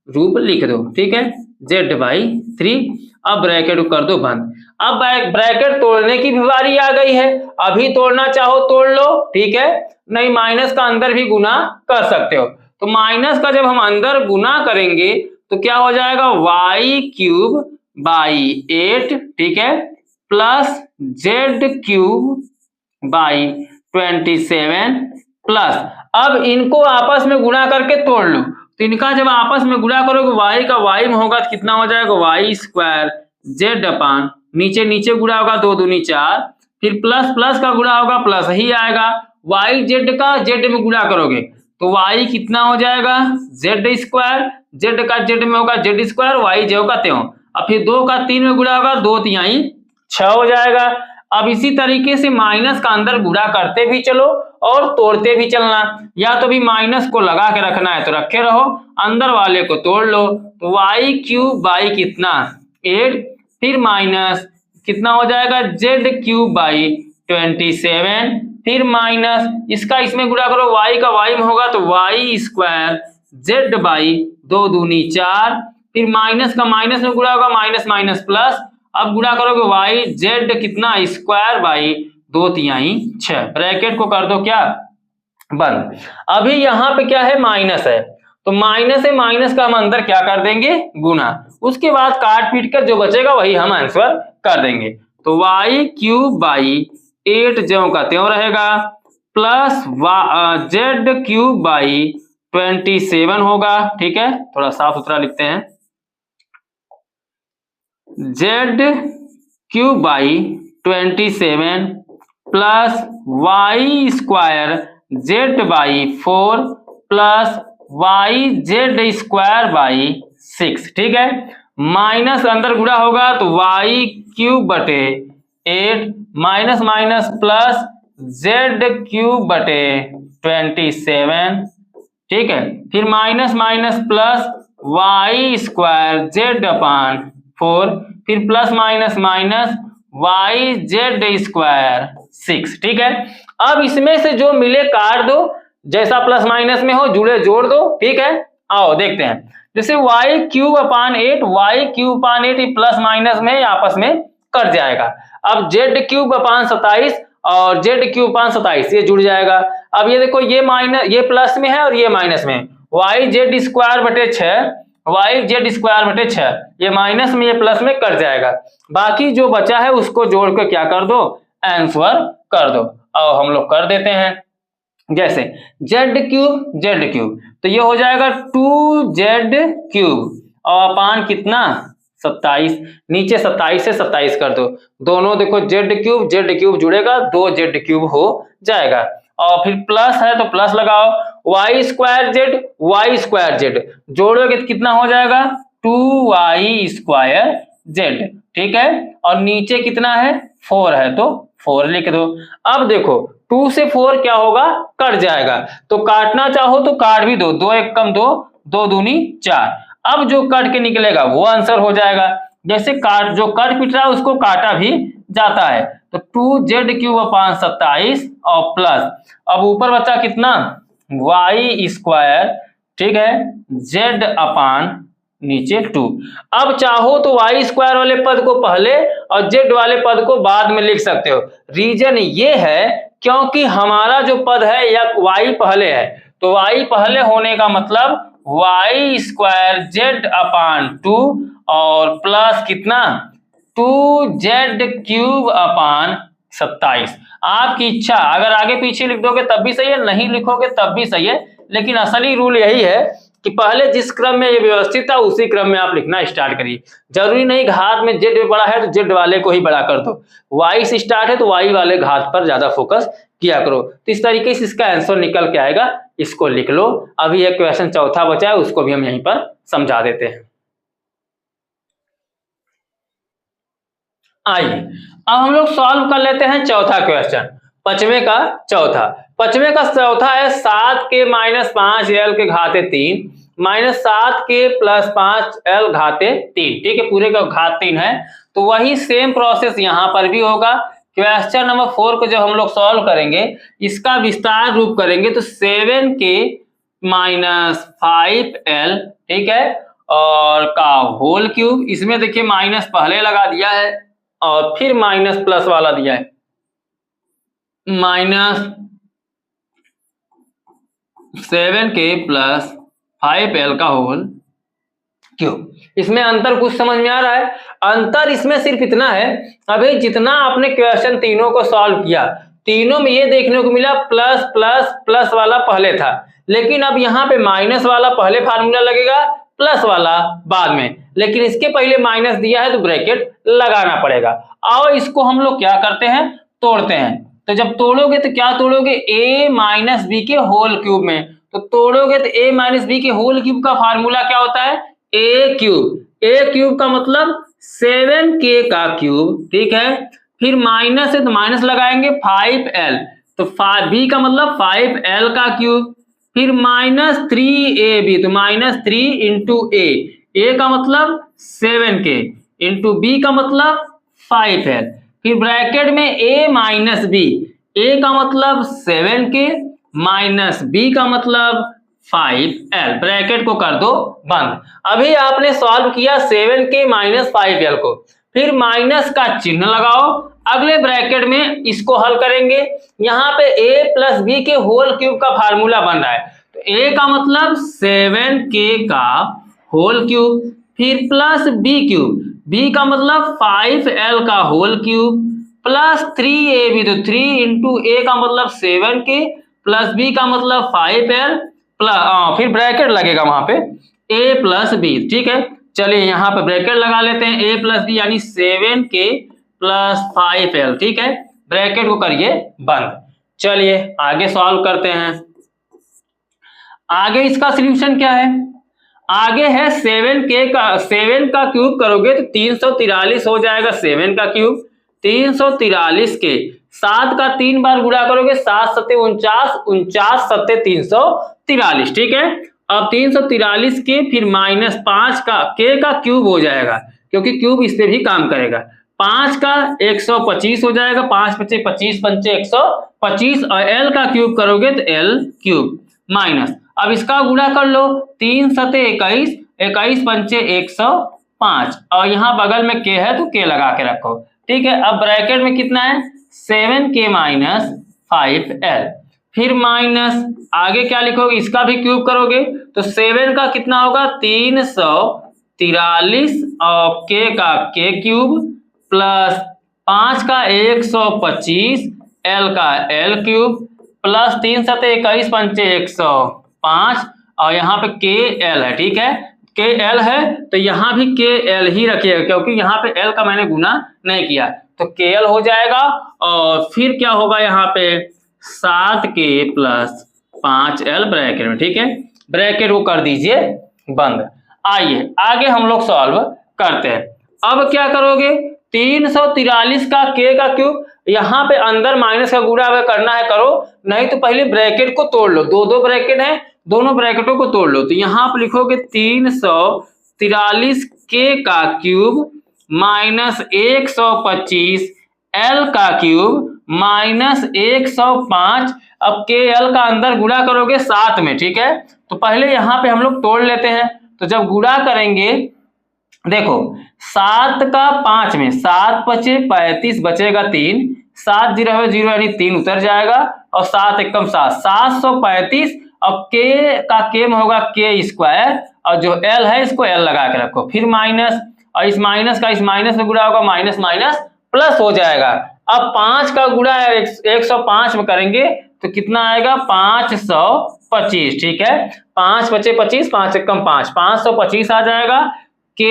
रूप लिख दो, ठीक है, z बाई 3। अब ब्रैकेट कर दो बंद। अब ब्रैकेट तोड़ने की भी बारी आ गई है, अभी तोड़ना चाहो तोड़ लो, ठीक है, नहीं माइनस का अंदर भी गुना कर सकते हो। तो माइनस का जब हम अंदर गुना करेंगे तो क्या हो जाएगा y क्यूब बाई 8, ठीक है, plus z cube by 27 plus, अब इनको आपस में गुणा करके तोड़ लो, तो इनका जब आपस में गुणा करोगे y का y में होगा तो कितना हो जाएगा y स्क्वायर z अपान नीचे नीचे गुणा होगा 2 दूनी 4, फिर प्लस प्लस का गुणा होगा प्लस ही आएगा, वाई जेड का जेड में गुणा करोगे तो वाई कितना हो जाएगा जेड स्क्वायर, जेड का जेड में होगा जेड स्क्वायर, वाई जो का त्यों। अब फिर 2 का 3 में गुणा होगा 2 तिहाई 6 हो जाएगा। अब इसी तरीके से माइनस का अंदर गुणा करते भी चलो और तोड़ते भी चलना, या तो भी माइनस को लगा के रखना है तो रखे रहो, अंदर वाले को तोड़ लो। तो वाई क्यूब बाई कितना 8, फिर माइनस कितना हो जाएगा जेड क्यूब बाई 27, फिर माइनस इसका इसमें गुणा करो, y का y में होगा तो वाई स्क्वायर जेड बाई 2 दूनी 4, फिर माइनस का माइनस में गुणा होगा माइनस माइनस प्लस, अब गुणा करोगे वाई जेड कितना स्क्वायर बाई 2 तिहाई 6, ब्रैकेट को कर दो क्या बंद। अभी यहाँ पे क्या है माइनस है तो माइनस है, माइनस का हम अंदर क्या कर देंगे गुना, उसके बाद काट पीट कर जो बचेगा वही हम आंसर कर देंगे। तो वाई क्यूब बाई 8 ज्यों का त्यों रहेगा, प्लस जेड क्यूब बाई 27 होगा। ठीक है, थोड़ा साफ सुथरा लिखते हैं, Z cube by 27 plus Y square Z by 4 plus Y Z square by 6। ठीक है, माइनस अंदर गुणा होगा तो वाई क्यूब बटे 8 minus minus plus Z cube बटे 27। ठीक है, फिर minus minus plus Y square Z upon 4, फिर plus minus minus Y Z square 6। ठीक है, अब इसमें से जो मिले काट दो, जैसा प्लस माइनस में हो जुड़े जोड़ दो। ठीक है, आओ देखते हैं, जैसे Y cube upon 8, Y cube upon 8 plus minus में आपस में कट जाएगा। अब जेड क्यूब अपान 27 और जेड क्यूब अपान 27 ये जुड़ जाएगा। अब ये देखो ये माइनस, ये प्लस में है और ये माइनस में, वाई जेड स्क्वायर बटे 6, वाई जेड स्क्वायर बटे 6, ये माइनस में ये प्लस में कट जाएगा। बाकी जो बचा है उसको जोड़ के क्या कर दो आंसर कर दो। और हम लोग कर देते हैं, जैसे जेड क्यूब तो ये हो जाएगा 2z क्यूब और अपान कितना 27, नीचे 27 से 27 कर दो, दोनों देखो जेड क्यूब जुड़ेगा 2z क्यूब हो जाएगा। और फिर प्लस है तो प्लस लगाओ, वाई स्क्वायर जेड जोड़ोगे तो कितना हो जाएगा 2y स्क्वायर जेड। ठीक है, और नीचे कितना है 4 है तो 4 लिख दो। अब देखो 2 से 4 क्या होगा कट जाएगा, तो काटना चाहो तो काट भी दो, 2 1 कम 2, 2 दूनी 4। अब जो कट के निकलेगा वो आंसर हो जाएगा, जैसे काट जो कट पिट रहा है उसको काटा भी जाता है। तो 2z क्यूब अपान 27 और प्लस, अब ऊपर बचा कितना वाई स्क्वायर, ठीक है, जेड अपान नीचे 2। अब चाहो तो वाई स्क्वायर वाले पद को पहले और जेड वाले पद को बाद में लिख सकते हो। रीजन ये है क्योंकि हमारा जो पद है या वाई पहले है, तो वाई पहले होने का मतलब वाई स्क्वायर जेड अपान 2 और प्लस कितना 2z क्यूब अपान 27। आपकी इच्छा, अगर आगे पीछे लिख दोगे तब भी सही है, नहीं लिखोगे तब भी सही है, लेकिन असली रूल यही है कि पहले जिस क्रम में ये व्यवस्थित था उसी क्रम में आप लिखना स्टार्ट करिए। जरूरी नहीं घात में जेड बड़ा है तो जेड वाले को ही बड़ा कर दो, वाई से स्टार्ट है तो वाई वाले घात पर ज्यादा फोकस किया करो। तो इस तरीके से इसका आंसर निकल के आएगा, इसको लिख लो। अभी एक क्वेश्चन चौथा बचा है, उसको भी हम यहीं पर समझा देते हैं। आइए अब हम लोग सॉल्व कर लेते हैं चौथा क्वेश्चन, पचवें का चौथा। पचवें का चौथा है 7 के माइनस 5 एल के घाते 3 माइनस 7 के प्लस 5 एल घाते 3। ठीक है, पूरे का घात 3 है, तो वही सेम प्रोसेस यहां पर भी होगा। क्वेश्चन नंबर 4 को जब हम लोग सॉल्व करेंगे, इसका विस्तार रूप करेंगे तो 7 के माइनस 5 एल, ठीक है, और का होल क्यूब। इसमें देखिए माइनस पहले लगा दिया है और फिर माइनस प्लस वाला दिया है, माइनस 7 के प्लस 5 एल का होल क्यूब। इसमें अंतर कुछ समझ में आ रहा है? अंतर इसमें सिर्फ इतना है, अभी जितना आपने क्वेश्चन तीनों को सॉल्व किया, तीनों में ये देखने को मिला प्लस प्लस प्लस वाला पहले था, लेकिन अब यहाँ पे माइनस वाला पहले फार्मूला लगेगा, प्लस वाला बाद में, लेकिन इसके पहले माइनस दिया है तो ब्रैकेट लगाना पड़ेगा। और इसको हम लोग क्या करते हैं, तोड़ते हैं। तो जब तोड़ोगे तो क्या तोड़ोगे, a माइनस बी के होल क्यूब में, तो तोड़ोगे तो a माइनस बी के होल क्यूब का फार्मूला क्या होता है, a क्यूब का मतलब 7k का क्यूब, ठीक है। फिर माइनस है तो माइनस लगाएंगे 5l, तो बी का मतलब 5l का क्यूब, फिर माइनस 3ab, तो माइनस 3 इंटू ए का मतलब 7k इंटू बी का मतलब 5l, फिर ब्रैकेट में a माइनस बी, a का मतलब 7k माइनस बी का मतलब 5l, ब्रैकेट को कर दो बंद। अभी आपने सॉल्व किया 7k माइनस 5l को, फिर माइनस का चिन्ह लगाओ, अगले ब्रैकेट में इसको हल करेंगे। यहाँ पे a प्लस बी के होल क्यूब का फार्मूला बन रहा है, तो a का मतलब 7k का होल क्यूब, फिर प्लस बी क्यूब, b का मतलब 5l का होल क्यूब, प्लस 3ab, तो 3 इंटू a का मतलब 7k प्लस b का मतलब 5l प्लस फिर ब्रैकेट लगेगा वहां पे a प्लस बी, ठीक है। चलिए यहाँ पे ब्रैकेट लगा लेते हैं, a प्लस बी यानी 7k प्लस 5l, ठीक है। ब्रैकेट को करिए बंद। चलिए आगे सॉल्व करते हैं। आगे इसका सॉल्यूशन क्या है, आगे है 7 का क्यूब करोगे तो 343 हो जाएगा, 7 का क्यूब 343 के 7 का 3 बार गुणा करोगे 7 सत्ते 49, 49 सत्ते 343, ठीक है। अब 343 के फिर माइनस 5 का के का क्यूब हो जाएगा, क्योंकि क्यूब इस पे भी काम करेगा, 5 का 125 हो जाएगा, 5 पचे 25 पंचे 125, और l का क्यूब करोगे तो l क्यूब माइनस, अब इसका गुणा कर लो, 3 सते 21, 21 पंचे 105, और यहाँ बगल में k है तो k लगा के रखो, ठीक है। अब ब्रैकेट में कितना है 7k माइनस 5l, फिर माइनस आगे क्या लिखोगे, इसका भी क्यूब करोगे तो 7 का कितना होगा 343 और k का k क्यूब प्लस 5 का 125 l का l क्यूब प्लस 3 सते 21 पंचे 105, और यहाँ पे के एल है, ठीक है। के एल है तो यहाँ भी के एल ही रखिएगा, क्योंकि यहाँ पे एल का मैंने गुना नहीं किया, तो के एल हो जाएगा। और फिर क्या होगा यहाँ पे 7k प्लस 5l ब्रैकेट में, ठीक है। ब्रैकेट को कर दीजिए बंद। आइए आगे हम लोग सॉल्व करते हैं। अब क्या करोगे, 343 का k का क्यूब, यहाँ पे अंदर माइनस का गुणा अगर करना है करो, नहीं तो पहले ब्रैकेट को तोड़ लो, दो ब्रैकेट है, दोनों ब्रैकेटों को तोड़ लो, तो यहाँ पे लिखोगे 343 k का क्यूब माइनस 125 l का क्यूब माइनस 105, अब के एल का अंदर गुणा करोगे 7 में, ठीक है। तो पहले यहाँ पे हम लोग तोड़ लेते हैं, तो जब गुणा करेंगे देखो 7 का 5 में 7 पचे 35 बचेगा 3, 7 0 है 0 यानी 3 उतर जाएगा, और 7 एकम 7 735, अब के का के में होगा के स्क्वायर, और जो एल है इसको एल लगा के रखो, फिर माइनस, और इस माइनस का इस माइनस में गुणा होगा, माइनस माइनस प्लस हो जाएगा। अब 5 का गुणा 105 में करेंगे तो कितना आएगा 525, ठीक है। 5 बचे 25, 5 एकम 5, 525 आ जाएगा, के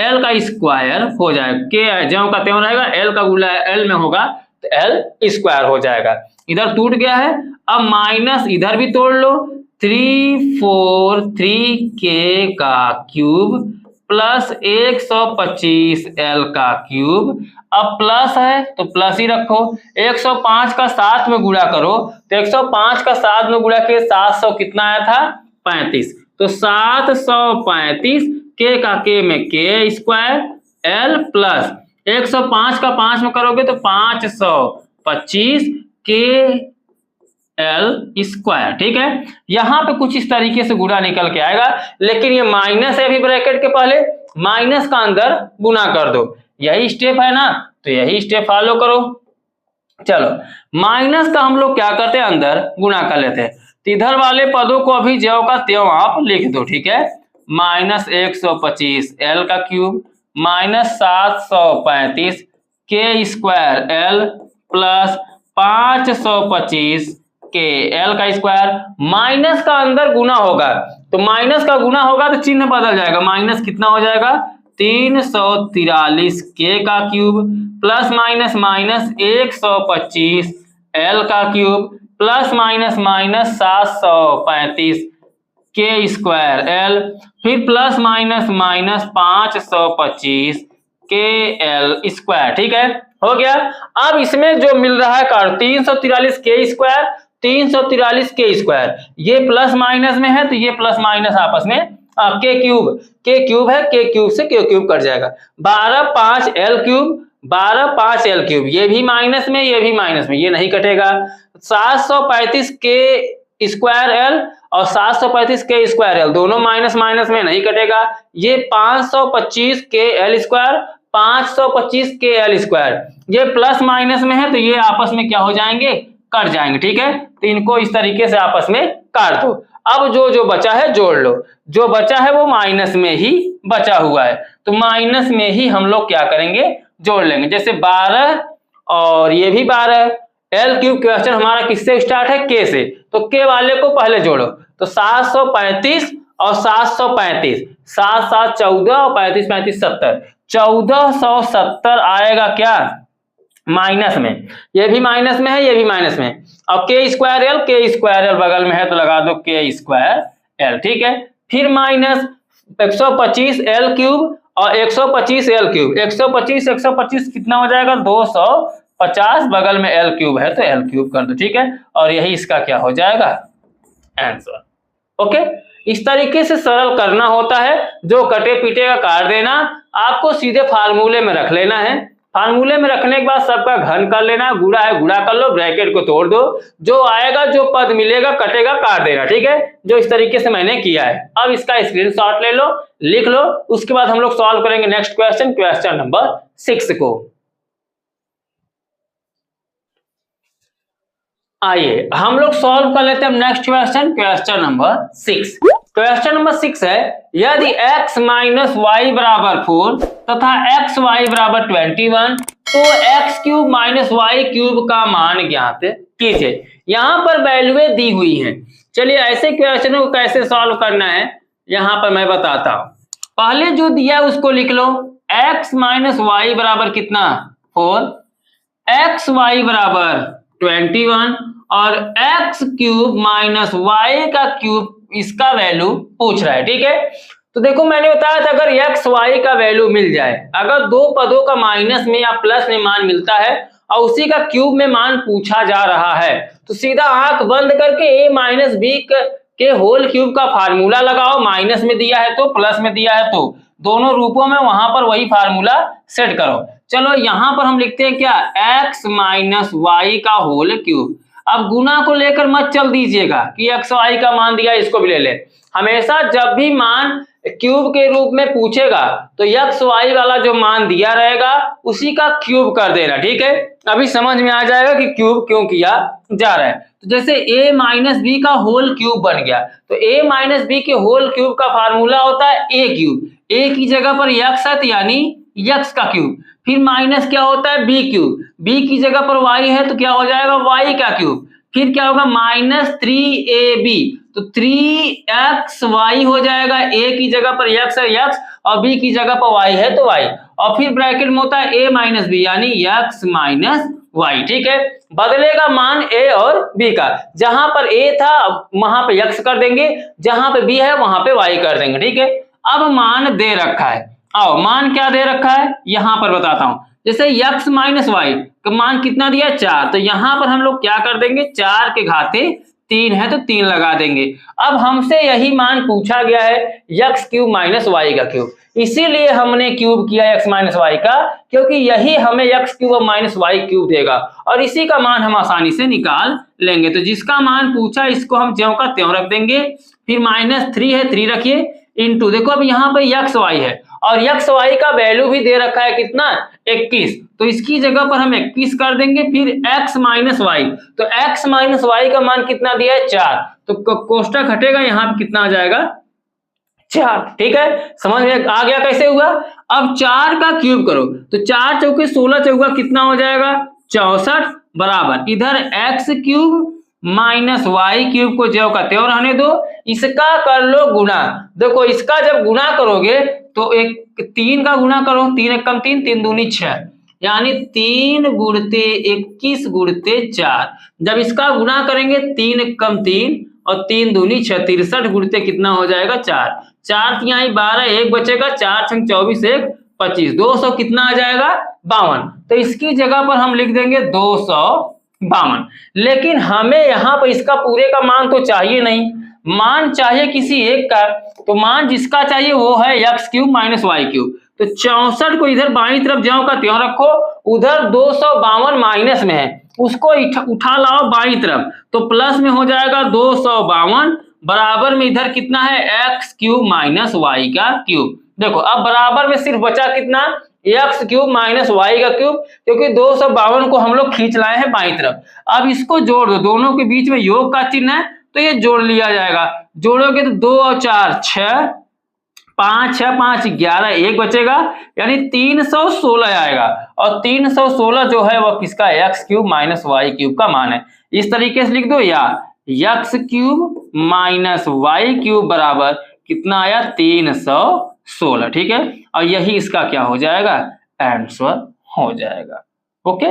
एल का स्क्वायर हो जाएगा, के ज्यों का त्यों रहेगा, एल का गुणा एल में होगा तो एल स्क्वायर हो जाएगा। इधर टूट गया है, अब माइनस इधर भी तोड़ लो, 343k का क्यूब प्लस 125 l का क्यूब, अब प्लस है तो प्लस ही रखो, 105 का 7 में गुणा करो, तो 105 का 7 में गुणा के 700 कितना आया था 35, तो 735 के का के में के स्क्वायर एल प्लस 105 का 5 में करोगे तो 525 के एल स्क्वायर, ठीक है। यहाँ पे कुछ इस तरीके से गुणा निकल के आएगा, लेकिन ये माइनस है अभी ब्रैकेट के पहले, माइनस का अंदर गुणा कर दो, यही स्टेप है ना, तो यही स्टेप फॉलो करो। चलो माइनस का हम लोग क्या करते हैं, अंदर गुणा कर लेते हैं, तो इधर वाले पदों को अभी ज्यों का त्यों आप लिख दो, ठीक है। माइनस 125 एल का क्यूब माइनस 735 के स्क्वायर एल प्लस 525 के एल का स्क्वायर, माइनस का अंदर गुना होगा, तो माइनस का गुना होगा तो चिन्ह बदल जाएगा, माइनस कितना हो जाएगा 343 के का cube plus minus minus 125 L का क्यूब प्लस माइनस माइनस 735 के स्क्वायर एल, फिर प्लस माइनस माइनस 525 के एल स्क्वायर। ठीक है, हो गया। अब इसमें जो मिल रहा है कार्ड 343 के स्क्वायर, 343 के स्क्वायर, ये प्लस माइनस में है तो ये प्लस माइनस आपस में के क्यूब है, के क्यूब से के क्यूब कट जाएगा। 12 5 एल क्यूब, 12 5 एल क्यूब, ये भी माइनस में ये भी माइनस में, ये नहीं कटेगा। 735 के स्क्वायर एल और 735 के स्क्वायर एल दोनों माइनस माइनस में नहीं कटेगा। ये 525 के एल स्क्वायर, 525 के एल स्क्वायर, ये प्लस माइनस में है तो ये आपस में क्या हो जाएंगे, कट जाएंगे। ठीक है, तो इनको इस तरीके से आपस में काट दो। अब जो बचा है जोड़ लो, जो बचा है वो माइनस में ही बचा हुआ है, तो माइनस में ही हम लोग क्या करेंगे, जोड़ लेंगे। जैसे 12 और ये भी 12, एल क्यूब क्वेश्चन हमारा किससे स्टार्ट है, के से, तो के वाले को पहले जोड़ो। तो 735 और 735, 7 7 14 और 35 35 70, 1470 आएगा क्या, माइनस में, ये भी माइनस में है ये भी माइनस में। और के स्क्वायर एल बगल में है तो लगा दो के स्क्वायर एल। ठीक है, फिर माइनस 125 एल क्यूब और 125 एल क्यूब, 125 कितना हो जाएगा, 250, बगल में एल क्यूब है तो एल क्यूब कर दो। ठीक है, और यही इसका क्या हो जाएगा, आंसर। ओके, इस तरीके से सरल करना होता है, जो कटे पीटे का काट देना, आपको सीधे फार्मूले में रख लेना है। फार्मूले में रखने के बाद सबका घन कर लेना, गुणा है गुणा कर लो, ब्रैकेट को तोड़ दो, जो आएगा जो पद मिलेगा कटेगा काट देना। ठीक है, जो इस तरीके से मैंने किया है। अब इसका स्क्रीनशॉट ले लो, लिख लो, उसके बाद हम लोग सॉल्व करेंगे नेक्स्ट क्वेश्चन, क्वेश्चन नंबर 6 को। आइए हम लोग सॉल्व कर लेते हैं next question, question number 6। Question number 6 है, यदि x माइनस वाई बराबर 4 तथा x वाई बराबर 21 तो x cube minus Y cube का मान ज्ञात कीजिए। यहाँ पर वैल्यूएं दी हुई हैं। चलिए ऐसे क्वेश्चनों को कैसे सॉल्व करना है यहाँ पर मैं बताता हूँ। पहले जो दिया है उसको लिख लो, x माइनस वाई बराबर कितना 4, x वाई बराबर 21 और x क्यूब माइनस वाई का क्यूब, इसका वैल्यू पूछ रहा है। ठीक है, तो देखो मैंने बताया था अगर x y का वैल्यू मिल जाए, अगर दो पदों का माइनस में या प्लस में मान मिलता है और उसी का क्यूब में मान पूछा जा रहा है, तो सीधा आंख बंद करके a माइनस बी के होल क्यूब का फार्मूला लगाओ। माइनस में दिया है तो प्लस में दिया है तो दोनों रूपों में वहां पर वही फार्मूला सेट करो। चलो यहाँ पर हम लिखते हैं क्या, x माइनस वाई का होल क्यूब। अब गुना को लेकर मत चल दीजिएगा कि x y का मान दिया इसको भी ले ले। हमेशा जब भी मान क्यूब के रूप में पूछेगा तो x y वाला जो मान दिया रहेगा उसी का क्यूब कर देना। ठीक है, अभी समझ में आ जाएगा कि क्यूब क्यों किया जा रहा है। तो जैसे a माइनस बी का होल क्यूब बन गया, तो a माइनस बी के होल क्यूब का फार्मूला होता है a क्यूब, a की जगह पर x है तो यानी x का क्यूब, फिर माइनस क्या होता है b क्यूब, b की जगह पर y है तो क्या हो जाएगा y का क्यूब, फिर क्या होगा माइनस 3ab, तो 3xy हो जाएगा, a की जगह पर x है x और b की जगह पर y है तो y, और फिर ब्रैकेट में होता है a माइनस बी यानी x माइनस y। ठीक है, बदलेगा मान a और b का, जहां पर a था वहां पे x कर देंगे, जहां पे b है वहां पे y कर देंगे। ठीक है, अब मान दे रखा है, आओ मान क्या दे रखा है यहां पर बताता हूं। जैसे x माइनस वाई का मान कितना दिया 4, तो यहां पर हम लोग क्या कर देंगे, 4 के घाते 3 है तो 3 लगा देंगे। अब हमसे यही मान पूछा गया है x क्यूब माइनस वाई का क्यूब, इसीलिए हमने क्यूब किया x माइनस वाई का, क्योंकि यही हमें x cube minus Y cube देगा और इसी का मान हम आसानी से निकाल लेंगे। तो जिसका मान पूछा इसको हम ज्यों का त्यों रख देंगे, फिर माइनस 3 है 3 रखिए इंटू, देखो अब यहाँ पे x y है और x y का वैल्यू भी दे रखा है कितना 21, तो इसकी जगह पर हम 21 कर देंगे, फिर x माइनस वाई, तो x माइनस वाई का मान कितना दिया है 4, तो कोष्टक हटेगा यहाँ पे कितना आ जाएगा 4। ठीक है, समझ में आ गया कैसे हुआ। अब 4 का क्यूब करो तो 4 चौके 16 चौका कितना हो जाएगा 64 बराबर इधर x cube minus Y cube को ज्यों का त्यों रहने दो, इसका कर लो गुना। देखो इसका जब गुना करोगे तो एक 3 का गुना करो, 3 एक कम 3, 3 दूनी 6 यानी 3 गुणते 21 गुणते 4। जब इसका गुणा करेंगे 3 कम 3 और 3 दूनी 6, 63 गुणते कितना हो जाएगा 4। 4 तिहाई 12, 1 बचेगा, 4 छंग 24, 1 25, 200 कितना आ जाएगा 52। तो इसकी जगह पर हम लिख देंगे 252। लेकिन हमें यहाँ पर इसका पूरे का मान तो चाहिए नहीं, मान चाहिए किसी एक का। तो मान जिसका चाहिए वो है x³ - y³। तो 64 को इधर बाईं तरफ ज्यों का त्यों रखो, उधर 252 माइनस में है, उसको उठा लाओ बाईं तरफ, तो प्लस में हो जाएगा 252, बराबर में इधर कितना है x³ - y³। देखो अब बराबर में सिर्फ बचा कितना x³ - y³, क्योंकि 252 को हम लोग खींच लाए हैं बाईं तरफ। अब इसको जोड़ दो, दोनों के बीच में योग का चिन्ह है तो ये जोड़ लिया जाएगा। जोड़ोगे तो 2 और 4 6, 5 6 5 11, 1 बचेगा, यानी 316 आएगा। और 316 जो है वो किसका x³ - y³ का मान है। इस तरीके से लिख दो, या x³ - y³ बराबर कितना आया 316। ठीक है, और यही इसका क्या हो जाएगा आंसर हो जाएगा। ओके,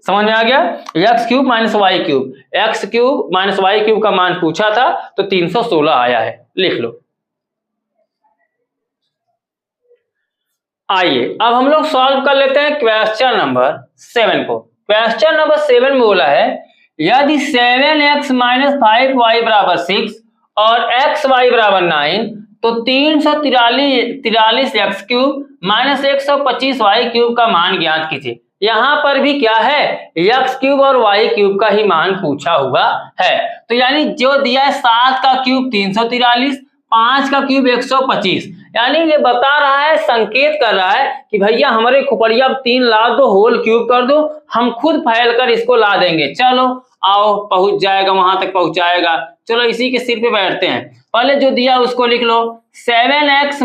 समझ में आ गया। x³ - y³, x³ - y³ का मान पूछा था तो 316 आया है, लिख लो। आइए अब हम लोग सॉल्व कर लेते हैं क्वेश्चन नंबर 7 को। क्वेश्चन नंबर 7 में बोला है यदि 7x - 5y बराबर 6 और xy बराबर 9 तो 343 x³ - 125 y³ का मान ज्ञात कीजिए। यहाँ पर भी क्या है x³ और y³ का ही मान पूछा हुआ है। तो यानी जो दिया है 7 का क्यूब 343, 5 का क्यूब 125, यानी ये बता रहा है, संकेत कर रहा है कि भैया हमारे खोपड़िया 3 ला दो, होल क्यूब कर दो, हम खुद फैल कर इसको ला देंगे। चलो आओ, पहुंच जाएगा, वहां तक पहुंचाएगा। चलो इसी के सिर पे बैठते हैं। पहले जो दिया उसको लिख लो, 7x -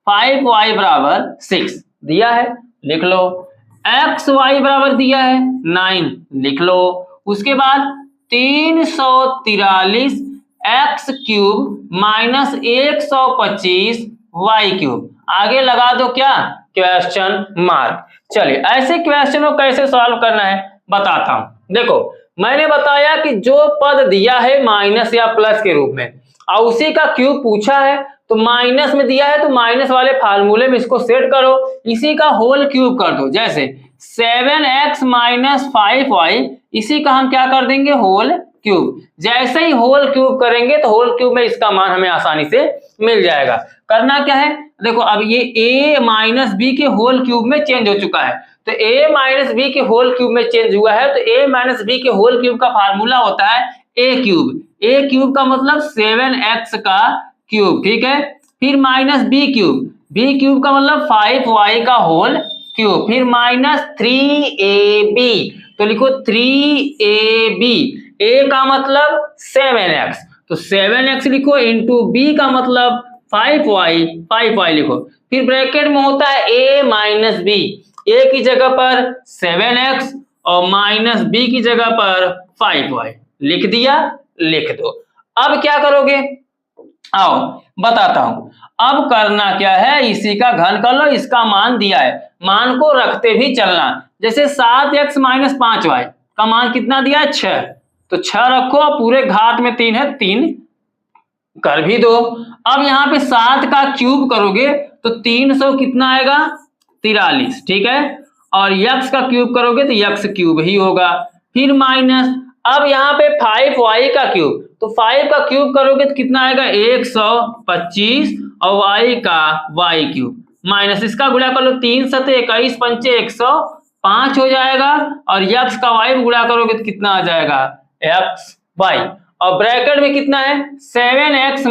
5y बराबर 6 दिया है, लिख लो। xy बराबर दिया है 9, लिख लो। उसके बाद 343 x³ - 125 y³, आगे लगा दो क्या क्वेश्चन मार्क। चलिए ऐसे क्वेश्चन को कैसे सॉल्व करना है बताता हूं। देखो मैंने बताया कि जो पद दिया है माइनस या प्लस के रूप में और उसी का क्यूब पूछा है, तो माइनस में दिया है तो माइनस वाले फार्मूले में इसको सेट करो, इसी का होल क्यूब कर दो। जैसे 7x - 5y, इसी का हम क्या कर देंगे होल क्यूब। जैसे ही होल क्यूब करेंगे तो होल क्यूब में इसका मान हमें आसानी से मिल जाएगा। करना क्या है, देखो अब ये a - b के होल क्यूब में चेंज हो चुका है, तो a - b के होल क्यूब में चेंज हुआ है, तो a - b के होल क्यूब का फार्मूला होता है a क्यूब का मतलब 7x का क्यूब, ठीक है। फिर -b क्यूब का मतलब 5y का होल क्यूब, फिर -3ab, तो लिखो 3ab। a का मतलब 7x, तो 7x लिखो, इंटू b का मतलब 5y लिखो। फिर ब्रैकेट में होता है a - b, a की जगह पर 7x और -b की जगह पर 5y लिख दिया, लिख दो। अब क्या करोगे, आओ बताता हूं। अब करना क्या है, इसी का घन कर लो, इसका मान दिया है, मान को रखते भी चलना। जैसे 7x - 5y का मान कितना दिया है 6, तो 6 रखो, पूरे घात में 3 है, 3 कर भी दो। अब यहाँ पे 7 का क्यूब करोगे तो 300 कितना आएगा 43, ठीक है। और x का क्यूब करोगे तो x³ ही होगा। फिर माइनस, अब यहाँ पे 5y का क्यूब, तो 5 का क्यूब करोगे तो कितना आएगा 125, और y का y³ माइनस, इसका गुणा कर लो 3 7 21 पंचे 105 हो जाएगा, और x का y में गुणा करोगे तो कितना आ जाएगा xy, और ब्रैकेट में कितना है 7x -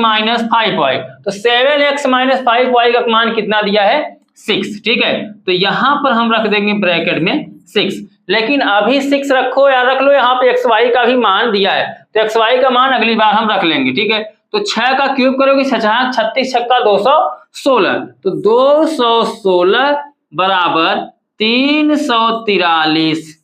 5y, तो 7x - 5y का मान कितना दिया है 6, ठीक है। तो यहां पर हम रख देंगे ब्रैकेट में 6, लेकिन अभी 6 रखो या रख लो, यहाँ पे xy का भी मान दिया है, तो xy का मान अगली बार हम रख लेंगे, ठीक है। तो 6 का क्यूब करोगे 36 छक्का 216, तो 216 बराबर 343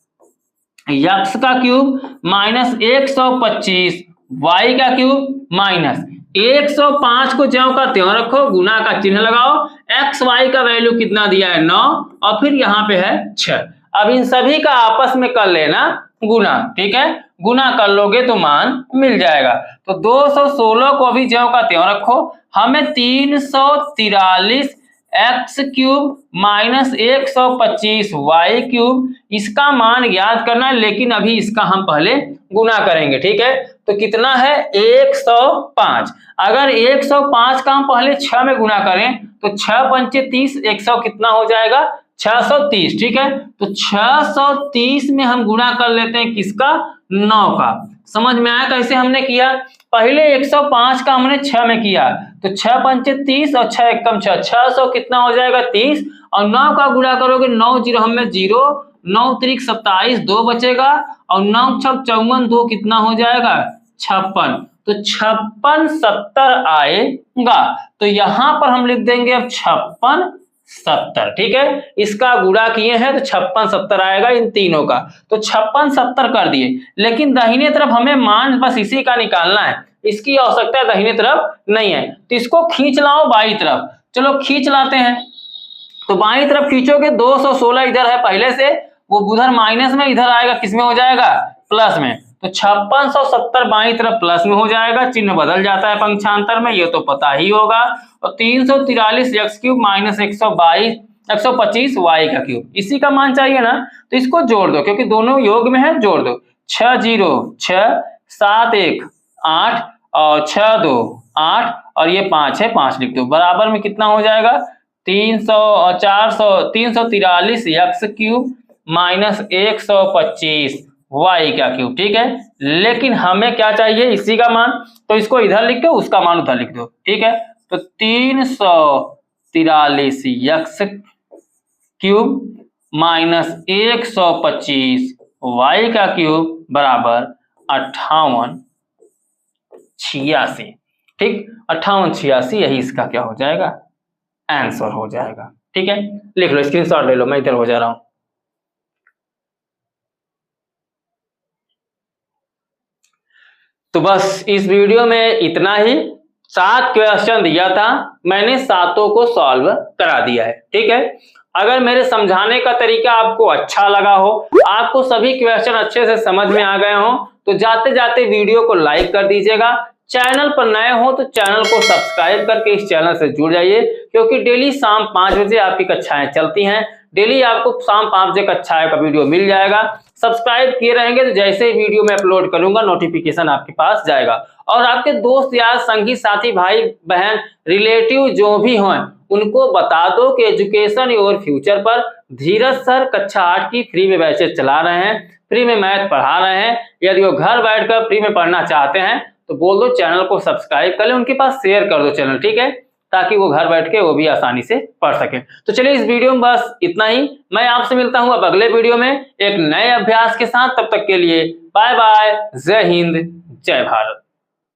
x का क्यूब - 125 y का क्यूब माइनस 105 को ज्यों का त्यों रखो, गुना का चिन्ह लगाओ, एक्स वाई का वैल्यू कितना दिया है 9 और फिर यहाँ पे है 6। अब इन सभी का आपस में कर लेना गुना, ठीक है, गुना कर लोगे तो मान मिल जाएगा। तो 216 को भी ज्यों का त्यों रखो, हमें 343 X cube minus 125 Y cube इसका मान याद करना है, लेकिन अभी इसका हम पहले गुना करेंगे, ठीक है। तो कितना है 105। अगर 105 का हम पहले 6 में गुना करें तो 6 पंचे 30, 100 कितना हो जाएगा 630, ठीक है। तो 630 में हम गुना कर लेते हैं किसका 9 का। समझ में आया कैसे हमने किया? पहले 105 का हमने 6 में किया तो 6 पंचे 30 और 6 एकम 6, 600 कितना हो जाएगा 30 और 9 का गुणा करोगे 9 जीरो में 0, 9 त्रिक 27, 2 बचेगा और 9 छक 54, 2 कितना हो जाएगा 56। तो 56 70 आएगा। तो यहां पर हम लिख देंगे अब 56 70, ठीक है। इसका गुणा किए हैं तो 56 70 आएगा इन तीनों का। तो 56 70 कर दिए, लेकिन दाहिने तरफ हमें मान बस इसी का निकालना है, इसकी आवश्यकता दाहिने तरफ नहीं है। तो इसको खींच लाओ बाईं तरफ, चलो खींच लाते हैं। तो बाईं तरफ खींचोगे 216 इधर है पहले से, वो उधर माइनस में, इधर आएगा किसमें हो जाएगा प्लस में। तो 5670 बाईं तरफ प्लस में हो जाएगा, चिन्ह बदल जाता है पंक्षांतर में, ये तो पता ही होगा। और 343 एक्स क्यूब माइनस 125 वाई का क्यूब, इसी का मान चाहिए ना, तो इसको जोड़ दो क्योंकि दोनों योग में है, जोड़ दो। 6 0 6 7 1 8 और 6 2 8 और ये 5 है, 5 लिख दो। बराबर में कितना हो जाएगा 343 एक्स क्यूब माइनस 125 वाई का क्यूब, ठीक है। लेकिन हमें क्या चाहिए इसी का मान, तो इसको इधर लिख दो, उसका मान उधर लिख दो, ठीक है। तो 343 एक्स क्यूब माइनस 125 वाई का क्यूब बराबर 5886, ठीक। 5886 यही इसका क्या हो जाएगा आंसर हो जाएगा, ठीक है। लिख लो, स्क्रीनशॉट ले लो, मैं इधर हो जा रहा हूं। तो बस इस वीडियो में इतना ही। 7 क्वेश्चन दिया था, मैंने 7 को सॉल्व करा दिया है, ठीक है। अगर मेरे समझाने का तरीका आपको अच्छा लगा हो, आपको सभी क्वेश्चन अच्छे से समझ में आ गए हो, तो जाते जाते वीडियो को लाइक कर दीजिएगा। चैनल पर नए हो तो चैनल को सब्सक्राइब करके इस चैनल से जुड़ जाइए, क्योंकि डेली शाम 5 बजे आपकी कक्षाएं चलती हैं। डेली आपको शाम 5 बजे कक्षाएं का वीडियो मिल जाएगा। सब्सक्राइब किए रहेंगे तो जैसे ही वीडियो में अपलोड करूंगा नोटिफिकेशन आपके पास जाएगा। और आपके दोस्त यार संगी साथी भाई बहन रिलेटिव जो भी हों उनको बता दो कि एजुकेशन योर फ्यूचर पर धीरज सर कक्षा 8 की फ्री में बैचेस चला रहे हैं, फ्री में मैथ पढ़ा रहे हैं। यदि वो घर बैठकर फ्री में पढ़ना चाहते हैं तो बोल दो चैनल को सब्सक्राइब कर ले, उनके पास शेयर कर दो चैनल, ठीक है, ताकि वो घर बैठ के वो भी आसानी से पढ़ सके। तो चलिए इस वीडियो में बस इतना ही। मैं आपसे मिलता हूं अब अगले वीडियो में एक नए अभ्यास के साथ। तब तक के लिए बाय बाय, जय हिंद, जय भारत।